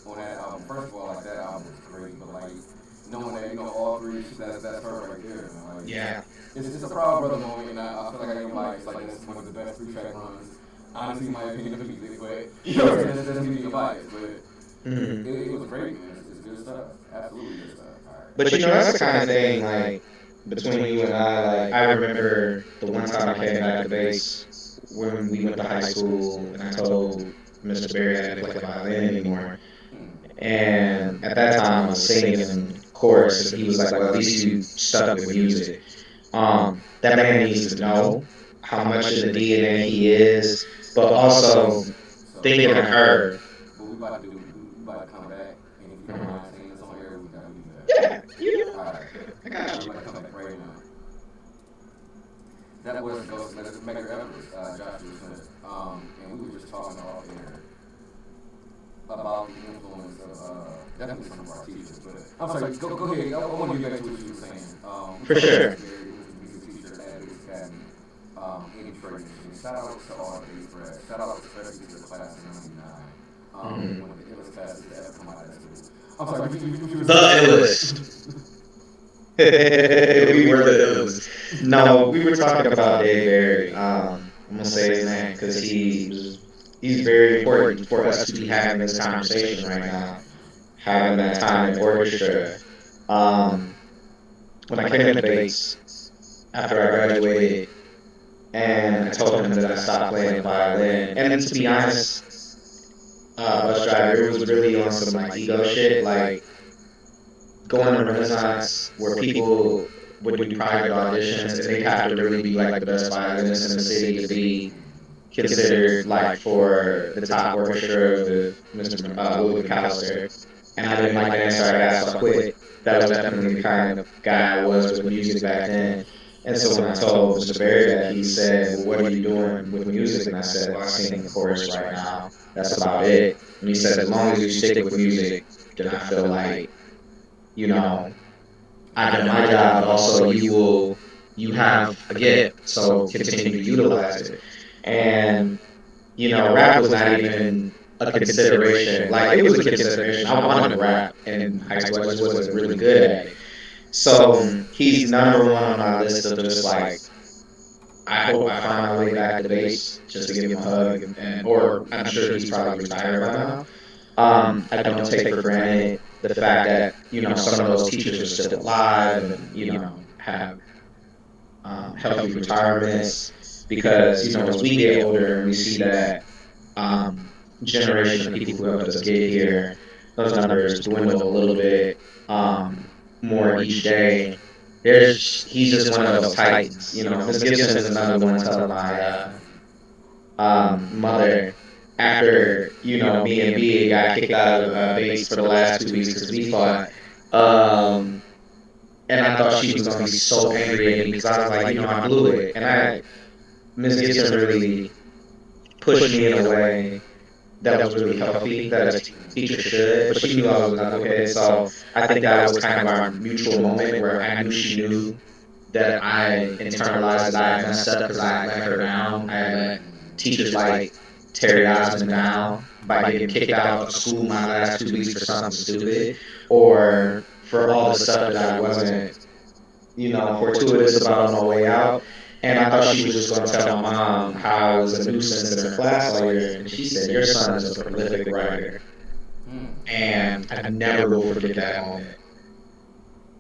on that album. First of all, like that album was great, but like knowing that all three, that's her right there. Man. Like,
Yeah.
It's a proud brother moment, and I feel like I can bias. Like that's one of the best 3-track runs. Honestly, in my opinion, of music, but that's me being biased. But it was great, man. It's good stuff. Absolutely good stuff.
But that's the kind of thing, like, between you and I, like, I remember the one time I came back to base when we went to high school, and I told Mr. Berry I didn't play the violin anymore. And at that time, I was singing in chorus, and he was like, well, at least you stuck with music. That man needs to know how much of the DNA he is, but also thinking of her.
What we about to do, we about to come back, and if you don't mind saying this on air, we gotta do that.
Yeah,
Alright.
I got you.
I'm gonna come back right now. That was Ghost Maker Everest, Joshua Smith. And we were just talking off air about the influence of definitely some of our teachers. But I'm sorry, go ahead. I want to get back to what you were saying.
For sure.
Music teacher at Bates Academy in Detroit, Michigan. Shout out to all the Bates grads. Shout out especially to the class of '99. One of the illest classes that ever come out of that school. I'm sorry, you were
The illest. We were the illest. No, we were talking about Dave Berry. I'm gonna say his name because he's very important for us to be having this conversation right now, having that time in orchestra. When I came into bass after I graduated, and I told him that I stopped playing violin, and to be honest, bus driver, it was really on some like ego shit, like going to Renaissance where people would do private auditions and they have to really be like the best violinist in the city to be considered like for the top orchestra of Mr. Louis McAllister. And I didn't like the answer I got, so I quit. That was definitely the kind of guy I was with music back then. And so when I told Mr. Berry that, he said, well, what are you doing with music? And I said, well, I'm singing the chorus right now. That's about it. And he said, as long as you stick with music, then I feel like, I've done my job, but also you have a gift, so continue to utilize it. And, rap was not even a consideration. Like, it was a consideration. I wanted to rap in high school. I just wasn't really good at it. So he's number one on my list of just like, I hope I find my way back to bass just to give him a hug, or I'm sure he's probably retired by now. I don't take for granted the fact that some of those teachers are still alive and have healthy retirements, because as we get older and we see that generation of people who helped us get here, those numbers dwindle a little bit more each day. He's just one of those titans. Miss Gibson is another one telling my mother, after me and B got kicked out of base for the last 2 weeks because we fought, And I thought she was gonna be so angry at me because I was like, I blew it. And Miss Gibson really pushed me in a way that was really healthy, that a teacher should. But she knew I was like, okay. So I think that was kind of our mutual moment where I knew she knew that I internalized that I had messed up because I let her down. I had let teachers like Terry Osmond down by getting kicked out of school my last 2 weeks for something stupid, or for all the stuff that I wasn't, fortuitous about on my way out. And I thought she was just going to tell my mom how I was a nuisance in her class all year. And she said, "Your son is a prolific writer." And I never will forget that moment.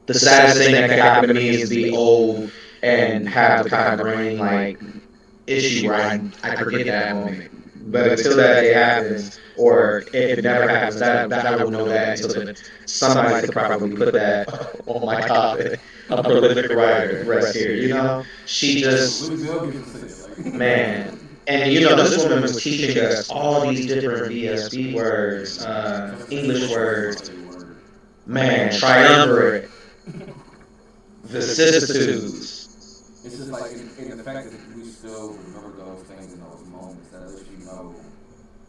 The saddest thing that could happen to me is be old and have the kind of brain like issue where I forget that moment. But until that day happens, or if it never happens, that I will know that until somebody could probably put that on my coffin. A prolific writer, rest here. She just, man. And this woman was teaching us all these different VSB words, English words, man, triumvirate, vicissitudes.
It's just like, in the fact that we still remember those things in those moments, that lets you know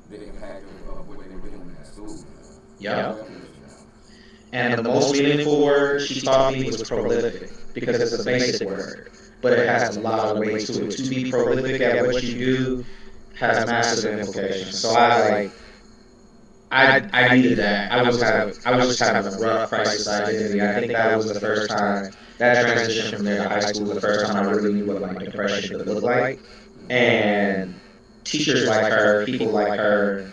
the impact of what they were doing at school.
Yeah. And the most meaningful word she taught me was prolific, because it's a basic word, but it has a lot of weight to it. To be prolific at what you do has massive implications. So I needed that. I was just having a rough crisis identity. I think that was the first time, that transition from there to high school was the first time I really knew what like depression could look like. And teachers like her, people like her,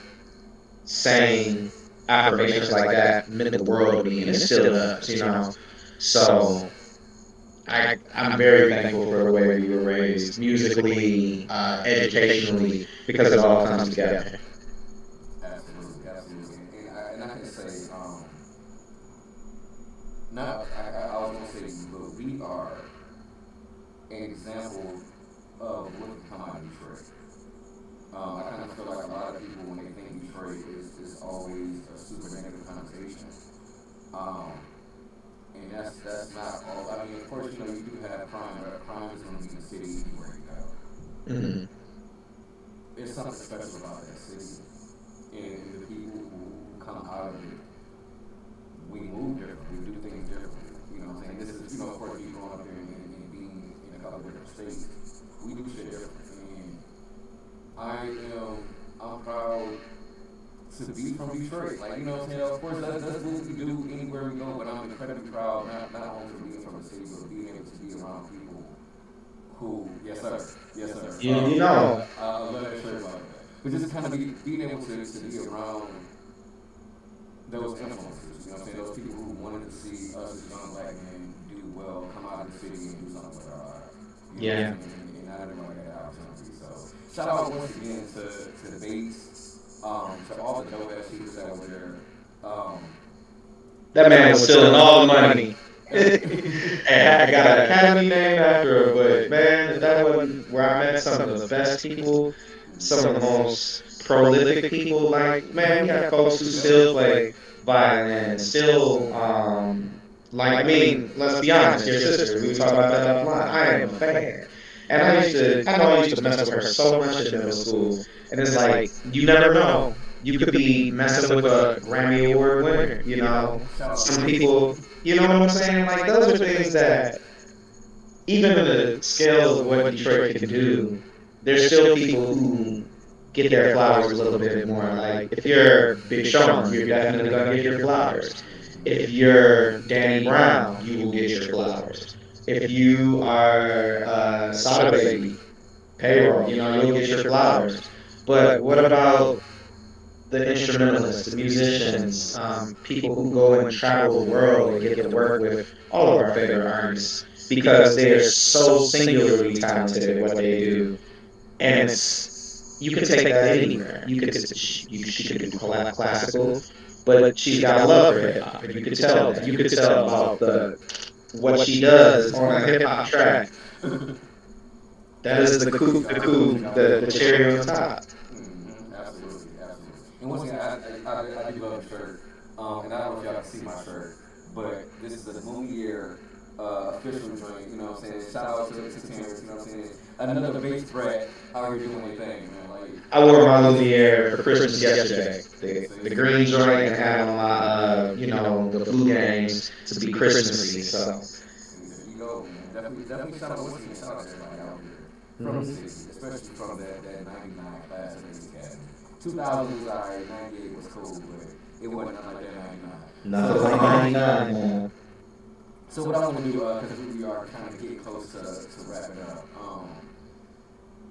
saying affirmations like that meant the world to me, and it still does. So I'm very thankful for the way we were raised, musically, educationally, because it all comes together.
Absolutely. And I can say, I was going to say, but we are an example of what can come out of Detroit. I kind of feel like a lot of people, when they think Detroit, is always a super negative connotation. And that's not all. I mean, of course, you do have crime, but crime is going to be in the city anywhere you go.
Mm-hmm.
There's something special about that city. And the people who come out of it, we move differently, we do things differently. You know what I'm saying? This is, of course, you growing up here and being in a couple different states, we do shit different. And I'm proud to be from Detroit. Like, you know what I'm saying? Of course, that's what we do anywhere we go, but I'm incredibly proud, not only for being from the city, but being able to be around people who, yes sir. I love that shirt about that. But just kind of being able to be around those influences, you know what I'm saying? Those people who wanted to see us as young black men do well, come out of the city and do something with our lives.
Yeah.
And not everybody got that opportunity. So shout out once again to the base, to all the dope ass teachers that were there.
That man was stealing all the money. And I got an academy named after her, but man, that wasn't where I met some of the best people, some of the most prolific people. Like, man, we have folks who still play violin and still, let's be honest, your sister, we were talking about that offline. I am a fan. And I know I used to mess with her so much in middle school. And it's like, you never know. You could be messing with a Grammy Award winner, Some people, you know what I'm saying? Like, those are things that, even in the scale of what Detroit can do, there's still people who get their flowers a little bit more. Like, if you're Big Sean, you're definitely going to get your flowers. If you're Danny Brown, you will get your flowers. If you are Sada Baby, Payroll, you'll get your flowers. But what about the instrumentalists, the musicians, people who go and travel the world and get to work with all of our favorite artists, because they are so singularly talented at what they do, and you can take that anywhere. She could do classical, but she's got a love for hip hop, and you could tell that. You could tell about what she does on a hip hop track. That is the cherry on top.
And once again, I do love the shirt. And I don't know if y'all can see my shirt, but this is the Moon Year official joint, you know what I'm saying? Shout out to Terrence, you know what I'm saying? Another bass threat out here doing their thing, man. Like,
I wore my Lumiere for Christmas yesterday. The green joint and had on my, the blue games to be Christmassy. So.
there you go, man. Definitely shout out Whiskey and shout out to everybody out here from the city, especially from that 99 class of Lazy Academy. 2000 was alright, 98 was cool, but it wasn't nothing like that 99.
Nothing like 99, man.
So what I want to do, because we are kind of getting close to wrapping up,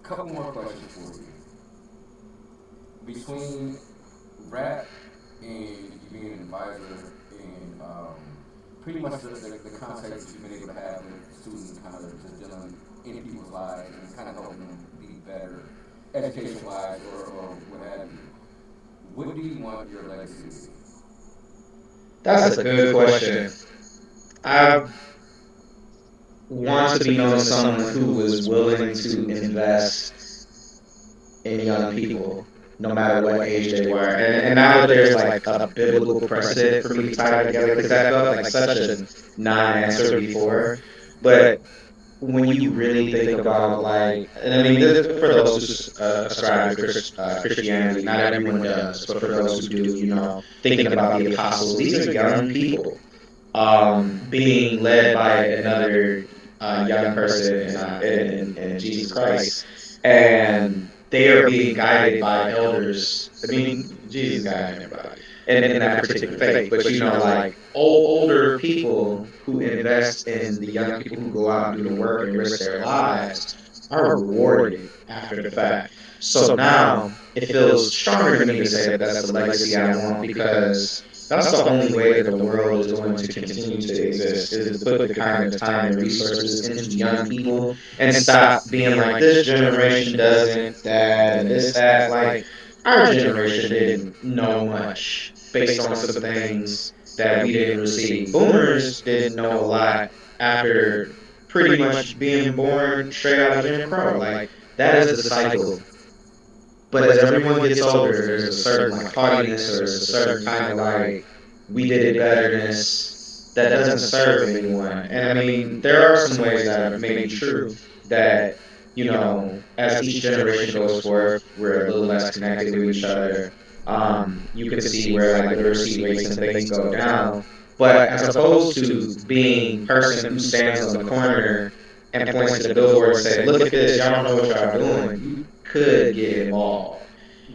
couple more questions for you. Between rap and you being an advisor and pretty much the context that you've been able to have with students kind of just dealing in people's lives and kind of helping them be better education-wise or what have you, what do you want your legacy to be?
That's a good question. I want to be known as someone who was willing to invest in young people, no matter what age they were. And now that there's like a biblical precedent for me to tie it together, because that felt like such a non-answer before. But when you really think about like, and I mean, this, for those who ascribe to Christianity, not everyone does, but for those who do, thinking about the apostles, these are young people. Being led by another young person in Jesus Christ, and they are being guided by elders. I mean, Jesus guided everybody in that particular faith, but like older people who invest in the young people who go out and do the work and risk their lives are rewarded after the fact. So now it feels stronger to me to say that that's the legacy I want, because that's the only way that the world is going to continue to exist, is to put the kind of time and resources into young people and stop being like, this generation doesn't, that, and this, that. Like, our generation didn't know much based on some things that we didn't receive. Boomers didn't know a lot after pretty much being born straight out of Jim Crow. Like, that is the cycle. But as everyone gets older, there's a certain like haughtiness, or there's a certain kind of like, we did it betterness that doesn't serve anyone. And I mean, there are some ways that are maybe true that, as each generation goes forth, we're a little less connected with each other. You can see where like literacy rates and things go down. But as opposed to being person who stands on the corner and points to the billboard and say, look at this, y'all don't know what y'all doing, you could get involved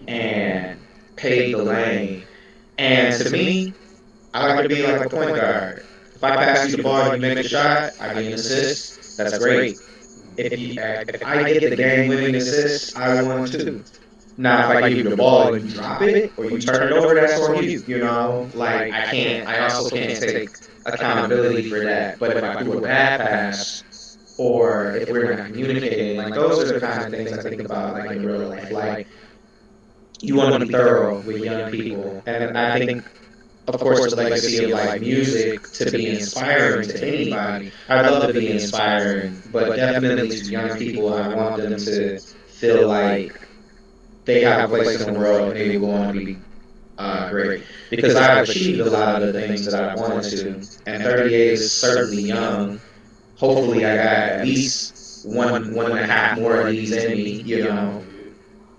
and pave the lane. And to me, I like to be like a point guard. If I pass you the ball and you make a shot, I get an assist. That's great. If I get the game-winning assist, I won too. Now, if I give you the ball and you drop it or you turn it over, that's on you. Like I also can't take accountability for that. But if I do a bad pass, or if we're not communicating, like those are the kind of things I think about, like in real life. Like, you want to be thorough with young people, and I think, of course, the legacy of like music to be inspiring to anybody. I'd love to be inspiring, but definitely to young people, I want them to feel like they have a place in the world and they will want to be great. Because I've achieved a lot of the things that I wanted to, and 38 is certainly young. Hopefully, I got at least one and a half more of these in me. You know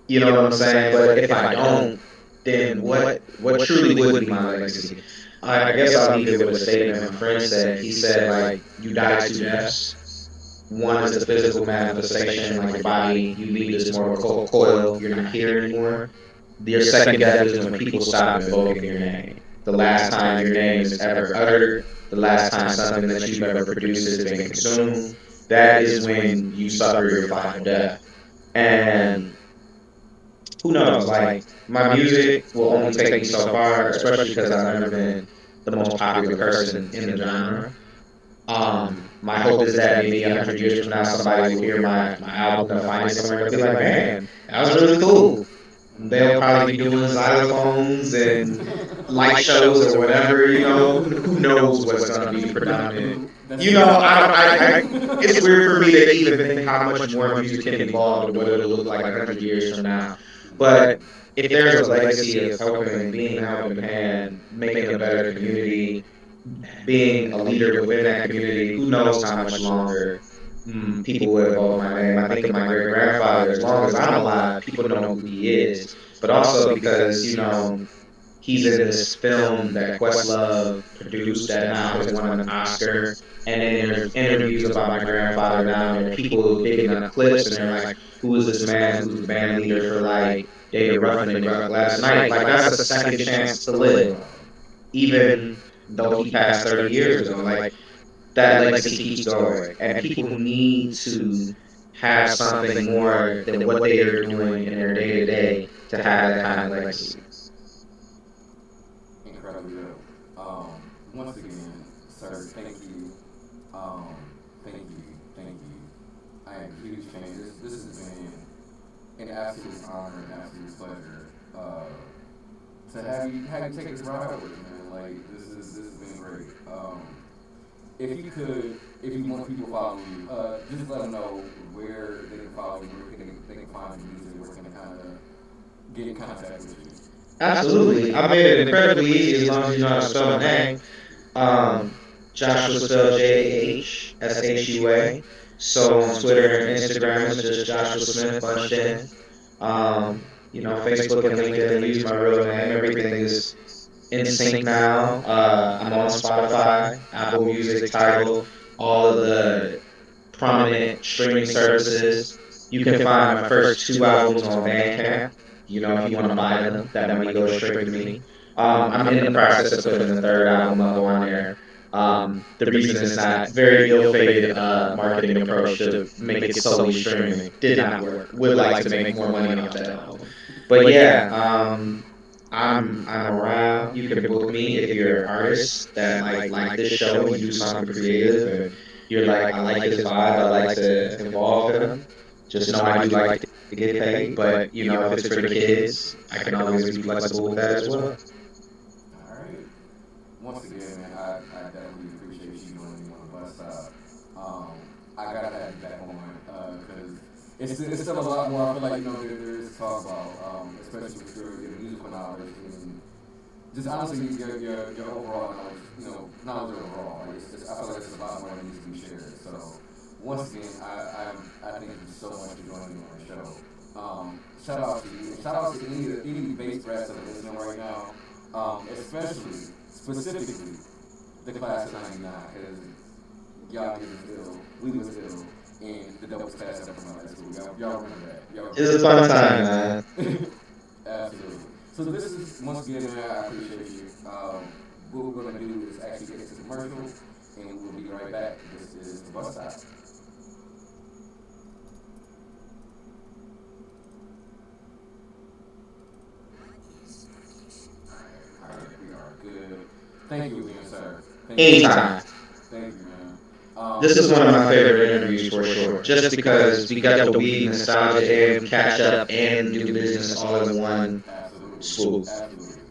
what I'm saying? But if I don't, then what truly would be my legacy? I guess I'll leave it with a statement my friend said. He said, like, you die two deaths. One is the physical manifestation, like your body, you leave this mortal coil, you're not here anymore. Your second death is when people stop invoking your name. The last time your name is ever uttered, the last time something that you've ever produced has been consumed, that is when you suffer your final death. And who knows, like, my music will only take me so far, especially because I've never been the most popular person in the genre. My hope is that maybe 100 years from now, somebody will hear my album and find it somewhere and be like, man, that was really cool. They'll probably be doing xylophones and light shows or whatever, who knows what's going to be predominant. It's weird for me to even think how much more music can evolve and what it'll look like 100 years from now. But if there's a legacy of helping, being a helping hand, making a better community, being a leader within that community, who knows how much longer people will evoke my name. I think of my great grandfather. As long as I'm alive, people know who he is. But also because he's in this film that Questlove produced that now has won an Oscar. And then there's interviews about my grandfather now, and people digging up clips, and they're like, "Who is this man? Who's the band leader for like David Ruffin and Rock Last Night?" Like that's a second chance to live, even though he passed 30 years ago. Like that legacy keeps going, and people need to have something more than what they are doing in their day to day to have that kind of legacy.
Incredibly dope. Once again, sir, thank you. Um, thank you. I am a huge fan. This has been an absolute honor and absolute pleasure to have you take this ride with me, man. Like this has been great. If you could, if you want people to follow you, just let them know where they can follow you, where they can find your music, where they can kind of get in contact with you.
Absolutely. I made it incredibly easy as long as you know how to spell my name. Um, Joshua spelled JAHSHUA. So on Twitter and Instagram, it's just Joshua Smith bunched in. Facebook and LinkedIn, I use my real name. Everything is in sync now. I'm on Spotify, Apple Music, Tidal, all of the prominent streaming services. You can find my first two albums on Bandcamp. If you want to buy them, that money goes straight to me. I'm in the process of putting the third album up on there. The reason is not very ill-fated marketing approach to make it solely streaming. Did not work. Would like to make more money off that album. But yeah, I'm around. You can book me if you're an artist that like this show and do something creative, and you're like, I like his vibe, I like to involve him. Just know I do like to get paid, but if it's for the kids, I can always be flexible with that as well.
All right. Once again, man, I definitely appreciate you joining me on the bus stop. I gotta have you back on because it's still a lot more. I feel like there is to talk about, especially with your musical knowledge and just honestly your overall knowledge. Knowledge overall. Like I feel like it's a lot more that needs to be shared. So once again, I thank you so much for joining me on the show. Shout out to you. Shout out to any bass brass that are listening right now, especially specifically the class of '99, because y'all niggas ill, we was ill, and the dope was class up from my high school. Y'all remember that?
It's a fun time, man.
Absolutely. So this is once again, man. I appreciate you. What we're gonna do is actually get into the commercial, and we'll be right back. This is the bus stop. All right, we are good. Thank you again, sir.
Anytime.
Thank you, man.
This is one of my favorite interviews for sure. Just because we got the weed nostalgia and catch up and do business all in one swoop.
Absolutely.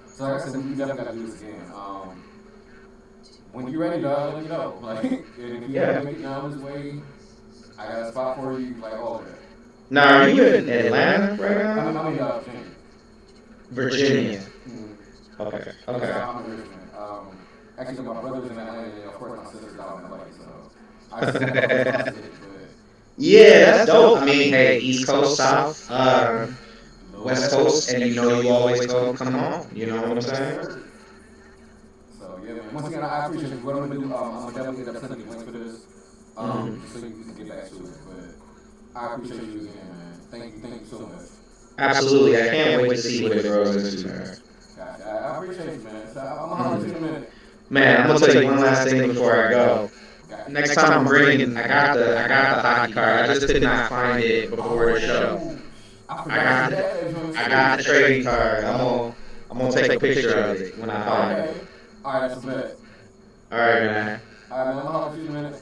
So like I said, we definitely got to do this again. When you're ready, dog, let me know. Like, and if you have to make it down this way, I got a spot for you, like all that.
Now, are you in Atlanta right now?
I'm in Virginia.
Virginia.
Mm-hmm.
Okay.
So I'm in Richmond. Actually, my brother's in Atlanta, and of course my sister's out in LA, so I still have to
Yeah, that's dope. I mean, hey, East Coast, South, West Coast, and you always go, come on. You know what I'm saying?
So, yeah, man. Once again, I appreciate you. What I'm going to do, I'm going to definitely end up sending you links for this, just so you can get back to it. But I appreciate you again, man. Thank you so much.
Absolutely. I can't wait to see what it grows into, man.
Gotcha. I appreciate you, man. So I'm going to holler at you in a minute.
Man, I'm gonna tell you one last thing before I go. Next time I'm bringing, I got the hockey card. I just could not find it before the show. I got the trading card. I'm gonna take a picture of it when I find it.
All right, that's a bet.
All right, man.
All right, man. I'm gonna holler at you in a minute.